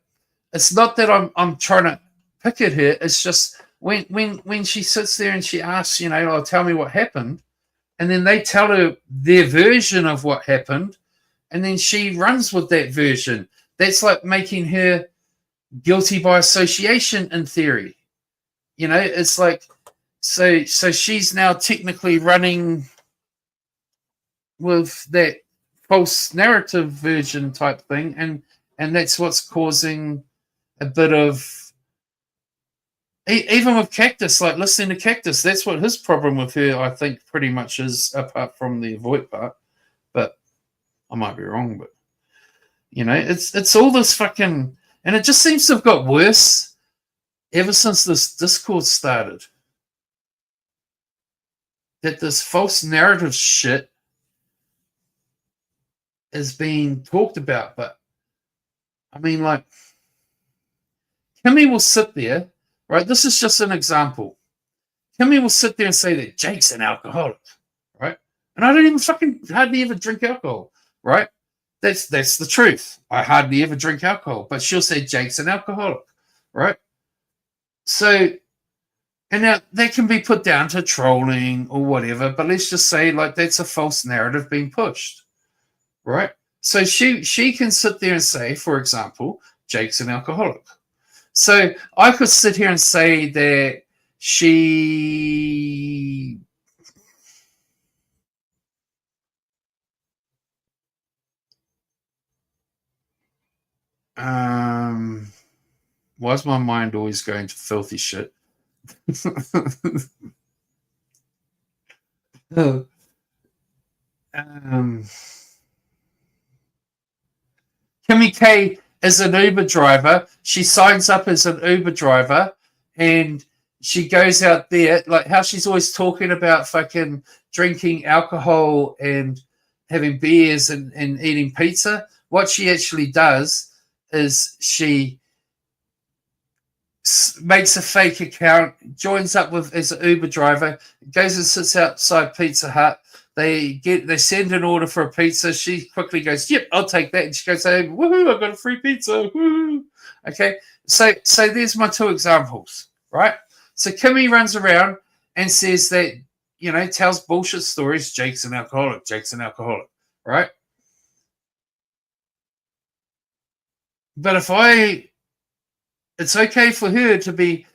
it's not that I'm trying to pick at her. It's just when she sits there and she asks, you know, oh, tell me what happened, and then they tell her their version of what happened, and then she runs with that version. That's like making her guilty by association in theory. You know, it's like, so she's now technically running with that false narrative version type thing, and that's what's causing a bit of, even with Cactus, like listening to Cactus, that's what his problem with her, I think, pretty much is, apart from the avoid part. But I might be wrong, but you know, it's all this fucking, and it just seems to have got worse ever since this Discord started. That this false narrative shit is being talked about. But I mean, like, Kimmy will sit there, right? This is just an example. Kimmy will sit there and say that Jake's an alcoholic, right? And I don't even fucking hardly ever drink alcohol, right? That's the truth. I hardly ever drink alcohol, but she'll say Jake's an alcoholic, right? So, and now that can be put down to trolling or whatever, but let's just say, like, that's a false narrative being pushed, right? So she can sit there and say, for example, Jake's an alcoholic. So I could sit here and say that she why's my mind always going to filthy shit? Kimmy K is an Uber driver. She signs up as an Uber driver and she goes out there, like how she's always talking about fucking drinking alcohol and having beers and eating pizza. What she actually does is she makes a fake account, joins up with as an Uber driver, goes and sits outside Pizza Hut. They send an order for a pizza. She quickly goes, "Yep, I'll take that." And she goes, "Hey, woohoo! I got a free pizza!" Woo! Okay, so there's my two examples, right? So Kimmy runs around and says that, you know, tells bullshit stories. Jake's an alcoholic. Jake's an alcoholic, right? But it's okay for her to be.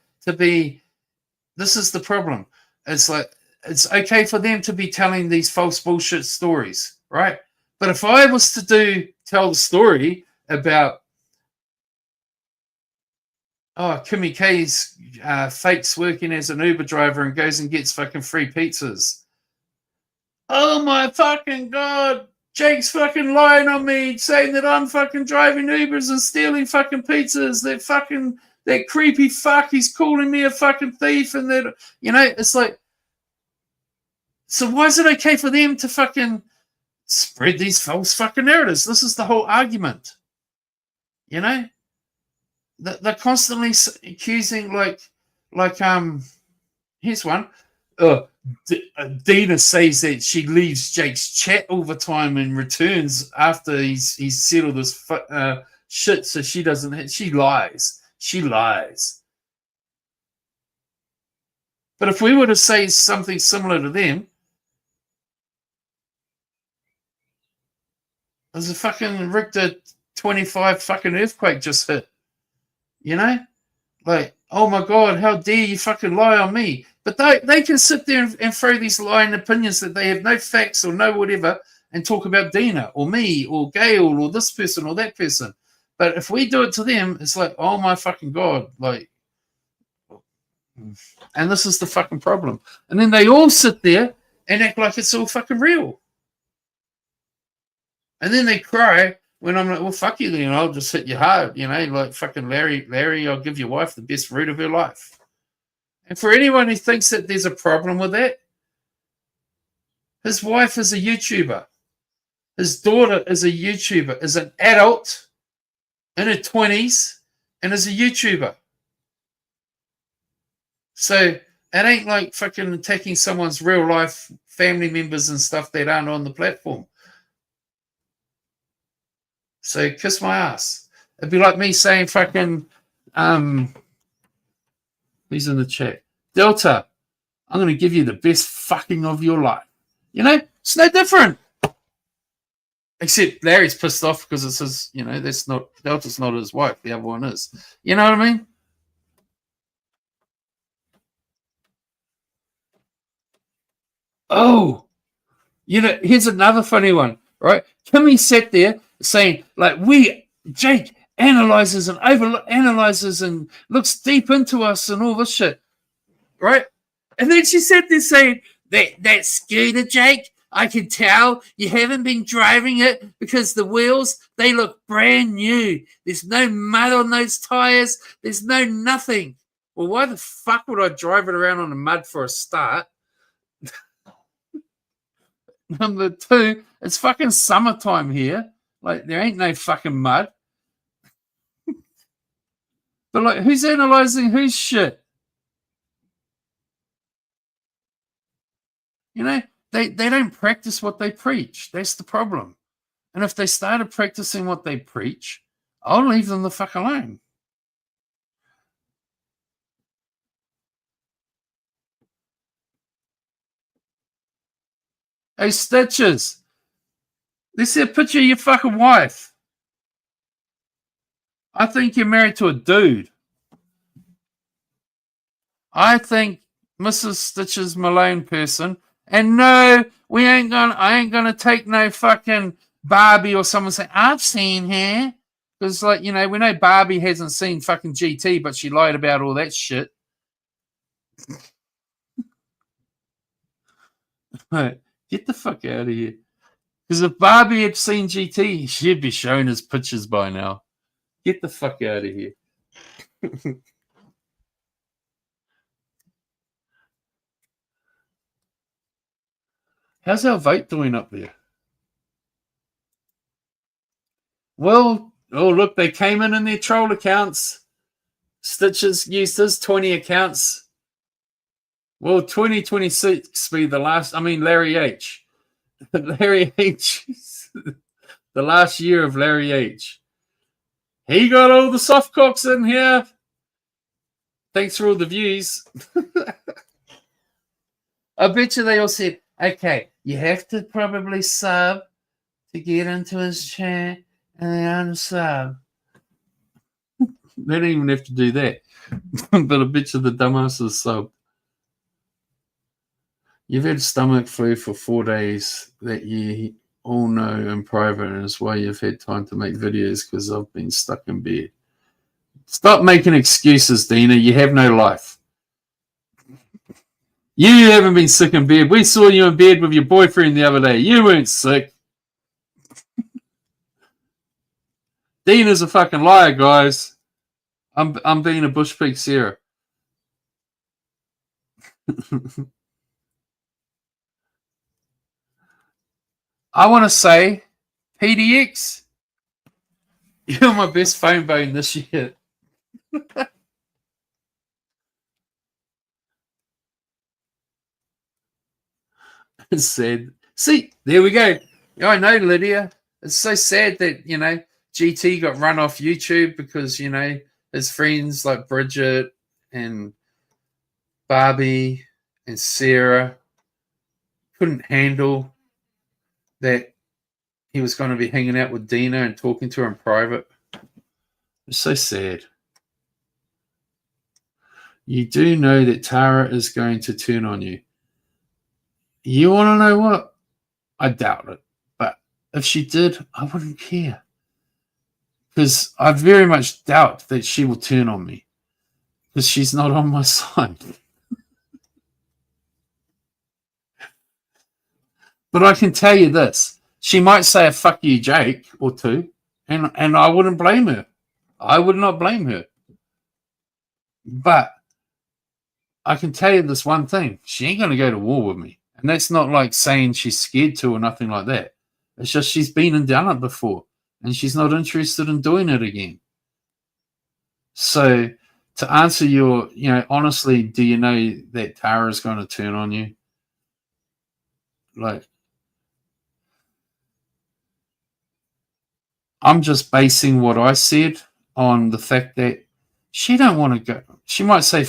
This is the problem. It's like it's okay for them to be telling these false bullshit stories, right? But if I was to tell the story about Kimmy K's fakes working as an Uber driver and goes and gets fucking free pizzas. Oh my fucking god! Jake's fucking lying on me, saying that I'm fucking driving Ubers and stealing fucking pizzas. That creepy fuck, he's calling me a fucking thief, and that, you know, it's like, so why is it okay for them to fucking spread these false fucking narratives? This is the whole argument, you know. They're constantly accusing, like, here's one. Dina says that she leaves Jake's chat all the time and returns after he's settled this shit, so she doesn't. She lies. She lies. But if we were to say something similar to them, there's a fucking Richter 25 fucking earthquake just hit. You know? Like, oh my God, how dare you fucking lie on me? But they can sit there and throw these lying opinions that they have no facts or no whatever and talk about Dina or me or Gail or this person or that person. But if we do it to them, it's like, oh my fucking God. Like, and this is the fucking problem. And then they all sit there and act like it's all fucking real. And then they cry when I'm like, well, fuck you then. I'll just hit you hard, you know, like fucking Larry, I'll give your wife the best root of her life. And for anyone who thinks that there's a problem with that, his wife is a YouTuber. His daughter is a YouTuber, is an adult in her 20s and is a YouTuber. So it ain't like fucking attacking someone's real life family members and stuff that aren't on the platform. So kiss my ass. It'd be like me saying fucking who's in the chat? Delta, I'm going to give you the best fucking of your life. You know, it's no different. Except Larry's pissed off because it says, you know, that's not, Delta's not his wife. The other one is. You know what I mean? Oh, you know, here's another funny one, right? Kimmy sat there saying, like, Jake analyzes and overanalyzes and looks deep into us and all this shit, right? And then she sat there saying, that scooter, Jake, I can tell you haven't been driving it because the wheels, they look brand new. There's no mud on those tires. There's no nothing. Well, why the fuck would I drive it around on the mud for a start? Number two, it's fucking summertime here. Like, there ain't no fucking mud. But, like, who's analyzing whose shit? You know, they don't practice what they preach. That's the problem. And if they started practicing what they preach, I'll leave them the fuck alone. Hey, Stitches, let's see a picture of your fucking wife. I think you're married to a dude. I think Mrs. Stitches Malone person, and no, I ain't gonna take no fucking Barbie or someone saying, I've seen her. Because, like, we know Barbie hasn't seen fucking GT, but she lied about all that shit. Get the fuck out of here. Because if Barbie had seen GT, she'd be showing us pictures by now. Get the fuck out of here. How's our vote doing up there? Well, oh, look, they came in their troll accounts. Stitches used his 20 accounts. Well, 2026 be the last. I mean, Larry H. Larry H. The last year of Larry H. He got all the soft cocks in here. Thanks for all the views. I bet you they all said, okay, you have to probably sub to get into his chat and then unsub. They don't even have to do that. But I bet you the dumbasses sub. You've had stomach flu for 4 days that you all know in private, and it's why you've had time to make videos because I've been stuck in bed. Stop making excuses, Dina. You have no life. You haven't been sick in bed. We saw you in bed with your boyfriend the other day. You weren't sick. Dina's a fucking liar, guys. I'm being a Bush Pig Sarah. I want to say, PDX, you're my best phone bone this year. It's sad. See, there we go. I know, Lydia. It's so sad that, GT got run off YouTube because, his friends like Bridget and Barbie and Sarah couldn't handle that he was going to be hanging out with Dina and talking to her in private. It's so sad. You do know that Tara is going to turn on you. You want to know what? I doubt it. But if she did, I wouldn't care. Because I very much doubt that she will turn on me. Because she's not on my side. But I can tell you this. She might say a fuck you, Jake, or two. And I wouldn't blame her. I would not blame her. But I can tell you this one thing. She ain't going to go to war with me. And that's not like saying she's scared to or nothing like that. It's just she's been and done it before. And she's not interested in doing it again. So to answer your, honestly, do you know that Tara's going to turn on you? Like, I'm just basing what I said on the fact that she don't want to go. She might say,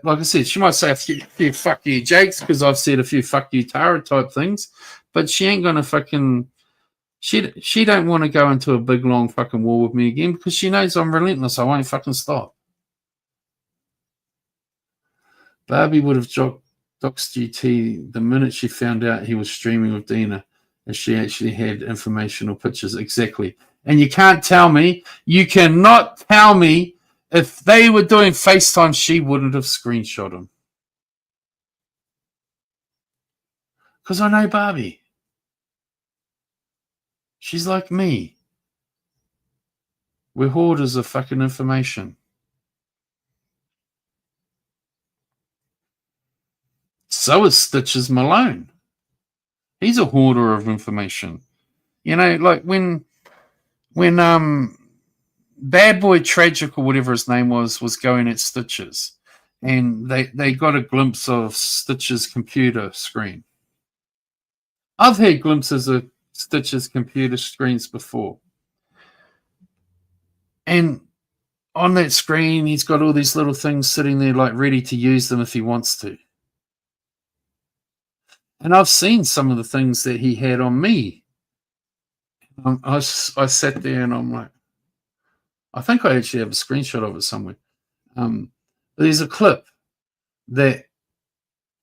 like I said, she might say a few fuck you Jakes because I've said a few fuck you Tara type things, but she ain't going to fucking, she don't want to go into a big long fucking war with me again because she knows I'm relentless. I won't fucking stop. Barbie would have doxed GT the minute she found out he was streaming with Dina and she actually had informational pictures. Exactly. And you cannot tell me if they were doing FaceTime, she wouldn't have screenshot him. Because I know Barbie. She's like me. We're hoarders of fucking information. So is Stitches Malone. He's a hoarder of information. Like when Bad Boy Tragic or whatever his name was going at Stitches, and they got a glimpse of Stitches' computer screen. I've had glimpses of Stitches' computer screens before. And on that screen, he's got all these little things sitting there like ready to use them if he wants to. And I've seen some of the things that he had on me. I sat there and I'm like, I think I actually have a screenshot of it somewhere. There's a clip that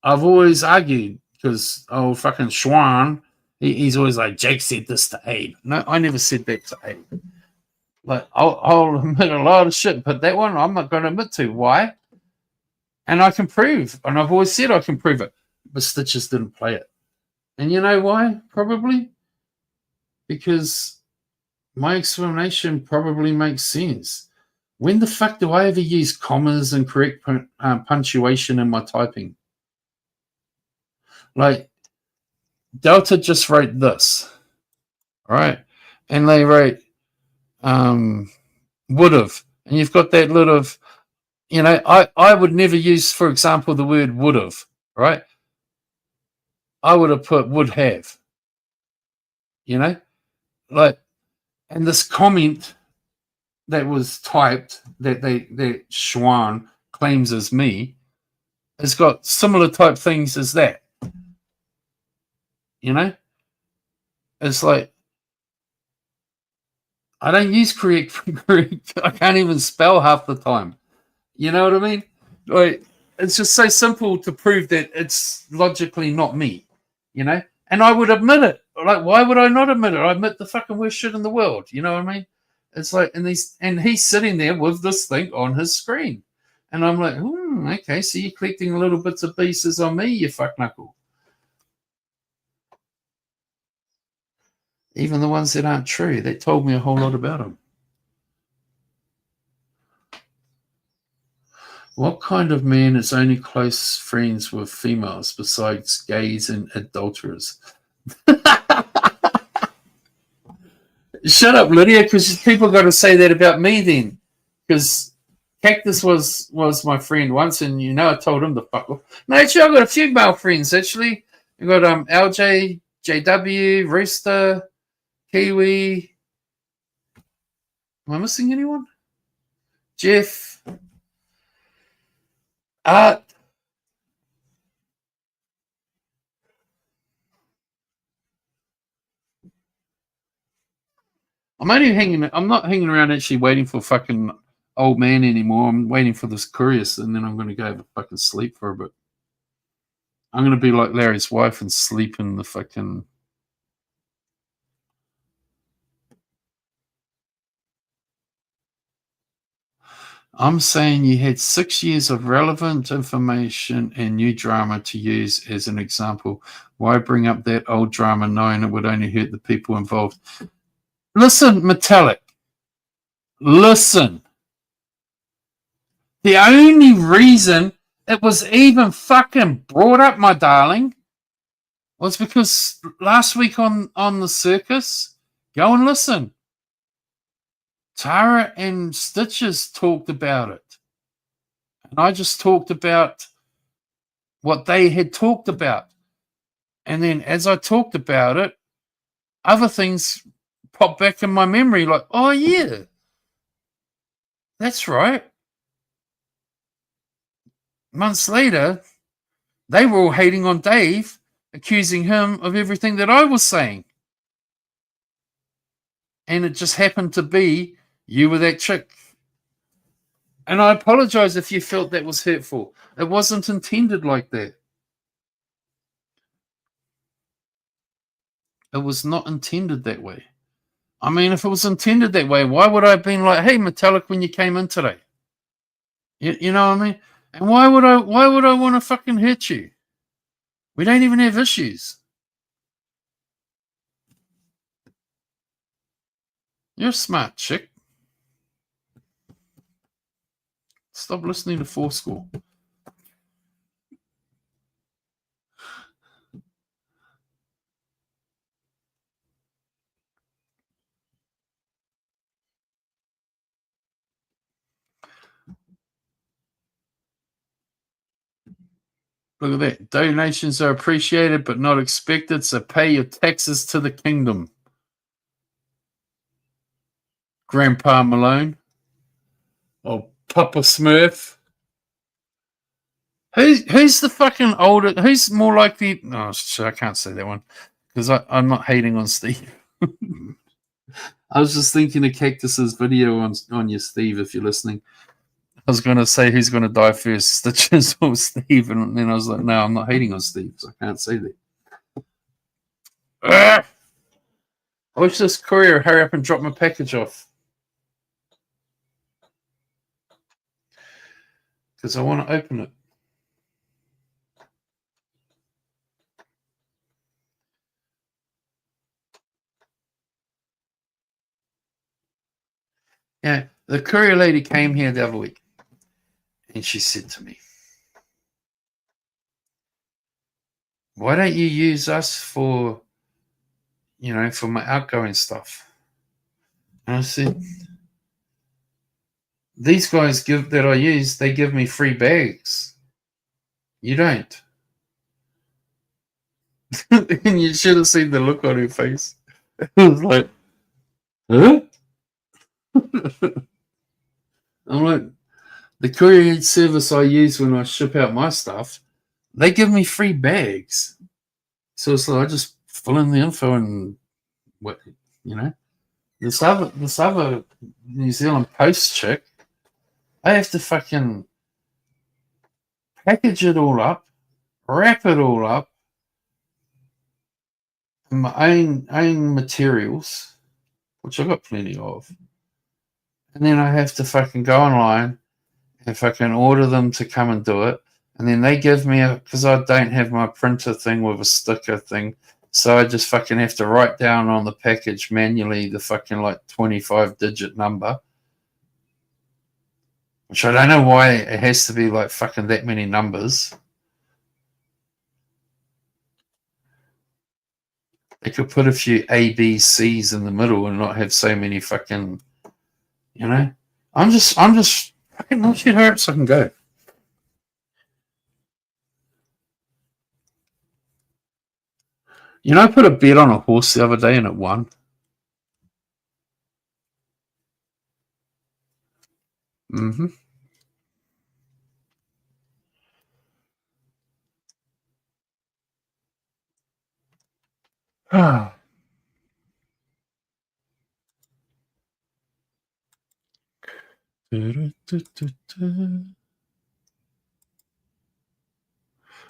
I've always argued because old fucking Schwan, he's always like, Jake said this to Abe. No, I never said that to Abe. Like, I'll admit a lot of shit, but that one I'm not going to admit to. Why? And I can prove, and I've always said I can prove it, but Stitches didn't play it. And you know why? Probably because my explanation probably makes sense. When the fuck do I ever use commas and correct punctuation in my typing? Like, Delta just wrote this, right? And they wrote would have. And you've got that little, you know, I would never use, for example, the word would have, right? I would have put would have, you know? Like, and this comment that was typed that Schwan claims as me has got similar type things as that. You know? It's like, I don't use correct. I can't even spell half the time. You know what I mean? Like, it's just so simple to prove that it's logically not me, you know? And I would admit it. Like, why would I not admit it? I admit the fucking worst shit in the world. You know what I mean? It's like, and he's sitting there with this thing on his screen. And I'm like, okay, so you're collecting little bits of pieces on me, you fuck knuckle. Even the ones that aren't true, they told me a whole lot about them. What kind of man is only close friends with females besides gays and adulterers? Shut up, Lydia, because people got to say that about me then. Because Cactus was my friend once, and you know I told him to fuck off. No, actually, I've got a few male friends, actually. I've got LJ, JW, Rooster, Kiwi. Am I missing anyone? Jeff. Art. I'm not hanging around actually waiting for fucking old man anymore. I'm waiting for this curious, and then I'm going to go have a fucking sleep for a bit. I'm going to be like Larry's wife and sleep in the fucking... I'm saying you had 6 years of relevant information and new drama to use as an example. Why bring up that old drama knowing it would only hurt the people involved? Listen, Metallic. Listen. The only reason it was even fucking brought up, my darling, was because last week on the circus, go and listen. Tara and Stitches talked about it. And I just talked about what they had talked about. And then as I talked about it, other things popped back in my memory like, oh, yeah, that's right. Months later, they were all hating on Dave, accusing him of everything that I was saying. And it just happened to be you were that chick. And I apologize if you felt that was hurtful. It wasn't intended like that. It was not intended that way. I mean, if it was intended that way, why would I have been like, hey, Metallic, when you came in today? You know what I mean? And why would I want to fucking hurt you? We don't even have issues. You're a smart chick. Stop listening to Fourscore. Look at that. Donations are appreciated but not expected, so pay your taxes to the kingdom. Grandpa Malone. Or Papa Smurf. Who's the fucking older? Who's more likely? No, I can't say that one because I'm not hating on Steve. I was just thinking of Cactus's video on you, Steve, if you're listening. was going to say who's going to die first, Stitches or Steve, and then I was like, no, I'm not hating on Steve, so I can't say that. I wish this courier hurry up and drop my package off, because I want to open it. Yeah, the courier lady came here the other week, and she said to me, why don't you use us for, for my outgoing stuff? And I said, these guys that I use, they give me free bags. You don't. And you should have seen the look on her face. It was like, huh? I'm like, the courier service I use when I ship out my stuff, they give me free bags. So it's like I just fill in the info and what, this other New Zealand Post chick, I have to fucking package it all up, wrap it all up in my own materials, which I've got plenty of. And then I have to fucking go online and fucking order them to come and do it. And then they give me because I don't have my printer thing with a sticker thing. So I just fucking have to write down on the package manually the fucking 25-digit number. Which I don't know why it has to be fucking that many numbers. They could put a few A, B, C's in the middle and not have so many fucking, I'm just fucking not shit hurt so I can go. I put a bet on a horse the other day and it won. Mm-hmm.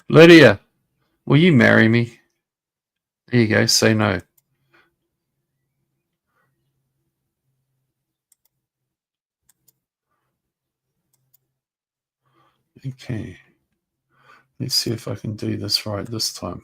Lydia, will you marry me? There you go. Say no. Okay. Let's see if I can do this right this time.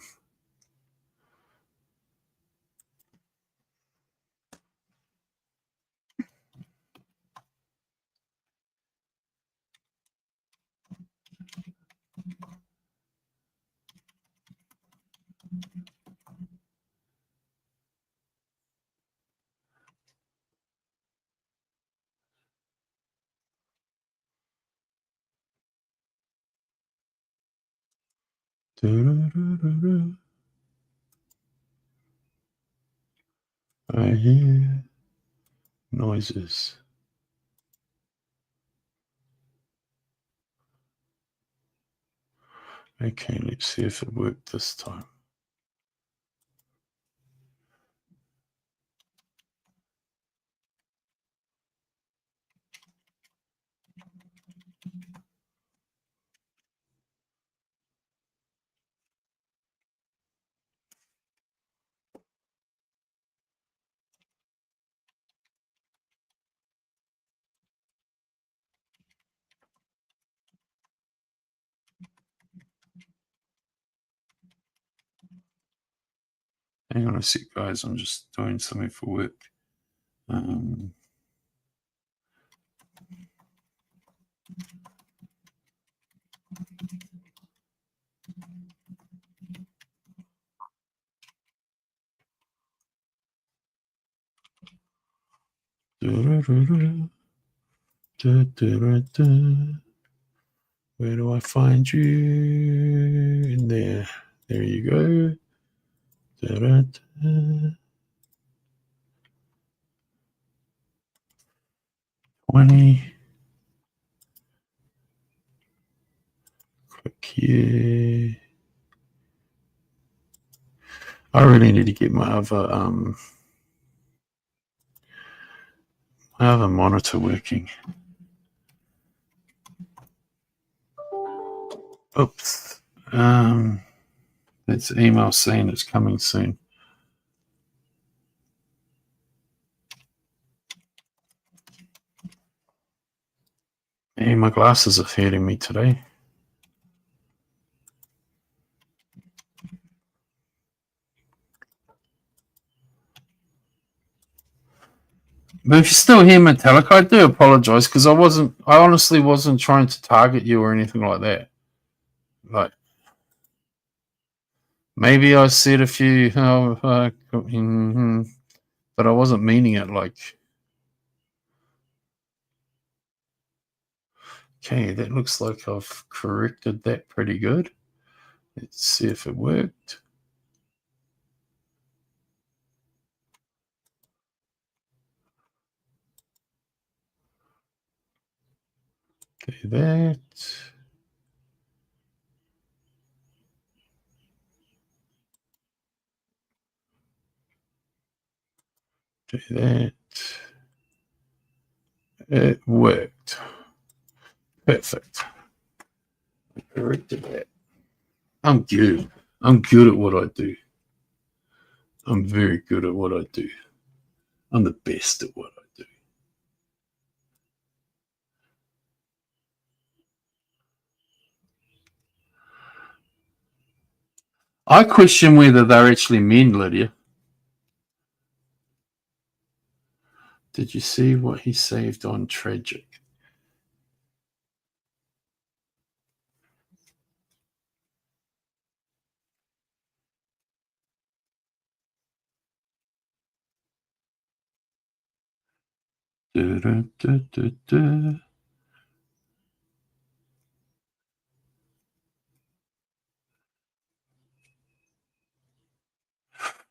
I hear noises. Okay, let's see if it worked this time. Hang on a sec, guys. I'm just doing something for work. Where do I find you? In there. There you go. 20. Click here. I really need to get my other monitor working. Oops. That's email saying it's coming soon. Hey, my glasses are hurting me today. But if you're still here, Metallica, I do apologize because I honestly wasn't trying to target you or anything like that. Like, maybe I said a few, but I wasn't meaning it. Like, okay, that looks like I've corrected that pretty good. Let's see if it worked. Do that. Do that. It worked. Perfect. I corrected that. I'm good. I'm good at what I do. I'm very good at what I do. I'm the best at what I do. I question whether they're actually men, Lydia. Did you see what he saved on Tragic? Da, da, da, da, da.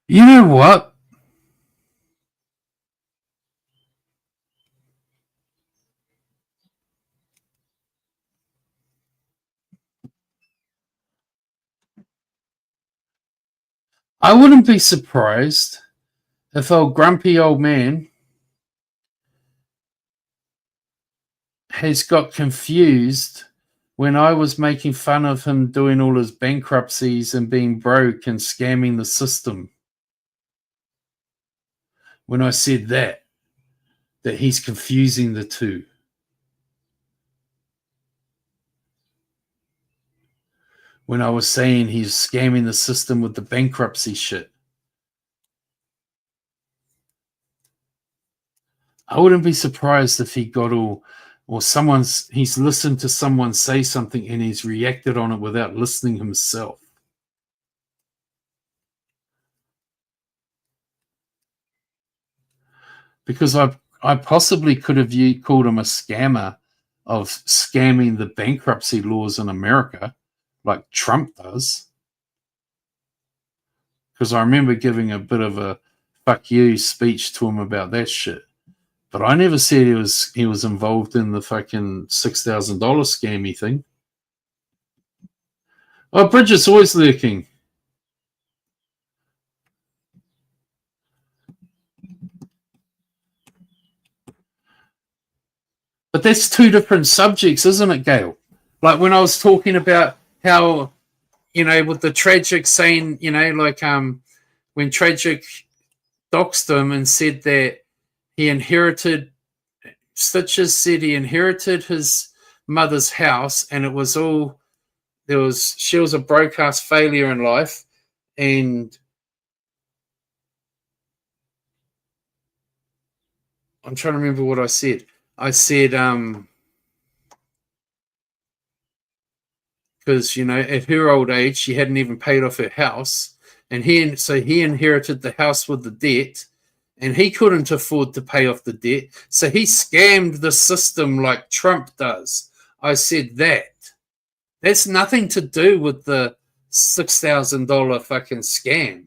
You know what? I wouldn't be surprised if our grumpy old man has got confused when I was making fun of him doing all his bankruptcies and being broke and scamming the system. When I said that he's confusing the two. When I was saying he's scamming the system with the bankruptcy shit. I wouldn't be surprised if he got all, or he's listened to someone say something and he's reacted on it without listening himself. Because I possibly could have called him a scammer of scamming the bankruptcy laws in America, like Trump does. Because I remember giving a bit of a fuck you speech to him about that shit. But I never said he was involved in the fucking $6,000 scammy thing. Oh, Bridget's always lurking. But that's two different subjects, isn't it, Gail? Like when I was talking about how, with the Tragic saying, when Tragic doxed him and said that he inherited, Stitches said he inherited his mother's house and it was all, she was a broke-ass failure in life and I'm trying to remember what I said. I said, because, at her old age, she hadn't even paid off her house. And he inherited the house with the debt and he couldn't afford to pay off the debt. So he scammed the system like Trump does. I said that. That's nothing to do with the $6,000 fucking scam.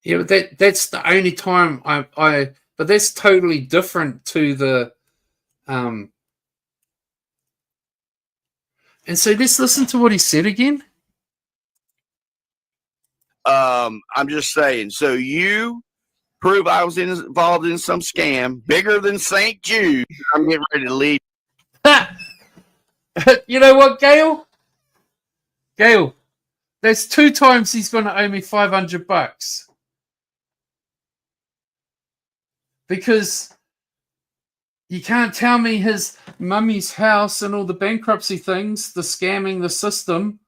Yeah, but that's the only time but that's totally different to the and so let's listen to what he said again. I'm just saying. So you prove I was involved in some scam bigger than St. Jude. I'm getting ready to leave. You know what, Gail? Gail, that's 2 times he's going to owe me $500 because you can't tell me his mummy's house and all the bankruptcy things, the scamming the system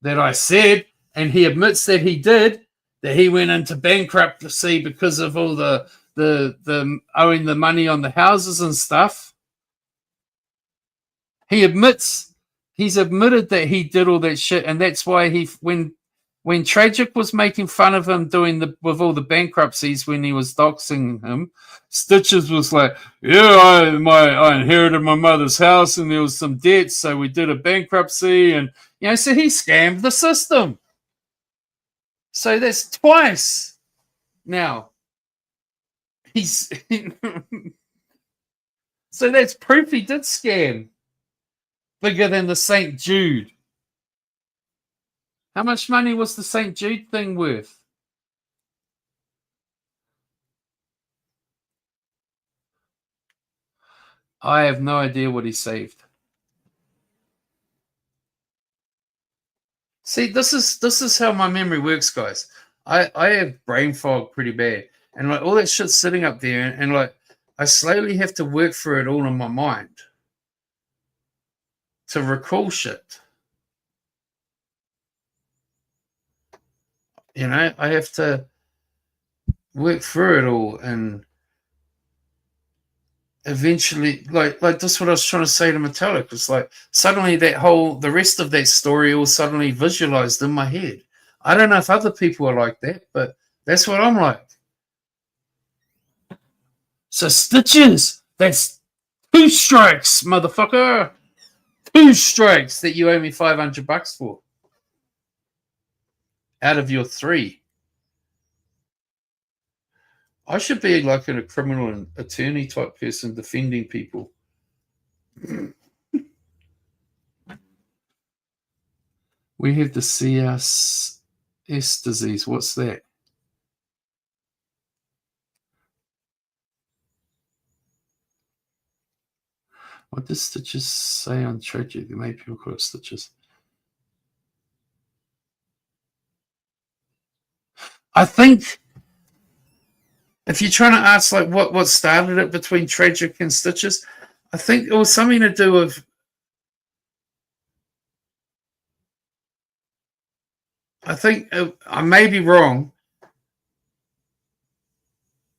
that I said, and he admits that he did, that he went into bankruptcy because of all the owing the money on the houses and stuff. He's admitted that he did all that shit, and that's why when Tragic was making fun of him with all the bankruptcies when he was doxing him, Stitches was like, yeah, I inherited my mother's house and there was some debt, so we did a bankruptcy, and so he scammed the system. So that's twice now. So that's proof he did scam. Bigger than the St. Jude. How much money was the St. Jude thing worth? I have no idea what he saved. See, this is how my memory works, guys. I have brain fog pretty bad, and like all that shit's sitting up there, and like I slowly have to work through it all in my mind to recall shit. I have to work through it all, and eventually, like this is what I was trying to say to Metallic. It's like suddenly the rest of that story all suddenly visualized in my head. I don't know if other people are like that, but that's what I'm like. So Stitches, that's 2 strikes, motherfucker. 2 strikes that you owe me $500 for. Out of your 3. I should be like a criminal attorney type person defending people. We have the CS disease. What's that? What does Stitches say on Tragic? Many people call it Stitches. I think if you're trying to ask like what started it between Tragic and Stitches, I think it was something to do with I may be wrong,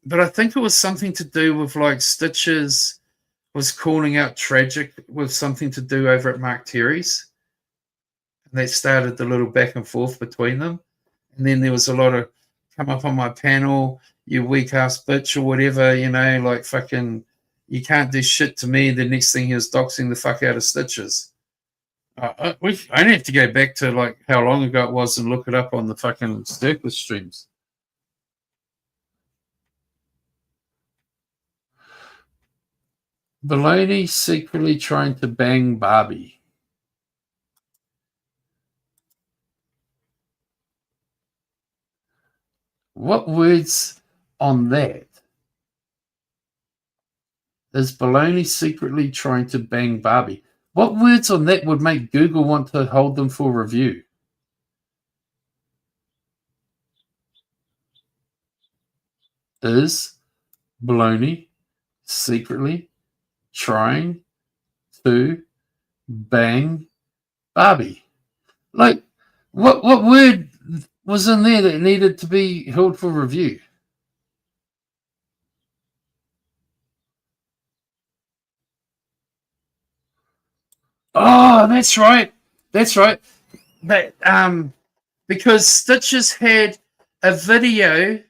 but I think it was something to do with like Stitches was calling out Tragic with something to do over at Mark Terry's. And that started the little back and forth between them. And then there was a lot of come up on my panel, you weak ass bitch or whatever, like fucking you can't do shit to me. The next thing he was doxing the fuck out of Stitches. I only have to go back to like how long ago it was and look it up on the fucking Sturkis streams. Baloney secretly trying to bang Barbie. What words on that? Is Baloney secretly trying to bang Barbie? What words on that would make Google want to hold them for review? Is Baloney secretly trying to bang Barbie? Like, what word was in there that needed to be held for review? Oh, that's right. That's right. But because Stitches had a video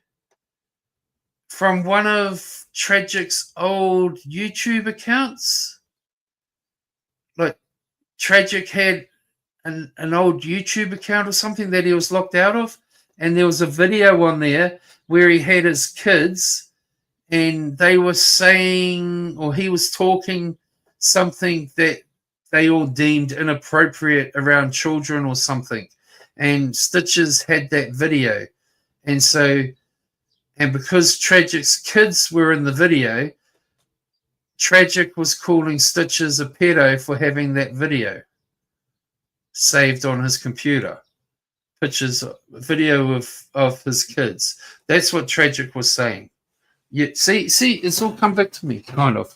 from one of Tragic's old YouTube accounts. Like Tragic had an old YouTube account or something that he was locked out of, and there was a video on there where he had his kids and they were saying, or he was talking something that they all deemed inappropriate around children or something. and Stitches had that video, and because Tragic's kids were in the video, Tragic was calling Stitches a pedo for having that video saved on his computer. Video of his kids. That's what Tragic was saying. Yeah, see, it's all come back to me, kind of.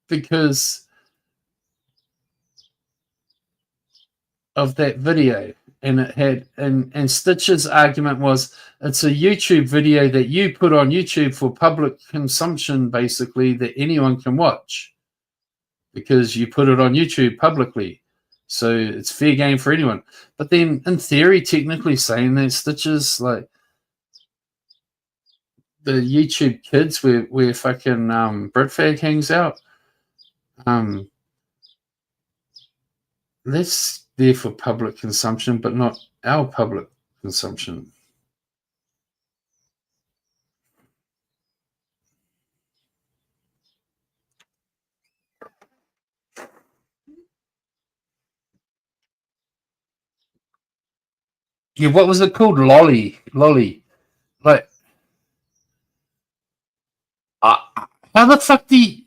Because of that video. And it had and Stitch's argument was it's a YouTube video that you put on YouTube for public consumption, basically, that anyone can watch. Because you put it on YouTube publicly. So it's fair game for anyone. But then in theory, technically saying that Stitches, like the YouTube kids where fucking Britfag hangs out, that's there for public consumption, but not our public consumption. Yeah, what was it called? Lolly. Like, how the fuck do you...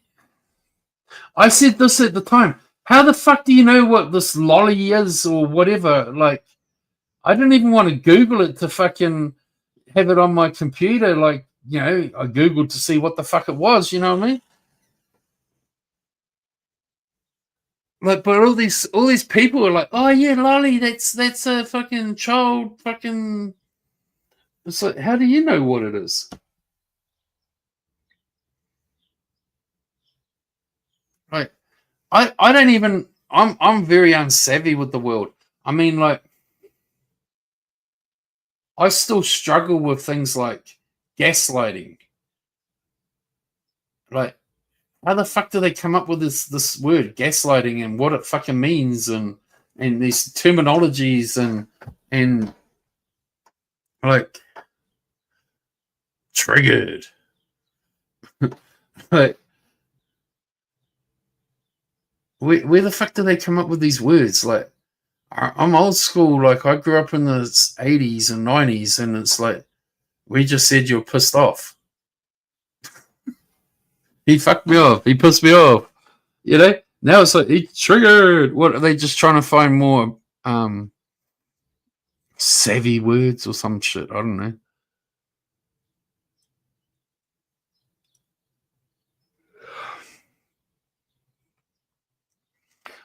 I said this at the time. How the fuck do you know what this lolly is or whatever? Like, I didn't even want to Google it to fucking have it on my computer. Like, you know, I Googled to see what the fuck it was. You know what I mean? Like, but all these people are like, oh yeah, lolly, that's a fucking child fucking... It's like, how do you know what it is? Like, I don't even... I'm very unsavvy with the world. I mean, like, I still struggle with things like gaslighting. Like, how the fuck do they come up with this word gaslighting and what it fucking means and these terminologies and like triggered? Like, where the fuck do they come up with these words? Like, I'm old school. Like, I grew up in the 80s and 90s, and it's like, we just said you're pissed off. He fucked me off. He pissed me off. You know? Now it's like, he triggered. What, are they just trying to find more savvy words or some shit? I don't know.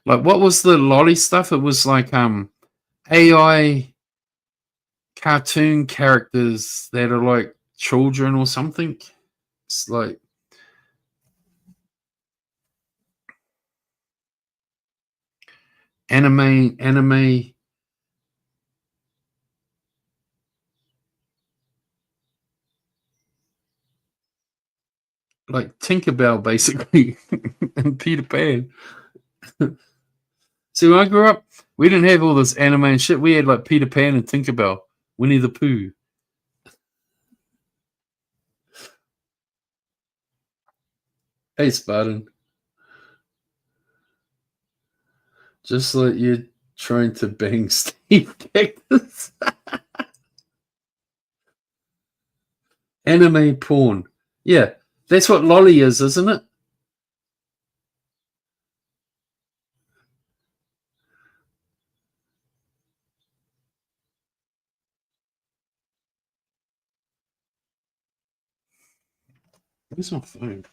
Like, what was the lolly stuff? It was like AI cartoon characters that are like children or something. It's like anime like Tinkerbell basically and Peter Pan. See, when I grew up, we didn't have all this anime and shit. We had like Peter Pan and Tinkerbell, Winnie the Pooh. Hey, Spartan. Just like you're trying to bang Steve Cactus. Anime porn. Yeah, that's what lolly is, isn't it? Where's my phone?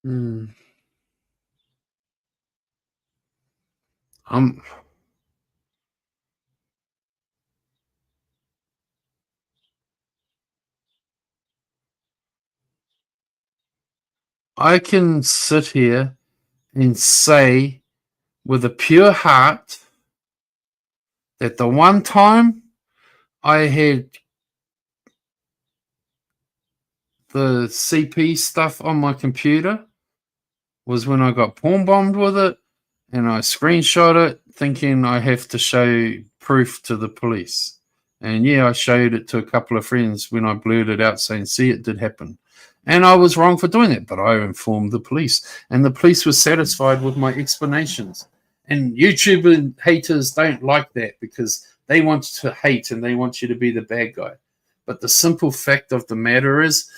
I'm I can sit here and say with a pure heart that the one time I had the CP stuff on my computer was when I got porn bombed with it, and I screenshot it thinking I have to show proof to the police. And yeah, I showed it to a couple of friends when I blurted out saying, see, it did happen. And I was wrong for doing it, but I informed the police. And the police were satisfied with my explanations. And YouTube haters don't like that because they want to hate and they want you to be the bad guy. But the simple fact of the matter is,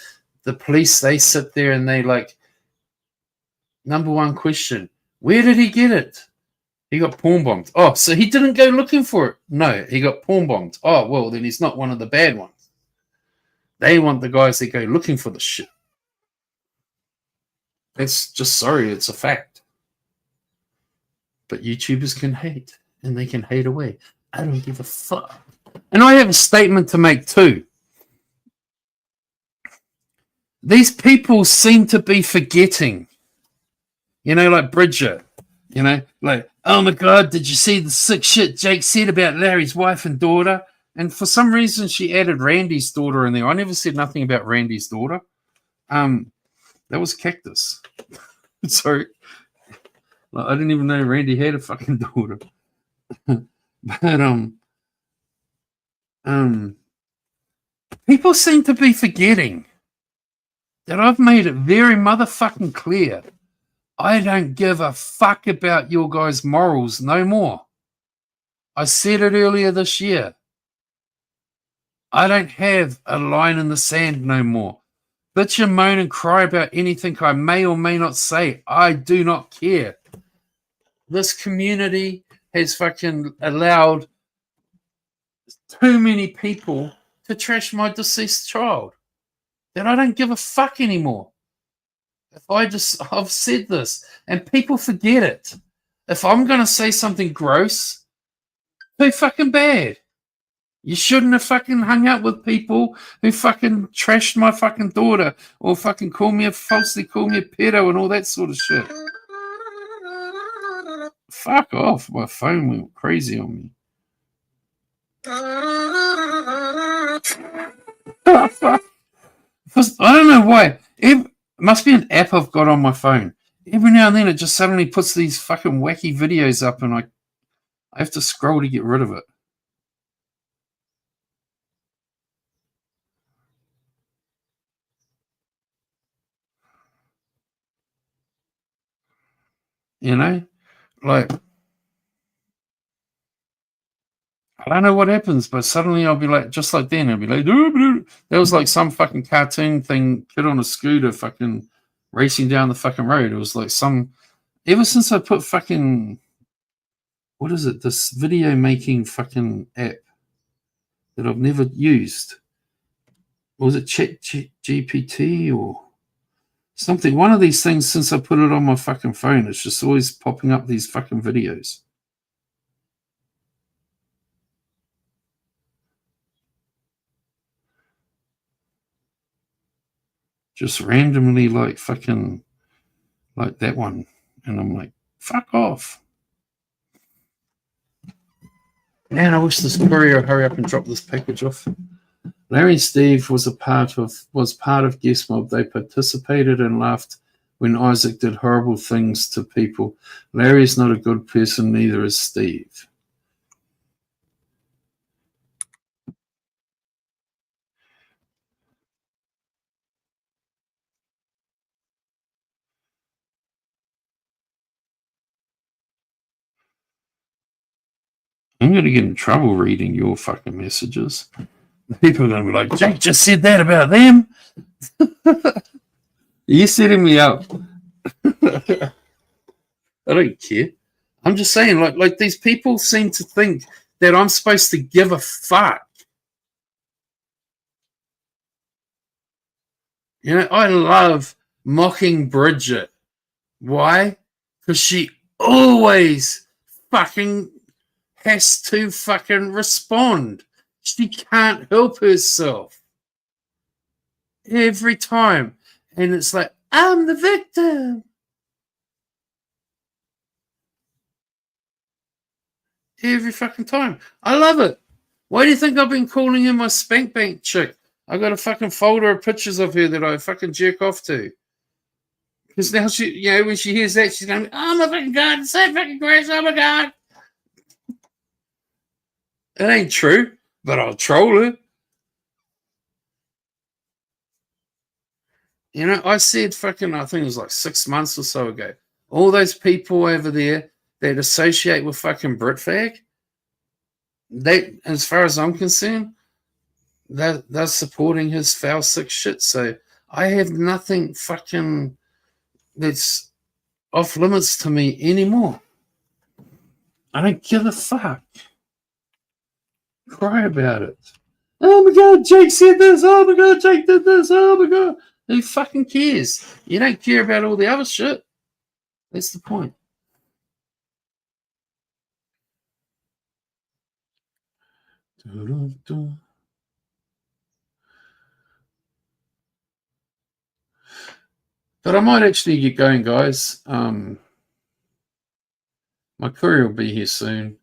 the police, they sit there and they like, number one question, where did he get it? He got porn bombed. Oh, so he didn't go looking for it? No, he got porn bombed. Oh, well, then he's not one of the bad ones. They want the guys that go looking for the shit. It's just, sorry, it's a fact. But YouTubers can hate, and they can hate away. I don't give a fuck. And I have a statement to make too. These people seem to be forgetting. You know, like Bridget. You know, like, oh my God, did you see the sick shit Jake said about Larry's wife and daughter? And for some reason, she added Randy's daughter in there. I never said nothing about Randy's daughter. That was Cactus. Sorry. Like, I didn't even know Randy had a fucking daughter. But, people seem to be forgetting that I've made it very motherfucking clear. I don't give a fuck about your guys' morals no more. I said it earlier this year. I don't have a line in the sand no more. Bitch and moan and cry about anything I may or may not say. I do not care. This community has fucking allowed too many people to trash my deceased child. That I don't give a fuck anymore. I've said this, and people forget it. If I'm going to say something gross, too fucking bad. You shouldn't have fucking hung out with people who fucking trashed my fucking daughter or fucking falsely call me a pedo and all that sort of shit. Fuck off. My phone went crazy on me. I don't know why. It must be an app I've got on my phone. Every now and then it just suddenly puts these fucking wacky videos up and I have to scroll to get rid of it. You know? Like, I don't know what happens, but suddenly I'll be like, just like then, I'll be like, there was like some fucking cartoon thing, kid on a scooter fucking racing down the fucking road. It was like ever since I put fucking, what is it, this video making fucking app that I've never used. Was it Chat GPT or something? One of these things, since I put it on my fucking phone, it's just always popping up these fucking videos. Just randomly like fucking like that one. And I'm like, fuck off. Man, I wish this courier would hurry up and drop this package off. Larry and Steve was part of Guest Mob. They participated and laughed when Isaac did horrible things to people. Larry's not a good person, neither is Steve. I'm going to get in trouble reading your fucking messages. People are going to be like, Jake just said that about them. You're setting me up. I don't care. I'm just saying, like these people seem to think that I'm supposed to give a fuck. You know, I love mocking Bridget. Why? Because she always fucking has to fucking respond. She can't help herself. Every time. And it's like, I'm the victim. every fucking time. I love it. Why do you think I've been calling her my spank bank chick? I got a fucking folder of pictures of her that I fucking jerk off to. Because now she, you know, when she hears that, she's going, "Oh my fucking god, it's so fucking gross! Oh my god!" It ain't true, but I'll troll her. You know, I said fucking, I think it was like 6 months or so ago, all those people over there that associate with fucking Britfag, they, as far as I'm concerned, they're supporting his foul sick shit. So I have nothing fucking that's off limits to me anymore. I don't give a fuck. Cry about it. Oh my god, Jake said this. Oh my god, Jake did this. Oh my god. Who fucking cares? You don't care about all the other shit. That's the point. But I might actually get going, guys. My courier will be here soon,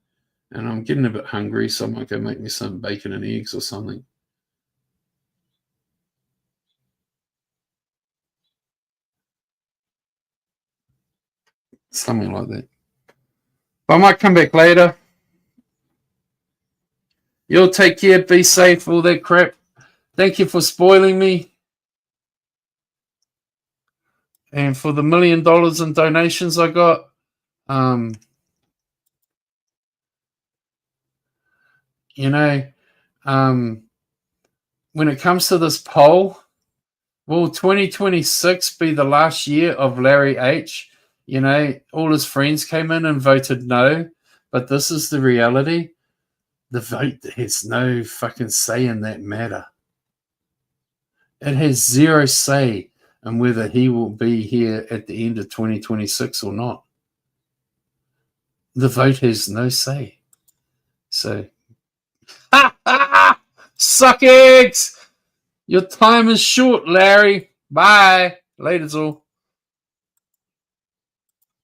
and I'm getting a bit hungry, so I might go make me some bacon and eggs or something. Something like that. But I might come back later. You'll take care, be safe, all that crap. Thank you for spoiling me. And for the $1 million in donations I got. You know, when it comes to this poll, will 2026 be the last year of Larry H? You know, all his friends came in and voted no, but this is the reality. The vote has no fucking say in that matter. It has zero say in whether he will be here at the end of 2026 or not. The vote has no say. So, suck eggs! Your time is short, Larry. Bye. Later's all.